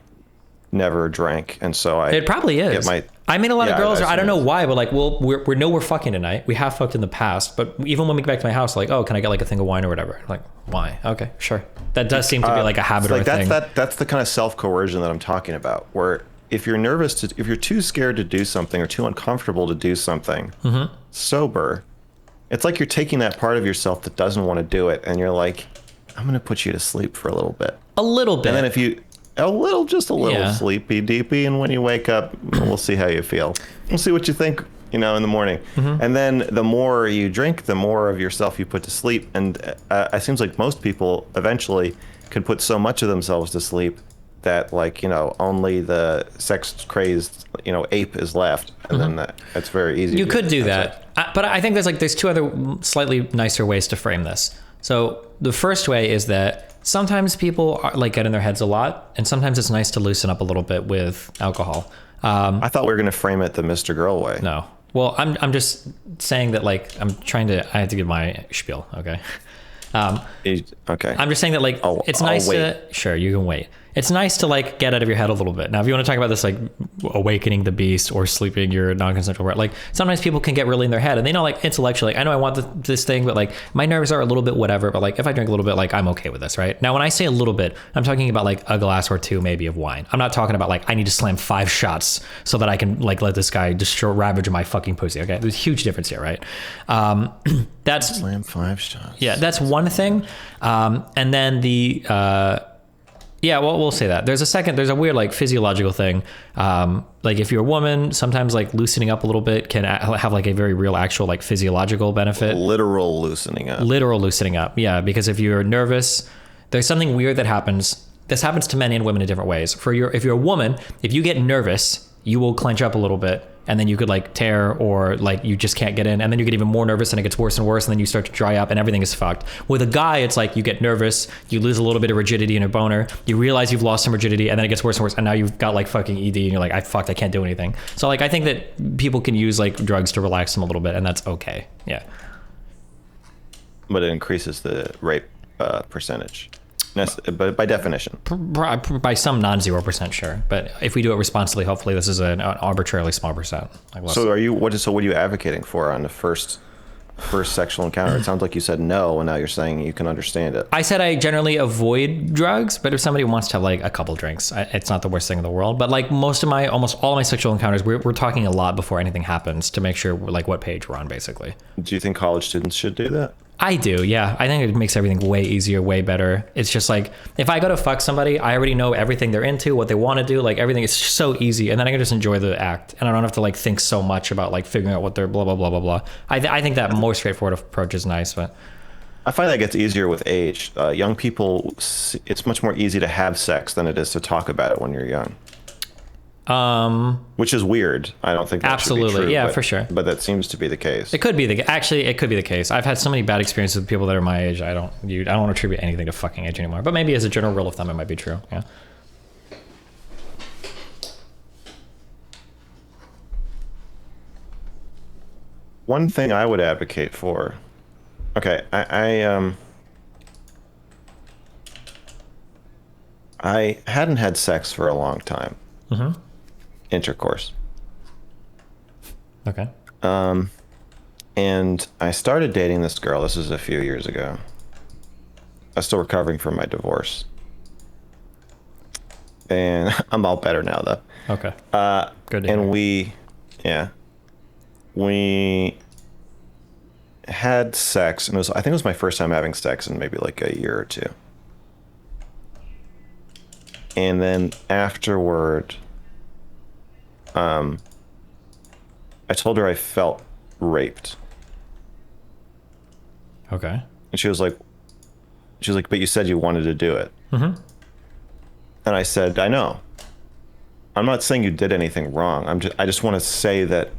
never drank, and so it probably is. I mean, a lot of girls I don't know why, but like, well, we're fucking tonight. We have fucked in the past, but even when we get back to my house, like, oh, can I get like a thing of wine or whatever? Like, why? Okay, sure. That does seem to be like a habit or a thing. That's the kind of self-coercion that I'm talking about, where if you're nervous, if you're too scared to do something or too uncomfortable to do something sober, it's like you're taking that part of yourself that doesn't want to do it, and you're like, I'm going to put you to sleep for a little bit. A little bit. And then just a little Yeah. sleepy deepy, and when you wake up, we'll see how you feel. We'll see what you think, in the morning. And then the more you drink, the more of yourself you put to sleep. And it seems like most people eventually could put so much of themselves to sleep that, like, only the sex crazed, ape is left, and then that's very easy. You to could do that, but I think there's two other slightly nicer ways to frame this. So the first way is that sometimes people get in their heads a lot, and sometimes it's nice to loosen up a little bit with alcohol. I thought we were going to frame it the MrGirl way. No, well, I'm just saying that I have to give my spiel, okay? Okay. I'm just saying that it's nice to, sure, you can wait. It's nice to get out of your head a little bit. Now, if you want to talk about this awakening the beast or sleeping your non-consensual part, sometimes people can get really in their head and they know intellectually, I know I want this thing, but my nerves are a little bit whatever, but if I drink a little bit, I'm okay with this, right? Now, when I say a little bit, I'm talking about a glass or two maybe of wine. I'm not talking about I need to slam 5 shots so that I can let this guy ravage my fucking pussy, okay? There's a huge difference here, right? That's slam 5 shots. Yeah, that's one thing. And then we'll say that. There's a weird physiological thing. If you're a woman, sometimes loosening up a little bit can have a very real actual physiological benefit. Literal loosening up. Literal loosening up, yeah. Because if you're nervous, there's something weird that happens. This happens to men and women in different ways. If you're a woman, if you get nervous, you will clench up a little bit, and then you could tear, or you just can't get in, and then you get even more nervous and it gets worse and worse, and then you start to dry up and everything is fucked. With a guy, it's you get nervous, you lose a little bit of rigidity in your boner, you realize you've lost some rigidity, and then it gets worse and worse, and now you've got fucking ED and you're I can't do anything. So I think that people can use drugs to relax them a little bit, and that's okay. Yeah. But it increases the rape percentage. But by definition, by some non-0%, sure. But if we do it responsibly, hopefully this is an arbitrarily small percent. So what are you advocating for on the first sexual encounter? It sounds like you said no, and now you're saying you can understand it. I said I generally avoid drugs, but if somebody wants to have a couple drinks, it's not the worst thing in the world. But almost all my sexual encounters, we're talking a lot before anything happens to make sure what page we're on, basically. Do you think college students should do that? I do, yeah. I think it makes everything way easier, way better. It's just if I go to fuck somebody, I already know everything they're into, what they want to do, everything is so easy, and then I can just enjoy the act, and I don't have to think so much about figuring out what they're blah blah blah blah blah. I think that more straightforward approach is nice, but I find that gets easier with age. Young people, it's much more easy to have sex than it is to talk about it when you're young. Which is weird. I don't think that absolutely should be true, yeah, for sure. But that seems to be the case. It could be the case. I've had so many bad experiences with people that are my age. I don't want to attribute anything to fucking age anymore. But maybe as a general rule of thumb, it might be true. Yeah. One thing I would advocate for. Okay, I hadn't had sex for a long time. Mm-hmm. Intercourse. Okay. And I started dating this girl. This was a few years ago. I was still recovering from my divorce. And I'm all better now, though. Okay. Good to and hear. we had sex, and I think it was my first time having sex in maybe a year or two. And then afterward, I told her I felt raped. Okay. And she was like, but you said you wanted to do it. Mm-hmm. And I said, I know. I'm not saying you did anything wrong. I just want to say that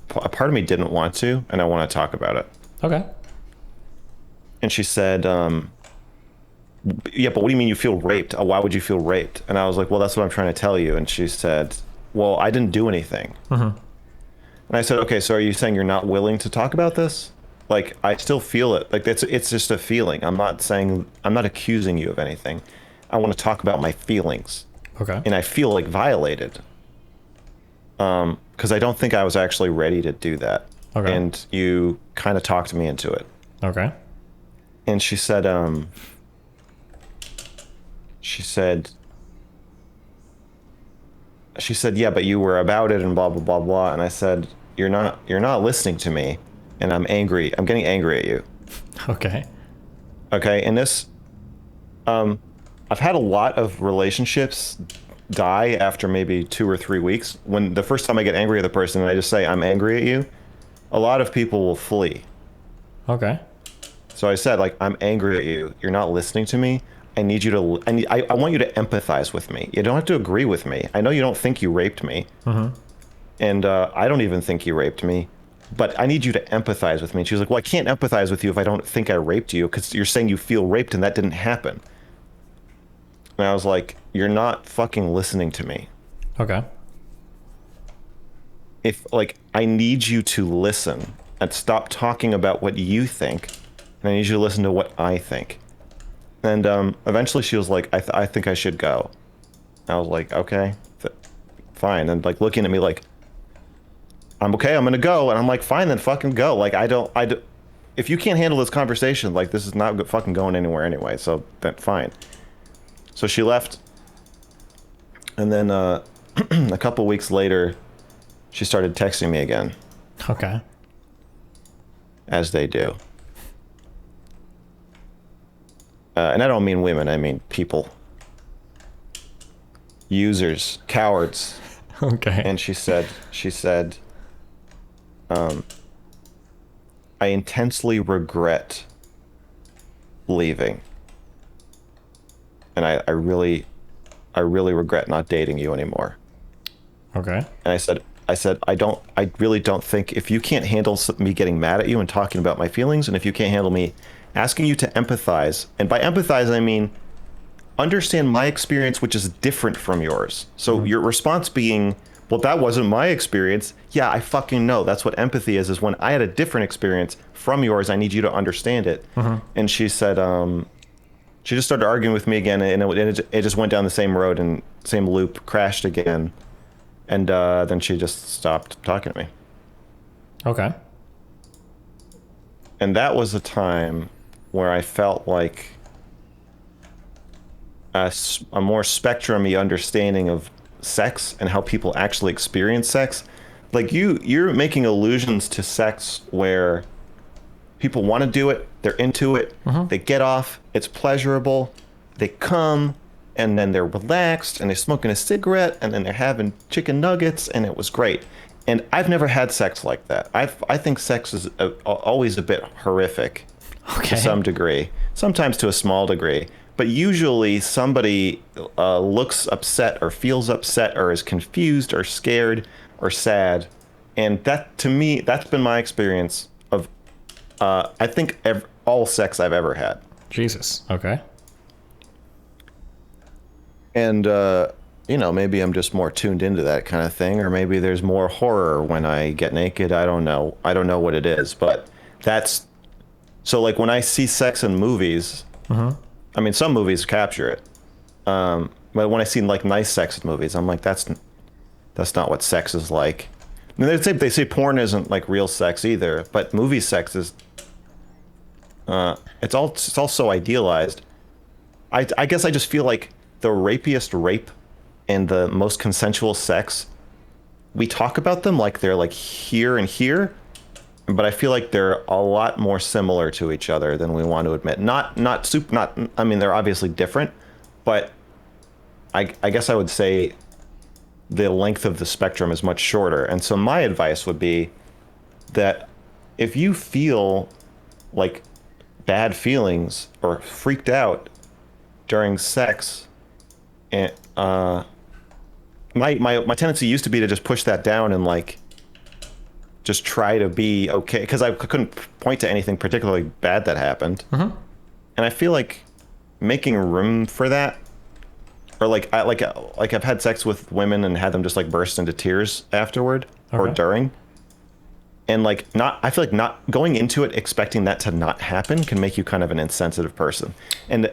a part of me didn't want to, and I want to talk about it. Okay. And she said, yeah, but what do you mean you feel raped? Why would you feel raped? And I was like, well, that's what I'm trying to tell you. And she said, well, I didn't do anything. Mm-hmm. And I said, okay, so are you saying you're not willing to talk about this? I still feel it. It's just a feeling. I'm not accusing you of anything. I want to talk about my feelings. Okay. And I feel violated. Because I don't think I was actually ready to do that. Okay. And you kind of talked me into it. Okay. And she said, yeah, but you were about it and blah, blah, blah, blah. And I said, you're not listening to me. And I'm angry. I'm getting angry at you. Okay. Okay. And this, I've had a lot of relationships die after maybe 2 or 3 weeks. When the first time I get angry at the person and I just say, I'm angry at you, a lot of people will flee. Okay. So I said, like, I'm angry at you. You're not listening to me. I need you to, I want you to empathize with me. You don't have to agree with me. I know you don't think you raped me. And I don't even think you raped me. But I need you to empathize with me. And she was like, well, I can't empathize with you if I don't think I raped you, because you're saying you feel raped and that didn't happen. And I was like, you're not fucking listening to me. Okay. If, like, I need you to listen and stop talking about what you think, and I need you to listen to what I think. And eventually she was like, I think I should go. I was like, okay, fine. And like looking at me like, I'm okay, I'm gonna go. And I'm like, fine, then fucking go. Like, I don't, if you can't handle this conversation, like, this is not fucking going anywhere anyway, so then fine. So she left. And then a couple weeks later, she started texting me again. Okay. As they do. And I don't mean women, I mean people. Users, cowards. Okay. And she said, I intensely regret leaving. And I really regret not dating you anymore. Okay. And I said, I really don't think, if you can't handle me getting mad at you and talking about my feelings, and if you can't handle me asking you to empathize, and by empathize, I mean, understand my experience, which is different from yours. So your response being, well, that wasn't my experience. Yeah, I fucking know. That's what empathy is when I had a different experience from yours, I need you to understand it. And she said, she just started arguing with me again, and it just went down the same road and same loop, crashed again. And then she just stopped talking to me. Okay. And that was a time where I felt like a more spectrum-y understanding of sex and how people actually experience sex. Like, you're making allusions to sex where people want to do it, they're into it, they get off, it's pleasurable, they come, and then they're relaxed, and they're smoking a cigarette, and then they're having chicken nuggets, and it was great. And I've never had sex like that. I think sex is always a bit horrific to some degree, sometimes to a small degree. But usually somebody looks upset or feels upset or is confused or scared or sad. And that, to me, that's been my experience of, I think, all sex I've ever had. Jesus. Okay. And, you know, maybe I'm just more tuned into that kind of thing, or maybe there's more horror when I get naked. I don't know. I don't know what it is, but that's, so like when I see sex in movies, I mean, some movies capture it. But when I see like nice sex in movies, I'm like, that's not what sex is like. I mean, they say porn isn't like real sex either, but movie sex is, it's all so idealized. I guess I just feel like the rapiest rape and the most consensual sex, we talk about them like they're like here and here, but I feel like they're a lot more similar to each other than we want to admit. I mean, they're obviously different, but I guess I would say the length of the spectrum is much shorter. And so my advice would be that if you feel like bad feelings or freaked out during sex, and my tendency used to be to just push that down and like just try to be okay, because I couldn't point to anything particularly bad that happened. And I feel like making room for that, or like I've had sex with women and had them just like burst into tears afterward or during, and like I feel like not going into it expecting that to not happen can make you kind of an insensitive person. And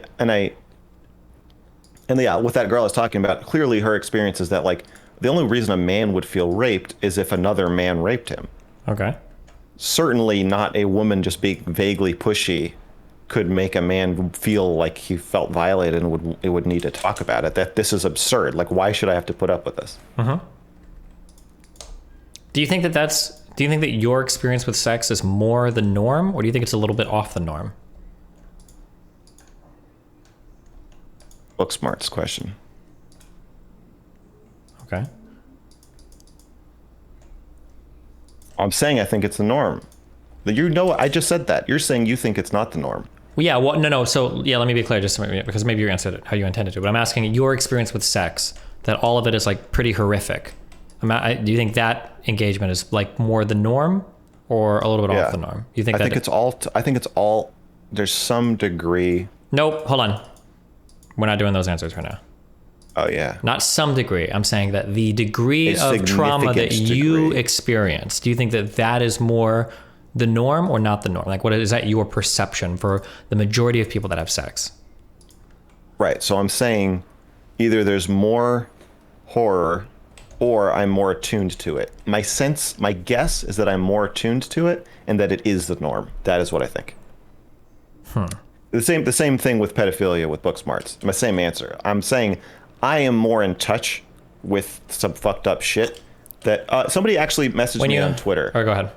yeah, with that girl I was talking about, clearly her experience is that like the only reason a man would feel raped is if another man raped him. Okay. Certainly not a woman just being vaguely pushy could make a man feel like he felt violated and would need to talk about it. That this is absurd. Like, why should I have to put up with this? Do you think that your experience with sex is more the norm, or do you think it's a little bit off the norm? Booksmart's question. Okay. I'm saying I think it's the norm. I just said that. You're saying you think it's not the norm. Well, yeah. Well, no. So, yeah, let me be clear, just because maybe you answered it how you intended to. But I'm asking your experience with sex, that all of it is like pretty horrific. Do you think that engagement is like more the norm, or a little bit off the norm? You think? I think it's all. There's some degree. Nope. Hold on. We're not doing those answers right now. Oh yeah. Not some degree. I'm saying that the degree of trauma that you experience. Do you think that that is more the norm or not the norm? Like, what is that your perception for the majority of people that have sex? Right. So I'm saying either there's more horror or I'm more attuned to it. My guess is that I'm more attuned to it and that it is the norm. That is what I think. The same thing with pedophilia with Booksmarts. My same answer. I'm saying I am more in touch with some fucked up shit that somebody actually messaged me on Twitter. Or go ahead.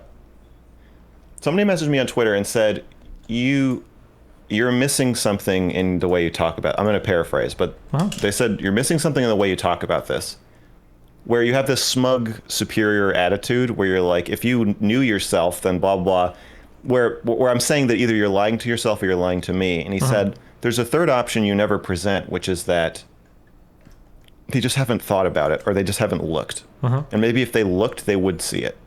Somebody messaged me on Twitter and said, you're missing something in the way you talk about it. I'm going to paraphrase, but they said, you're missing something in the way you talk about this, where you have this smug, superior attitude where you're like, if you knew yourself, then blah, blah, where I'm saying that either you're lying to yourself or you're lying to me. And he said, there's a third option you never present, which is that they just haven't thought about it or they just haven't looked. And maybe if they looked, they would see it.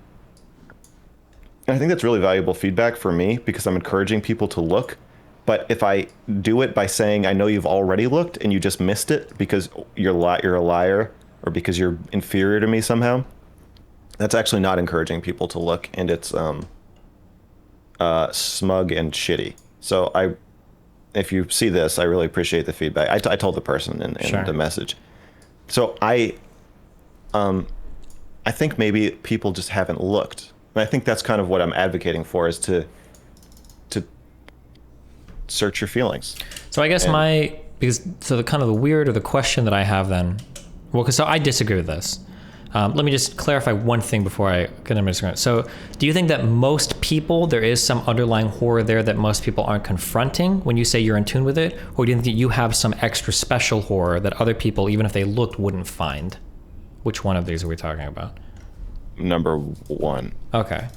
And I think that's really valuable feedback for me because I'm encouraging people to look. But if I do it by saying, I know you've already looked and you just missed it because you're a liar or because you're inferior to me somehow, that's actually not encouraging people to look, and it's smug and shitty. So if you see this, I really appreciate the feedback. I told the person in the message. So I think maybe people just haven't looked. And I think that's kind of what I'm advocating for, is to search your feelings. So I guess the weird or the question that I have then, so I disagree with this. Let me just clarify one thing before I get into MrGirl. So do you think that most people, there is some underlying horror there that most people aren't confronting when you say you're in tune with it? Or do you think that you have some extra special horror that other people, even if they looked, wouldn't find? Which one of these are we talking about? Number one. Okay.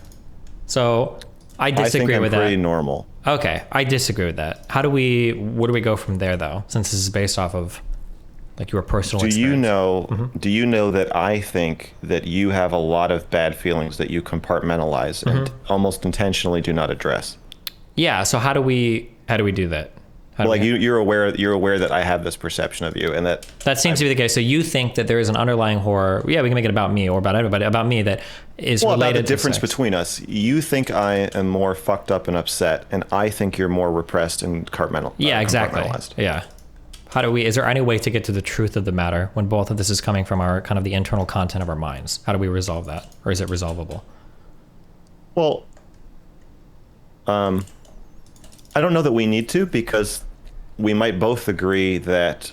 So I disagree with that. I think I'm pretty normal. Okay. I disagree with that. Where do we go from there though? Since this is based off of like your personal experience. Do you know that I think that you have a lot of bad feelings that you compartmentalize and almost intentionally do not address? Yeah. So how do we do that? You're aware that I have this perception of you, and that seems to be the case. So you think that there is an underlying horror. Yeah, we can make it about me or about everybody. About me that is related about the difference to sex. Between us. You think I am more fucked up and upset, and I think you're more repressed and compartmentalized. Yeah, exactly. Yeah. Is there any way to get to the truth of the matter when both of this is coming from our kind of the internal content of our minds? How do we resolve that? Or is it resolvable? Well, I don't know that we need to, because we might both agree that,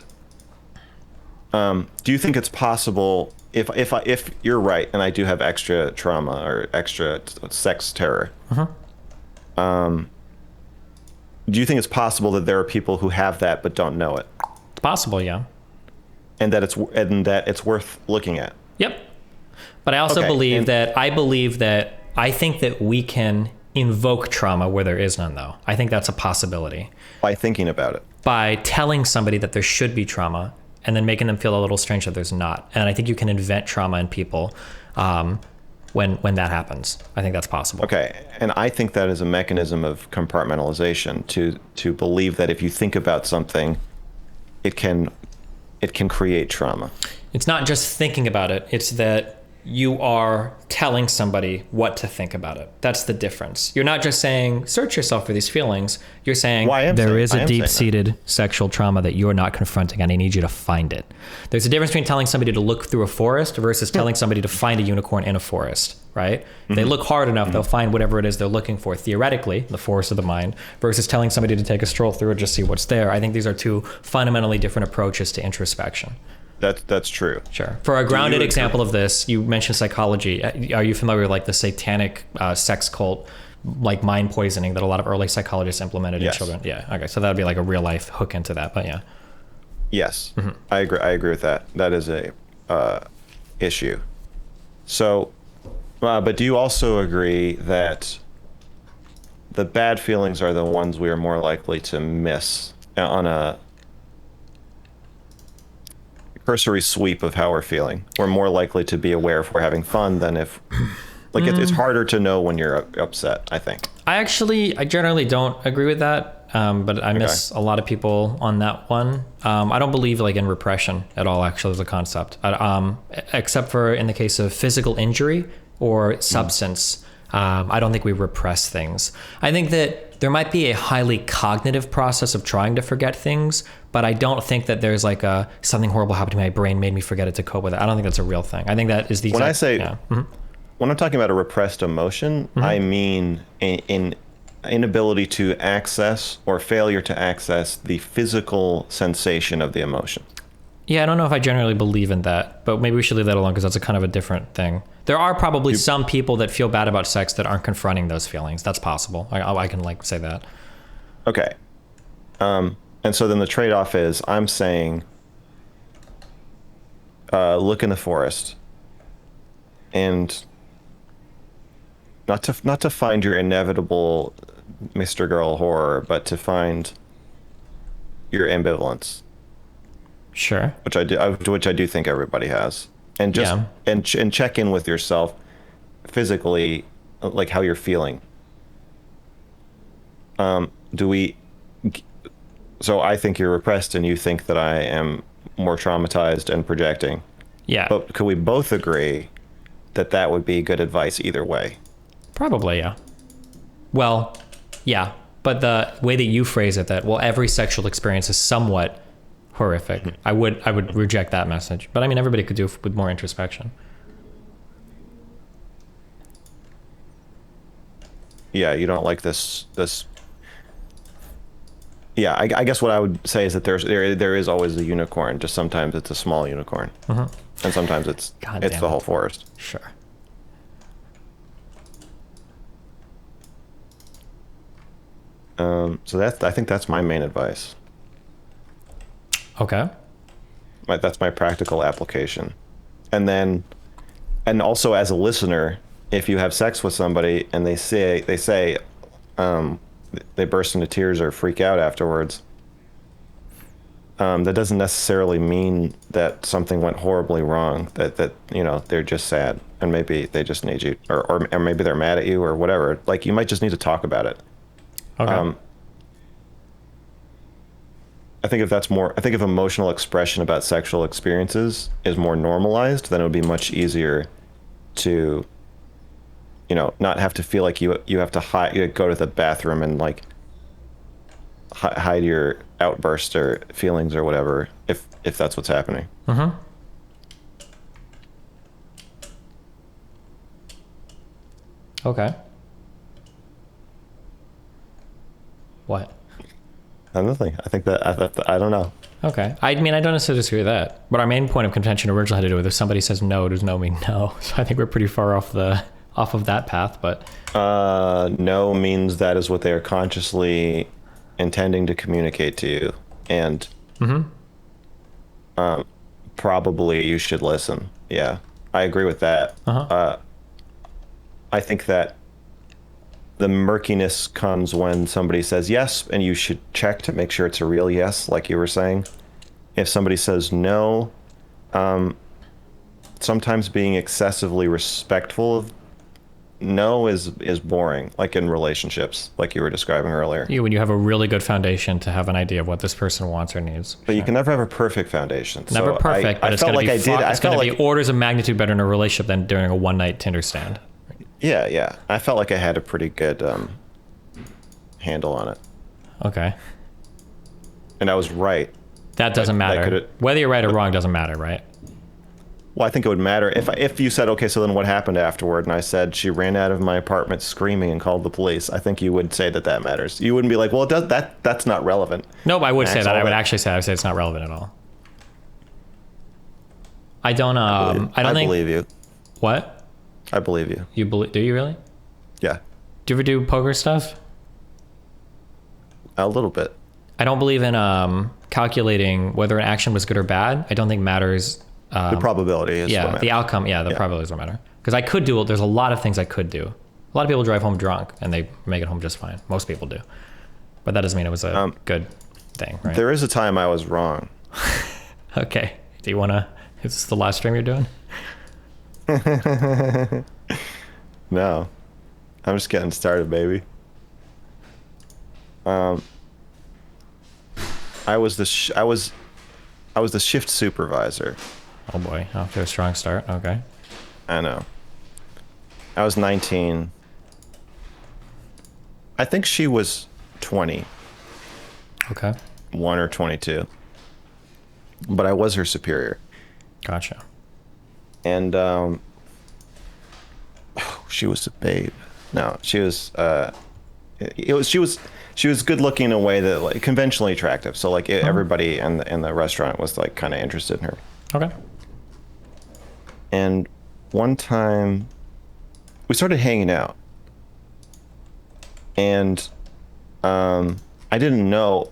do you think it's possible if you're right and I do have extra trauma or extra sex terror, do you think it's possible that there are people who have that but don't know it? It's possible, yeah. And that it's worth looking at. Yep. But I also believe that I think that we can invoke trauma where there is none, though. I think that's a possibility. By thinking about it. By telling somebody that there should be trauma and then making them feel a little strange that there's not. And I think you can invent trauma in people when that happens. I think that's possible. Okay, and I think that is a mechanism of compartmentalization to believe that if you think about something, it can create trauma. It's not just thinking about it, it's that you are telling somebody what to think about it. That's the difference. You're not just saying, search yourself for these feelings. You're saying, there is a deep-seated sexual trauma that you're not confronting, and I need you to find it. There's a difference between telling somebody to look through a forest versus telling somebody to find a unicorn in a forest, right? If they look hard enough, they'll find whatever it is they're looking for, theoretically, the forest of the mind, versus telling somebody to take a stroll through it, just see what's there. I think these are two fundamentally different approaches to introspection. That's true. Sure. For a grounded example of this, you mentioned psychology. Are you familiar with like the satanic sex cult, like mind poisoning that a lot of early psychologists implemented in children? Yeah. Okay. So that would be like a real life hook into that. But yeah. Yes, I agree. I agree with that. That is a issue. So, but do you also agree that the bad feelings are the ones we are more likely to miss on a cursory sweep of how we're feeling? We're more likely to be aware if we're having fun than if, like, it's harder to know when you're upset, I think. I generally don't agree with that, but I miss a lot of people on that one. I don't believe like in repression at all, actually, as a concept, except for in the case of physical injury or substance. I don't think we repress things. I think that there might be a highly cognitive process of trying to forget things, but I don't think that there's like something horrible happened to my brain made me forget it to cope with it. I don't think that's a real thing. I think that is the when I say when I'm talking about a repressed emotion, I mean in inability to access or failure to access the physical sensation of the emotion. Yeah, I don't know if I generally believe in that, but maybe we should leave that alone because that's a kind of a different thing. There are probably some people that feel bad about sex that aren't confronting those feelings. That's possible. I can like say that. Okay. And so then the trade-off is I'm saying look in the forest and not to find your inevitable MrGirl horror, but to find your ambivalence. Sure. Which I do think everybody has, and just and check in with yourself physically, like how you're feeling. So I think you're repressed, and you think that I am more traumatized and projecting. Yeah. But could we both agree that that would be good advice either way? Probably, yeah. Well, yeah, but the way that you phrase it, that every sexual experience is somewhat horrific. I would reject that message. But I mean, everybody could do with more introspection. Yeah, you don't like this. Yeah, I guess what I would say is that there is always a unicorn. Just sometimes it's a small unicorn, and sometimes it's the whole forest. Sure. So I think that's my main advice. Okay. That's my practical application. And also as a listener, if you have sex with somebody and they say they burst into tears or freak out afterwards, that doesn't necessarily mean that something went horribly wrong, that they're just sad and maybe they just need you or maybe they're mad at you or whatever. Like, you might just need to talk about it. Okay. I think if emotional expression about sexual experiences is more normalized, then it would be much easier to, not have to feel like you have to go to the bathroom and like hide your outbursts or feelings or whatever, if that's what's happening. Okay. What? Nothing. I think that I don't know. Okay. I mean, I don't necessarily disagree with that. But our main point of contention originally had to do with if somebody says no, does no mean no? So I think we're pretty far off of that path. But no means that is what they are consciously intending to communicate to you, and probably you should listen. Yeah, I agree with that. I think that the murkiness comes when somebody says yes, and you should check to make sure it's a real yes, like you were saying. If somebody says no, sometimes being excessively respectful of no is boring, like in relationships, like you were describing earlier. when you have a really good foundation to have an idea of what this person wants or needs. But you can never have a perfect foundation. Never so perfect, but it's going to be it's going to be orders of magnitude better in a relationship than during a one-night Tinder stand. Yeah. I felt like I had a pretty good handle on it. Okay. And I was right. That doesn't matter. Whether you're right or wrong doesn't matter, right? Well, I think it would matter if you said, okay, so then what happened afterward? And I said, she ran out of my apartment screaming and called the police. I think you would say that matters. You wouldn't be like, well, it does, that's not relevant. No, I would say that. I would actually say it's not relevant at all. I don't believe you. What? I believe you. Do you really? Yeah. Do you ever do poker stuff? A little bit. I don't believe in calculating whether an action was good or bad. I don't think matters. The probability is what matters. The outcome. Yeah, the probability is what matter. Because I could do. There's a lot of things I could do. A lot of people drive home drunk and they make it home just fine. Most people do, but that doesn't mean it was a good thing, right? There is a time I was wrong. Okay. Do you want to? Is this the last stream you're doing? No, I'm just getting started, baby. I was the shift supervisor. Oh boy, off to a strong start. Okay. I know. I was 19. I think she was 20. Okay. 1 or 22. But I was her superior. Gotcha. And she was a babe. No, she was she was good looking in a way that, like, conventionally attractive. So like everybody in the restaurant was like kind of interested in her. Okay. And one time we started hanging out, and I didn't know.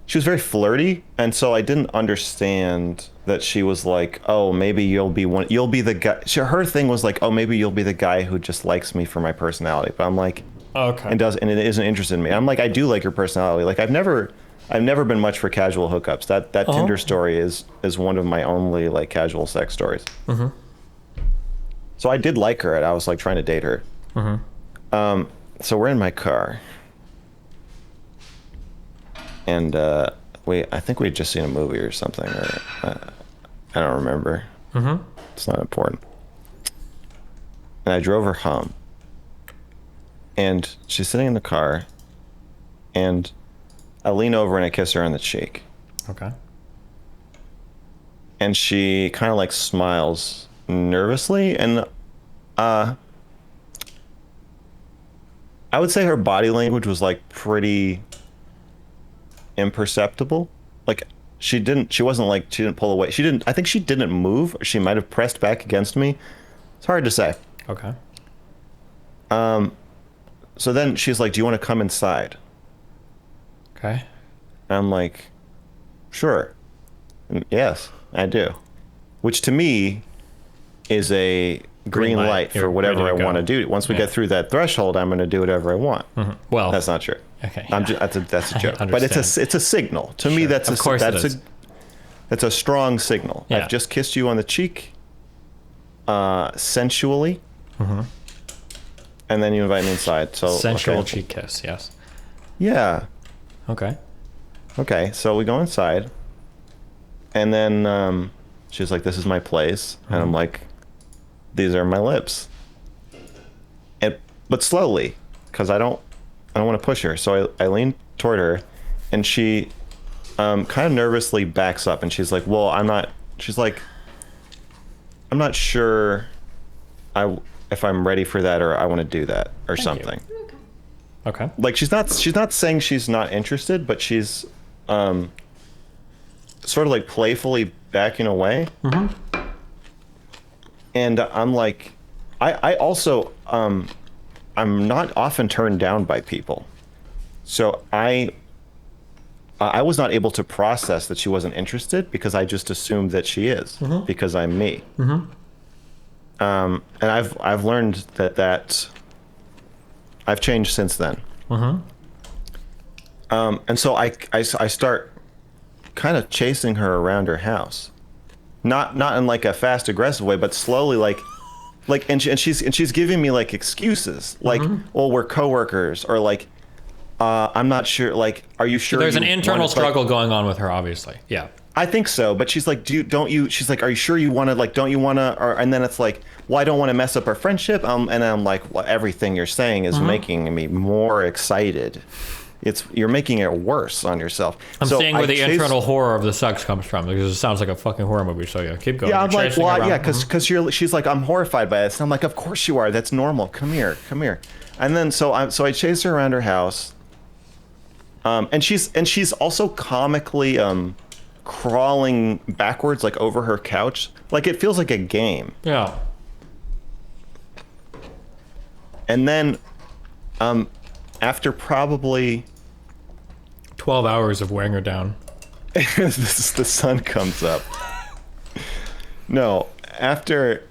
She was very flirty, and so I didn't understand that she was like, oh, maybe you'll be the guy. Her thing was like, oh, maybe you'll be the guy who just likes me for my personality. But I'm like, okay. And it isn't interested in me. I'm like, I do like your personality. Like I've never been much for casual hookups. That Tinder story is one of my only like casual sex stories. Mm-hmm. So I did like her, and I was like trying to date her. Mm-hmm. So we're in my car. And I think we had just seen a movie or something, or I don't remember. Mm-hmm. It's not important. And I drove her home, and she's sitting in the car, and I lean over and I kiss her on the cheek. Okay. And she kind of like smiles nervously, and I would say her body language was like pretty imperceptible. Like she didn't pull away. I think she didn't move. She might have pressed back against me. It's hard to say. Okay. So then she's like, do you want to come inside? Okay. And I'm like, sure. And yes, I do. Which to me is a green light for whatever I want to do. Once we get through that threshold, I'm going to do whatever I want. Mm-hmm. Well, that's not true. Okay. That's a joke. But it's a signal. To me, that's a strong signal. Yeah. I've just kissed you on the cheek, sensually, mm-hmm. and then you invite me inside. So sensual cheek kiss, yes. Yeah. Okay. Okay, so we go inside, and then she's like, "This is my place," mm-hmm. and I'm like, "These are my lips." But slowly, because I don't want to push her. So I lean toward her, and she kind of nervously backs up, and she's like, well, I'm not sure if I'm ready for that, or I want to do that, or something. Okay. Like she's not saying she's not interested, but she's sort of like playfully backing away. Mm-hmm. And I'm like, I also I'm not often turned down by people, so I was not able to process that she wasn't interested, because I just assumed that she is, mm-hmm. because I'm me. Mm-hmm. And I've learned that I've changed since then. Mm-hmm. And so I start kind of chasing her around her house, not in like a fast aggressive way, but slowly, and she's giving me like excuses, like, mm-hmm. well, we're coworkers, or like, I'm not sure, like, are you sure? So there's an internal struggle going on with her, obviously. Yeah. I think so, but she's like, she's like, are you sure you want to, like, don't you want to, and then it's like, well, I don't want to mess up our friendship. And I'm like, well, everything you're saying is mm-hmm. making me more excited. You're making it worse on yourself. I'm seeing where the internal horror of the sex comes from, because it sounds like a fucking horror movie. So yeah, keep going. Yeah, I'm like, well, yeah, because she's like, I'm horrified by this. And I'm like, of course you are. That's normal. Come here. And then so I chase her around her house. And she's also comically crawling backwards, like over her couch. Like it feels like a game. Yeah. And then after probably 12 hours of wearing her down. The sun comes up. No, after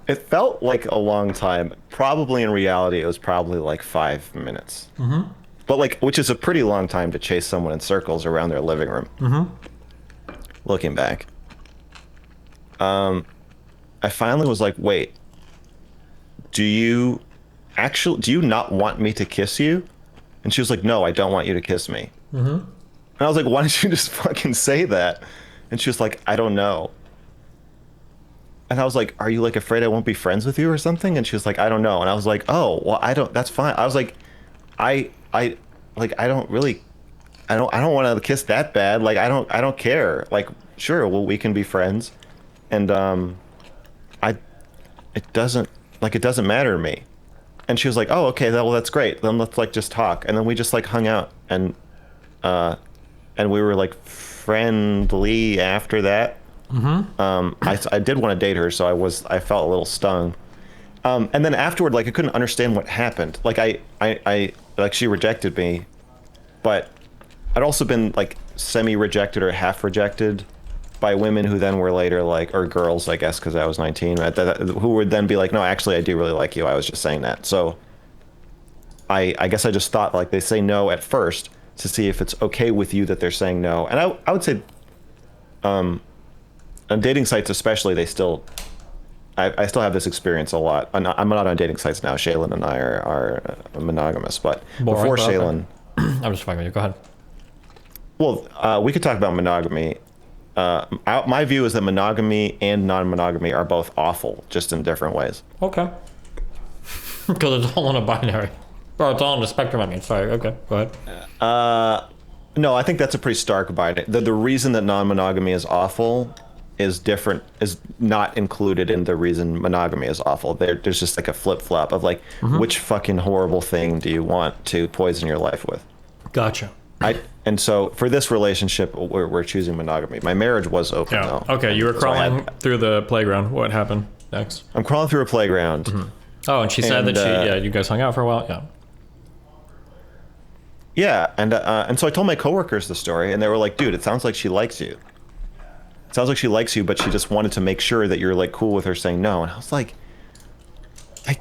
it felt like a long time. Probably in reality, it was probably like 5 minutes. Mm-hmm. But like, which is a pretty long time to chase someone in circles around their living room. Mm-hmm. Looking back, I finally was like, "Wait, do you not want me to kiss you?" And she was like, "No, I don't want you to kiss me." Mm-hmm. And I was like, "Why didn't you just fucking say that?" And she was like, "I don't know." And I was like, "Are you like afraid I won't be friends with you or something?" And she was like, "I don't know." And I was like, "Oh, well, that's fine." I was like, I don't want to kiss that bad. Like, I don't care. Like, sure, well, we can be friends. And it doesn't matter to me. And she was like, "Oh, okay, well, that's great. Then let's like just talk." And then we just like hung out and we were like friendly after that. Mm-hmm. I did want to date her, so I felt a little stung. And then afterward, like I couldn't understand what happened. Like I like she rejected me, but I'd also been like semi-rejected or half rejected by women who then were later like, or girls, I guess, because I was 19, who would then be like, "No, actually, I do really like you. I was just saying that." So I guess I just thought like they say no at first to see if it's okay with you that they're saying no. And I would say, on dating sites especially, I still have this experience a lot. I'm not on dating sites now. Shaylin and I are monogamous, but before Shaylin, I'm just fucking with you. Go ahead. Well, we could talk about monogamy. My view is that monogamy and non-monogamy are both awful, just in different ways. Okay. Because it's all on a binary. Or it's all on the spectrum, I mean. Sorry, okay, go ahead. No, I think that's a pretty stark binary. The reason that non-monogamy is awful is not included in the reason monogamy is awful. There's just like a flip-flop of like, which fucking horrible thing do you want to poison your life with? Gotcha. And so for this relationship, we're choosing monogamy. My marriage was open, though. Okay, you were crawling through the playground. What happened next? I'm crawling through a playground. Mm-hmm. Oh, and she said that you guys hung out for a while? Yeah. Yeah, and so I told my coworkers the story, and they were like, "Dude, it sounds like she likes you. It sounds like she likes you, but she just wanted to make sure that you're like cool with her saying no." And I was like, I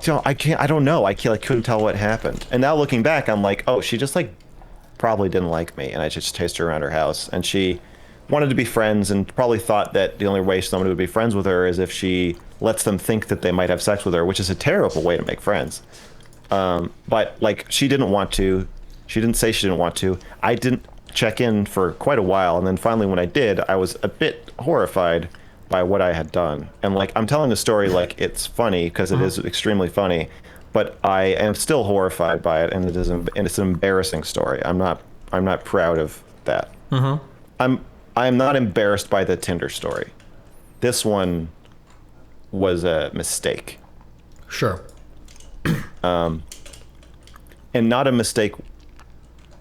don't know. I couldn't tell what happened. And now looking back, I'm like, oh, she just like probably didn't like me, and I just chased her around her house, and she wanted to be friends and probably thought that the only way someone would be friends with her is if she lets them think that they might have sex with her, which is a terrible way to make friends. But like, she didn't want to. She didn't say she didn't want to. I didn't check in for quite a while, and then finally when I did, I was a bit horrified by what I had done. And like, I'm telling the story like it's funny because it is extremely funny, but I am still horrified by it, and it's an embarrassing story. I'm not proud of that. Mm-hmm. I'm not embarrassed by the Tinder story. This one was a mistake. Sure. And not a mistake,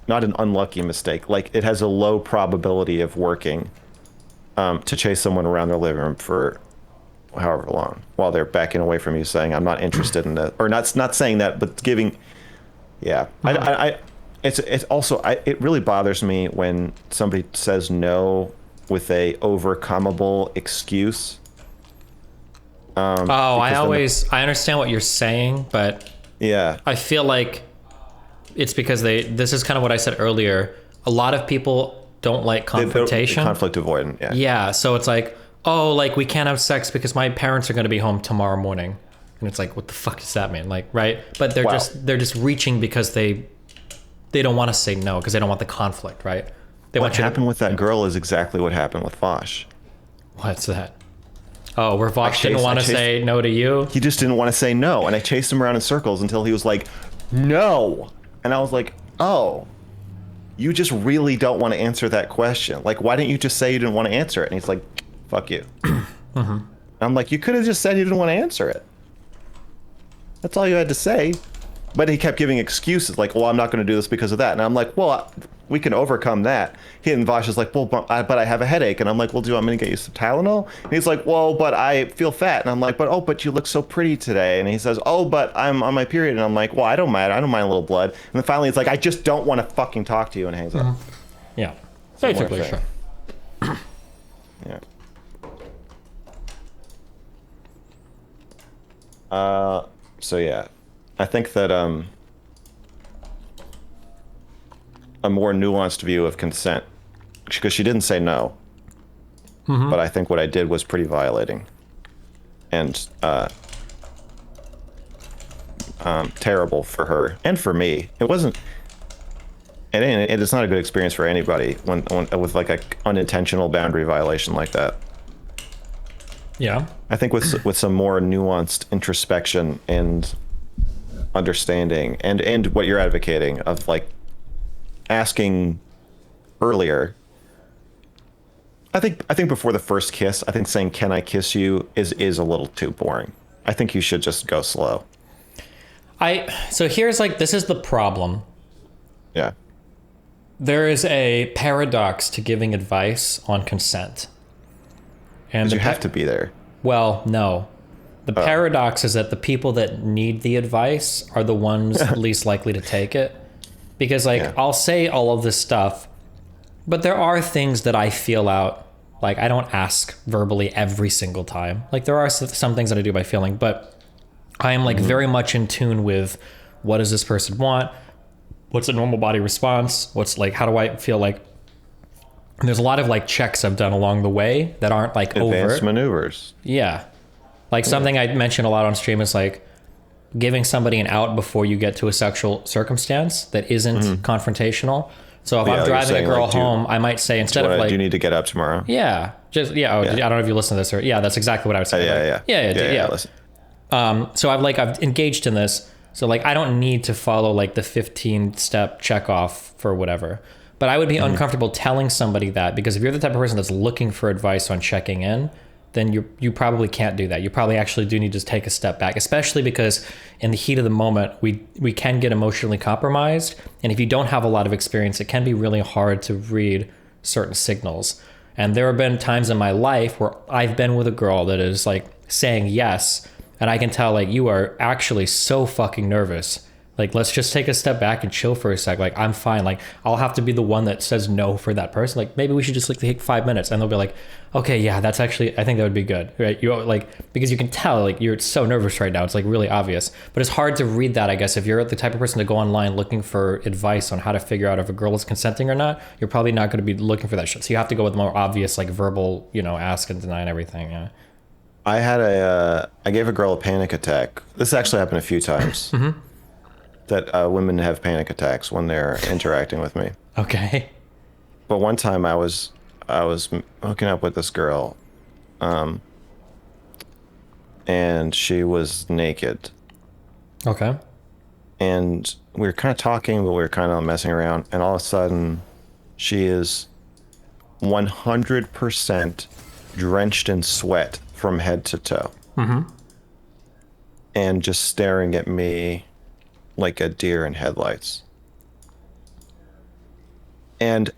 not an unlucky mistake. Like, it has a low probability of working to chase someone around their living room for however long while they're backing away from you saying, "I'm not interested in that," or not saying that, but giving, yeah. It's also, it really bothers me when somebody says no with a overcomable excuse. I understand what you're saying, but yeah, I feel like it's because this is kind of what I said earlier. A lot of people don't like confrontation. Conflict avoidant, yeah. Yeah, so it's like, oh, like, we can't have sex because my parents are going to be home tomorrow morning. And it's like, what the fuck does that mean? Like, right? But they're just reaching because they don't want to say no because they don't want the conflict, right? What happened with that girl is exactly what happened with Vosh. What's that? Oh, where Vosh didn't want to say no to you? He just didn't want to say no, and I chased him around in circles until he was like, no. And I was like, oh, you just really don't want to answer that question. Like, why didn't you just say you didn't want to answer it? And he's like, fuck you. Mm-hmm. I'm like, you could have just said you didn't want to answer it. That's all you had to say. But he kept giving excuses like, well, I'm not going to do this because of that. And I'm like, well, we can overcome that. And Vosh is like, well, but I have a headache. And I'm like, well, do you want me to get you some Tylenol? And he's like, well, but I feel fat. And I'm like, but you look so pretty today. And he says, oh, but I'm on my period. And I'm like, well, I don't mind a little blood. And then finally it's like, I just don't want to fucking talk to you, and hangs up. Yeah. Basically, sure. Yeah. So yeah, I think that a more nuanced view of consent, because she didn't say no, but I think what I did was pretty violating, and terrible for her and for me. It wasn't. It's not a good experience for anybody when with like a unintentional boundary violation like that. Yeah. I think with some more nuanced introspection and understanding and what you're advocating of like asking earlier. I think before the first kiss, I think saying "Can I kiss you" is a little too boring. I think you should just go slow. So here's this is the problem. Yeah. There is a paradox to giving advice on consent. And you have to be there. Well, no. The paradox is that the people that need the advice are the ones least likely to take it. Because I'll say all of this stuff, but there are things that I feel out. I don't ask verbally every single time. There are some things that I do by feeling, but I am very much in tune with what does this person want? What's a normal body response? What's how do I feel and there's a lot of checks I've done along the way that aren't advanced overt maneuvers. Yeah. Something I mention a lot on stream is giving somebody an out before you get to a sexual circumstance that isn't confrontational. So if I'm driving a girl home, I might say instead of do you need to get up tomorrow? Yeah. Just I don't know if you listen to this or that's exactly what I would say. Yeah. Listen. So I've engaged in this. So I don't need to follow the 15-step check off for whatever. But I would be uncomfortable telling somebody that, because if you're the type of person that's looking for advice on checking in, then you probably can't do that. You probably actually do need to take a step back, especially because in the heat of the moment, we can get emotionally compromised. And if you don't have a lot of experience, it can be really hard to read certain signals. And there have been times in my life where I've been with a girl that is saying yes, and I can tell you are actually so fucking nervous. Let's just take a step back and chill for a sec. I'm fine. I'll have to be the one that says no for that person. Maybe we should just take 5 minutes, and they'll be like, okay, yeah, that's actually, I think that would be good. Right. You because you can tell you're so nervous right now. It's really obvious, but it's hard to read that, I guess. If you're the type of person to go online looking for advice on how to figure out if a girl is consenting or not, you're probably not going to be looking for that shit. So you have to go with more obvious, verbal, ask and deny and everything. Yeah. I gave a girl a panic attack. This actually happened a few times. That women have panic attacks when they're interacting with me. Okay. But one time I was hooking up with this girl, and she was naked. Okay. And we were kind of talking, but we were kind of messing around, and all of a sudden, she is 100% drenched in sweat from head to toe. And just staring at me like a deer in headlights. And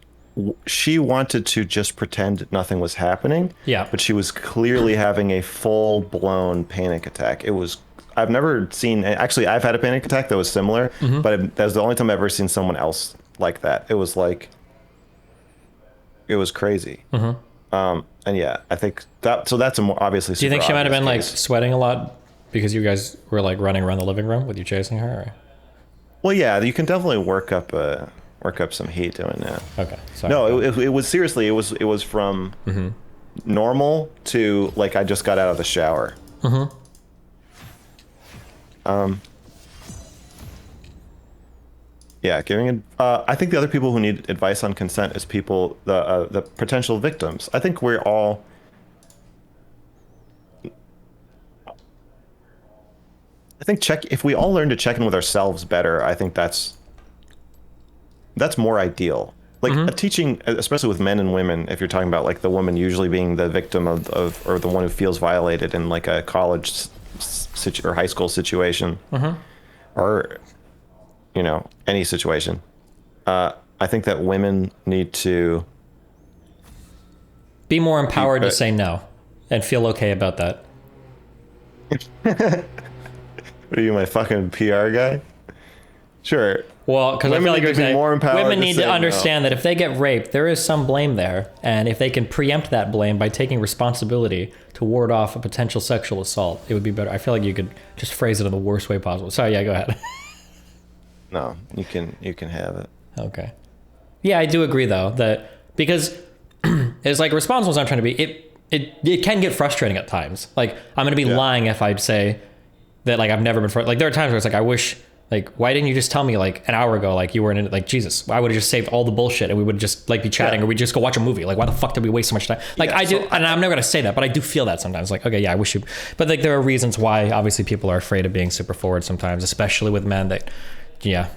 she wanted to just pretend nothing was happening. Yeah. But she was clearly having a full-blown panic attack. I've never seen, actually I've had a panic attack that was similar, but that was the only time I've ever seen someone else like that. It was it was crazy. And yeah, I think that's a more obviously. Do you think she might have been sweating a lot because you guys were running around the living room with you chasing her? Or? Well, yeah, you can definitely work up some heat doing that. Okay. Sorry. No, it was seriously. It was from normal to I just got out of the shower. Yeah, I think the other people who need advice on consent is people, the potential victims. I think we're all. I think if we all learn to check in with ourselves better, I think that's more ideal. A teaching, especially with men and women, if you're talking about the woman usually being the victim of or the one who feels violated in a college or high school situation, or any situation. I think that women need to be more empowered to say no and feel okay about that. What are you, my fucking PR guy? Sure. Well, because I feel like you're saying women need to understand no. that if they get raped, there is some blame there, and if they can preempt that blame by taking responsibility to ward off a potential sexual assault, it would be better. I feel like you could just phrase it in the worst way possible. Sorry, yeah, go ahead. No, you can have it. Okay. Yeah, I do agree though that because it's like responsible as I'm trying to be. It can get frustrating at times. Like I'm gonna be lying if I'd say that like I've never been like there are times where it's like I wish. Like, why didn't you just tell me like an hour ago, like you weren't in it? Like, Jesus, I would have just saved all the bullshit and we would just like be chatting or we'd just go watch a movie. Like, why the fuck did we waste so much time? Like I do, and I'm never going to say that, but I do feel that sometimes like, okay, yeah, I wish you, but like there are reasons why obviously people are afraid of being super forward sometimes, especially with men that, yeah.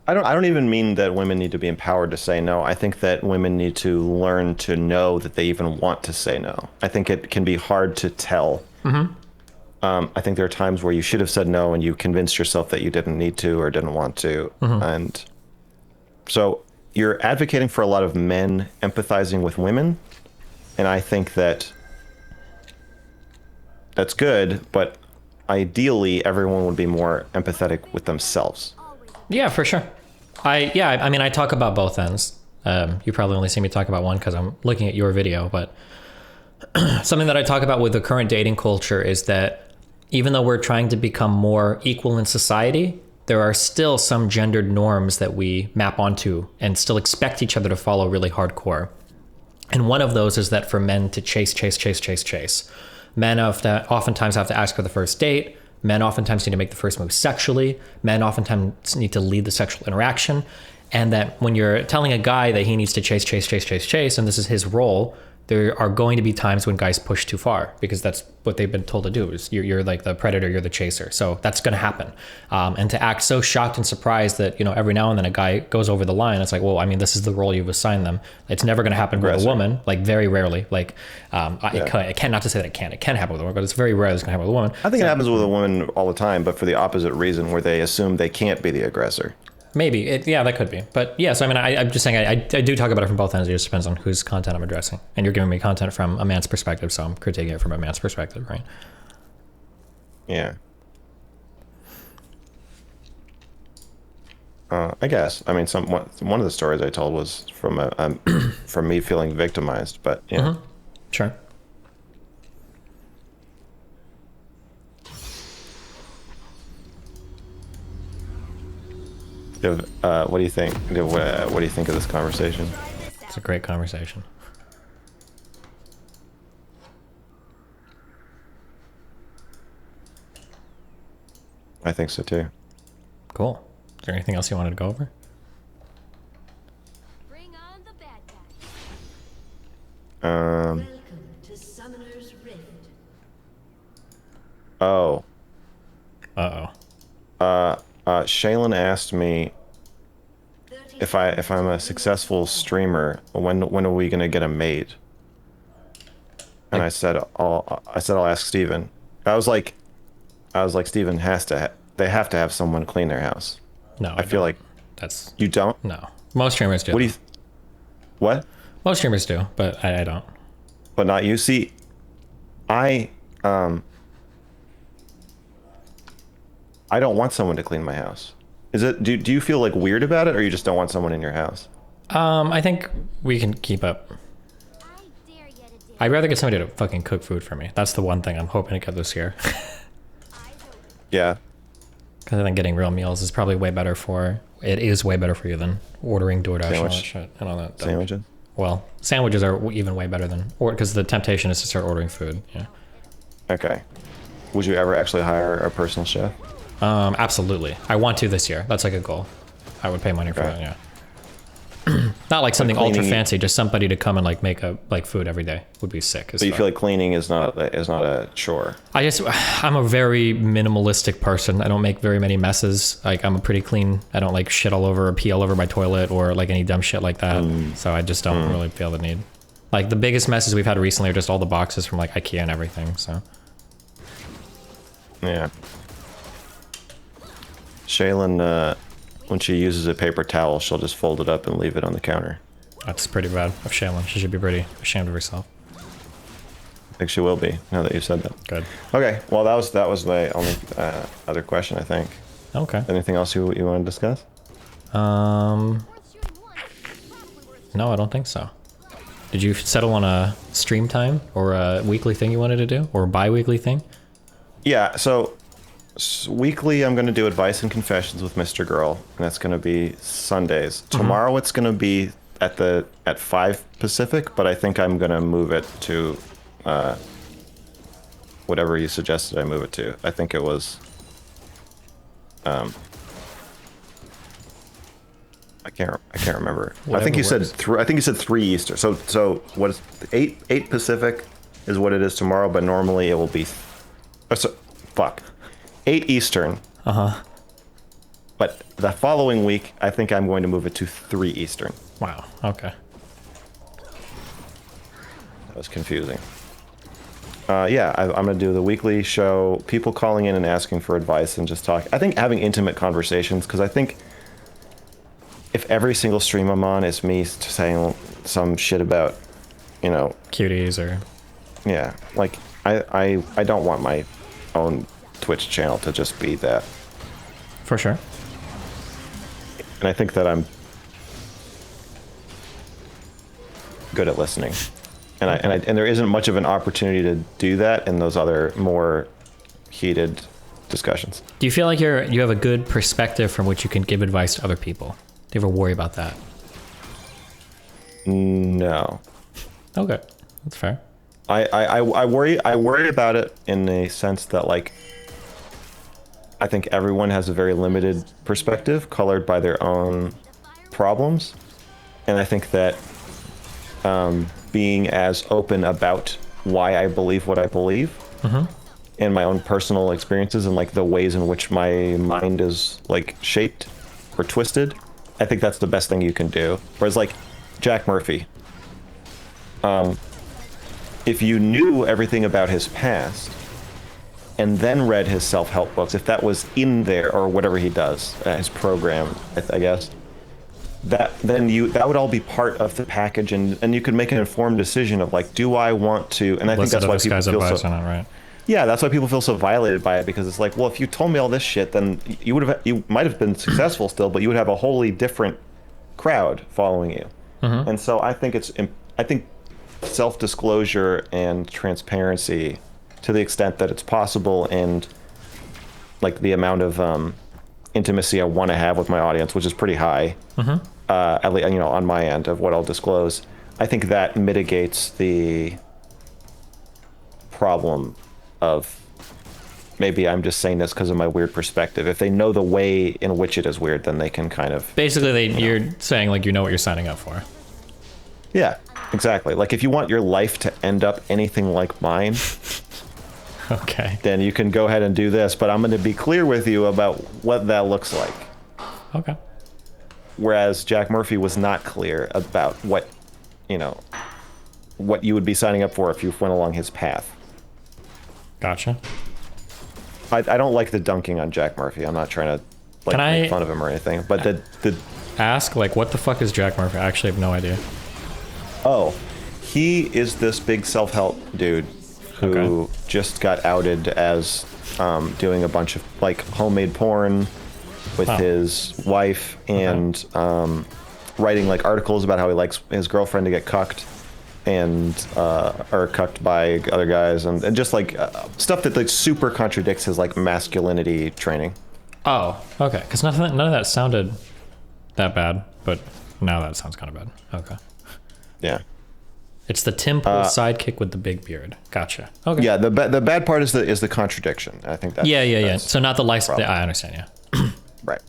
I don't even mean that women need to be empowered to say no. I think that women need to learn to know that they even want to say no. I think it can be hard to tell. Mm-hmm. I think there are times where you should have said no and you convinced yourself that you didn't need to or didn't want to. Mm-hmm. And so you're advocating for a lot of men empathizing with women. And I think that that's good, but ideally everyone would be more empathetic with themselves. Yeah, for sure. I mean, I talk about both ends. You probably only see me talk about one because I'm looking at your video, but something that I talk about with the current dating culture is that even though we're trying to become more equal in society, there are still some gendered norms that we map onto and still expect each other to follow really hardcore. And one of those is that for men to chase. Men oftentimes have to ask for the first date. Men oftentimes need to make the first move sexually. Men oftentimes need to lead the sexual interaction. And that when you're telling a guy that he needs to chase, and this is his role, there are going to be times when guys push too far because that's what they've been told to do is you're like the predator, you're the chaser. So that's going to happen. And to act so shocked and surprised that, you know, every now and then a guy goes over the line, it's like, well, I mean, this is the role you've assigned them. It's never going to happen with a woman, like very rarely. Like, it can, not to say that it can happen with a woman, but it's very rare it's going to happen with a woman. I think it happens with a woman all the time, but for the opposite reason where they assume they can't be the aggressor. Maybe. Yeah, that could be. But yeah, so I mean, I'm just saying I do talk about it from both ends. It just depends on whose content I'm addressing. And you're giving me content from a man's perspective, so I'm critiquing it from a man's perspective, right? Yeah. I guess. I mean, one of the stories I told was from from me feeling victimized, but yeah. Mm-hmm. Sure. What do you think? What do you think of this conversation? It's a great conversation. I think so too. Cool. Is there anything else you wanted to go over? Bring on the bad guys. Welcome to Summoner's Rift. Oh. Uh-oh. Shaylin asked me if I'm a successful streamer, when are we gonna get a maid? And I said I'll ask Steven. I was like Steven they have to have someone clean their house. No, I feel like that's you don't. No, most streamers do. What? Most streamers do, but I don't. But not you. See, I don't want someone to clean my house. Is it? Do you feel like weird about it, or you just don't want someone in your house? I think we can keep up. I'd rather get somebody to fucking cook food for me. That's the one thing I'm hoping to get this year. Yeah. Because I think getting real meals is probably way better for. It is way better for you than ordering DoorDash and all that shit and all that. Sandwiches. Well, sandwiches are even way better than, or because the temptation is to start ordering food. Yeah. Okay. Would you ever actually hire a personal chef? Absolutely. I want to this year. That's like a goal. I would pay money for that. Yeah. Not like something ultra fancy, just somebody to come and like make food every day would be sick. So you feel like cleaning is not a chore? I'm a very minimalistic person. I don't make very many messes. Like I'm a pretty clean. I don't like shit all over or pee all over my toilet or like any dumb shit like that. So I just don't really feel the need. Like the biggest messes we've had recently are just all the boxes from like IKEA and everything. So. Yeah. Shaylin when she uses a paper towel, she'll just fold it up and leave it on the counter. That's pretty bad of Shaylin. She should be pretty ashamed of herself. I think she will be, now that you said that. Good. Okay, well, that was my only other question, I think. Okay. Anything else you want to discuss? No, I don't think so. Did you settle on a stream time or a weekly thing you wanted to do, or a bi-weekly thing? Yeah, so weekly I'm going to do advice and confessions with MrGirl, and that's going to be Sundays. Tomorrow it's going to be at 5 Pacific, but I think I'm going to move it to whatever you suggested I move it to. I think it was I can't remember. Whatever I think you works. said I think you said 3 Eastern. So what is 8 Pacific is what it is tomorrow, but normally it will be 8 Eastern. But the following week, I think I'm going to move it to 3 Eastern. Wow. Okay. That was confusing. Yeah, I'm going to do the weekly show, people calling in and asking for advice and just talk. I think having intimate conversations, because I think if every single stream I'm on is me saying some shit about, Cuties or... Yeah, like, I don't want my own Twitch channel to just be that. For sure. And I think that I'm good at listening. And there isn't much of an opportunity to do that in those other more heated discussions. Do you feel like you have a good perspective from which you can give advice to other people? Do you ever worry about that? No. Okay, that's fair. I worry about it in a sense that, like, I think everyone has a very limited perspective colored by their own problems. And I think that being as open about why I believe what I believe and my own personal experiences and, like, the ways in which my mind is, like, shaped or twisted, I think that's the best thing you can do. Whereas, like, Jack Murphy, if you knew everything about his past and then read his self-help books, if that was in there, or whatever he does, his program, I guess, that would all be part of the package, and you could make an informed decision of, like, do I want to? And I think that's why people feel so. Right? Yeah, that's why people feel so violated by it, because it's like, well, if you told me all this shit, then you might have been successful still, but you would have a wholly different crowd following you. And so I think self-disclosure and transparency, to the extent that it's possible, and, like, the amount of intimacy I want to have with my audience, which is pretty high, at least, on my end of what I'll disclose, I think that mitigates the problem of maybe I'm just saying this because of my weird perspective. If they know the way in which it is weird, then they can kind of... Basically, you're saying, like, you know what you're signing up for. Yeah, exactly. Like, if you want your life to end up anything like mine... Okay. Then you can go ahead and do this, but I'm going to be clear with you about what that looks like. Okay. Whereas Jack Murphy was not clear about what you would be signing up for if you went along his path. Gotcha. I don't like the dunking on Jack Murphy. I'm not trying to, like, make fun of him or anything, but the ask, like, what the fuck is Jack Murphy? I actually have no idea. Oh, he is this big self-help dude who just got outed as doing a bunch of, like, homemade porn with his wife, and writing, like, articles about how he likes his girlfriend to get cucked and or cucked by other guys, and just, like, stuff that, like, super contradicts his, like, masculinity training. Oh, okay. Because none of that sounded that bad, but now that sounds kind of bad. Okay. Yeah. It's the Tim Pool sidekick with the big beard. Gotcha. Okay. Yeah, the bad part is the contradiction. I think that's... Yeah. So not the license... I understand, yeah. Right.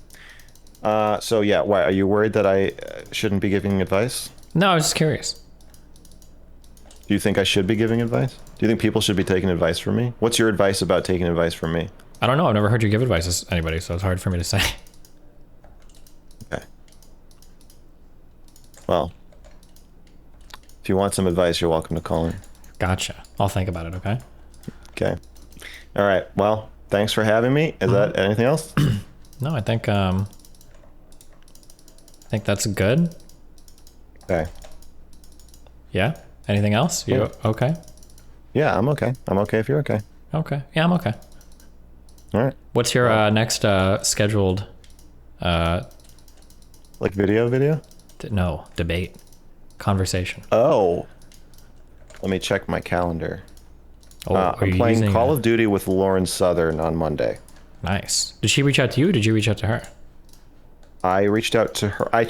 So, yeah, why, are you worried that I shouldn't be giving advice? No, I was just curious. Do you think I should be giving advice? Do you think people should be taking advice from me? What's your advice about taking advice from me? I don't know. I've never heard you give advice to anybody, so it's hard for me to say. Okay. Well... If you want some advice, you're welcome to call in. Gotcha. I'll think about it, okay? Okay. All right. Well, thanks for having me. Is that anything else? No, I think think that's good. Okay. Yeah. Anything else? You okay? Yeah, I'm okay. I'm okay if you're okay. Okay. Yeah, I'm okay. All right. What's your next scheduled? Like video? No, debate, conversation. Oh. Let me check my calendar. Oh, are I'm you playing using Call of Duty with Lauren Southern on Monday. Nice. Did she reach out to you? Or did you reach out to her? I reached out to her. I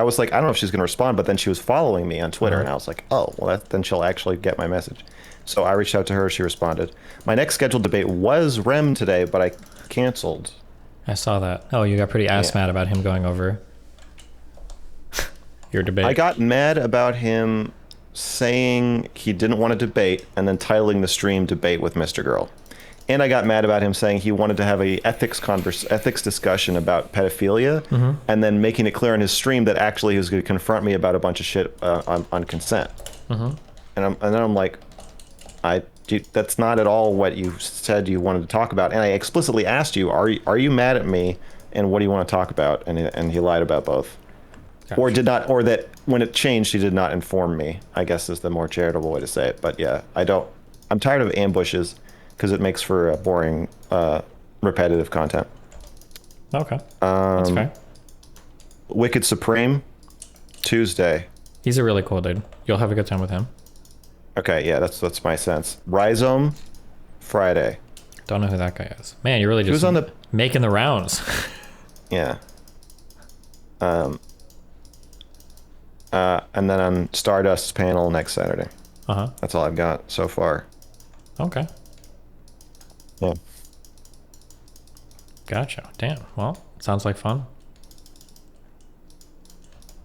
was like, I don't know if she's gonna respond, but then she was following me on Twitter, and I was like, oh, well, then she'll actually get my message. So I reached out to her. She responded. My next scheduled debate was Rem today, but I canceled. I saw that. Oh, you got pretty ass mad about him going over your debate. I got mad about him saying he didn't want to debate and then titling the stream "Debate with MrGirl." And I got mad about him saying he wanted to have a ethics discussion about pedophilia, and then making it clear in his stream that actually he was going to confront me about a bunch of shit on consent. And then I'm like, that's not at all what you said you wanted to talk about. And I explicitly asked you, are you mad at me, and what do you want to talk about? And he lied about both. Gotcha. Or that when it changed, he did not inform me, I guess is the more charitable way to say it. But yeah, I'm tired of ambushes, because it makes for boring, repetitive content. Okay. That's fair. Wicked Supreme, Tuesday. He's a really cool dude. You'll have a good time with him. Okay, yeah, that's my sense. Rhizome, Friday. Don't know who that guy is. Man, you're really just making the rounds. Yeah. And then on Stardust's panel next Saturday. That's all I've got so far. Okay. Yeah. Gotcha. Damn. Well, sounds like fun.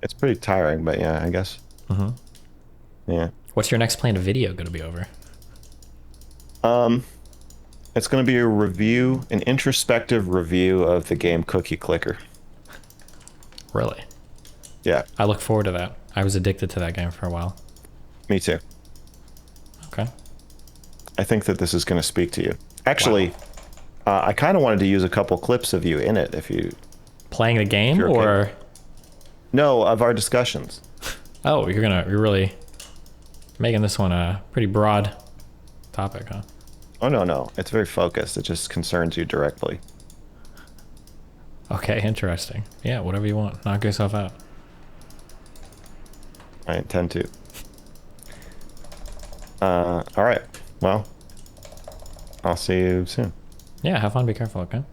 It's pretty tiring, but yeah, I guess. Yeah. What's your next planned video going to be over? It's going to be an introspective review of the game Cookie Clicker. Really? Yeah. I look forward to that. I was addicted to that game for a while. Me too. Okay. I think that this is going to speak to you. Actually, I kind of wanted to use a couple clips of you in it, if you... Playing the game, okay. Or... No, of our discussions. Oh, you're really making this one a pretty broad topic, huh? Oh, no. It's very focused. It just concerns you directly. Okay, interesting. Yeah, whatever you want. Knock yourself out. I intend to. All right. Well, I'll see you soon. Yeah, have fun. Be careful, okay?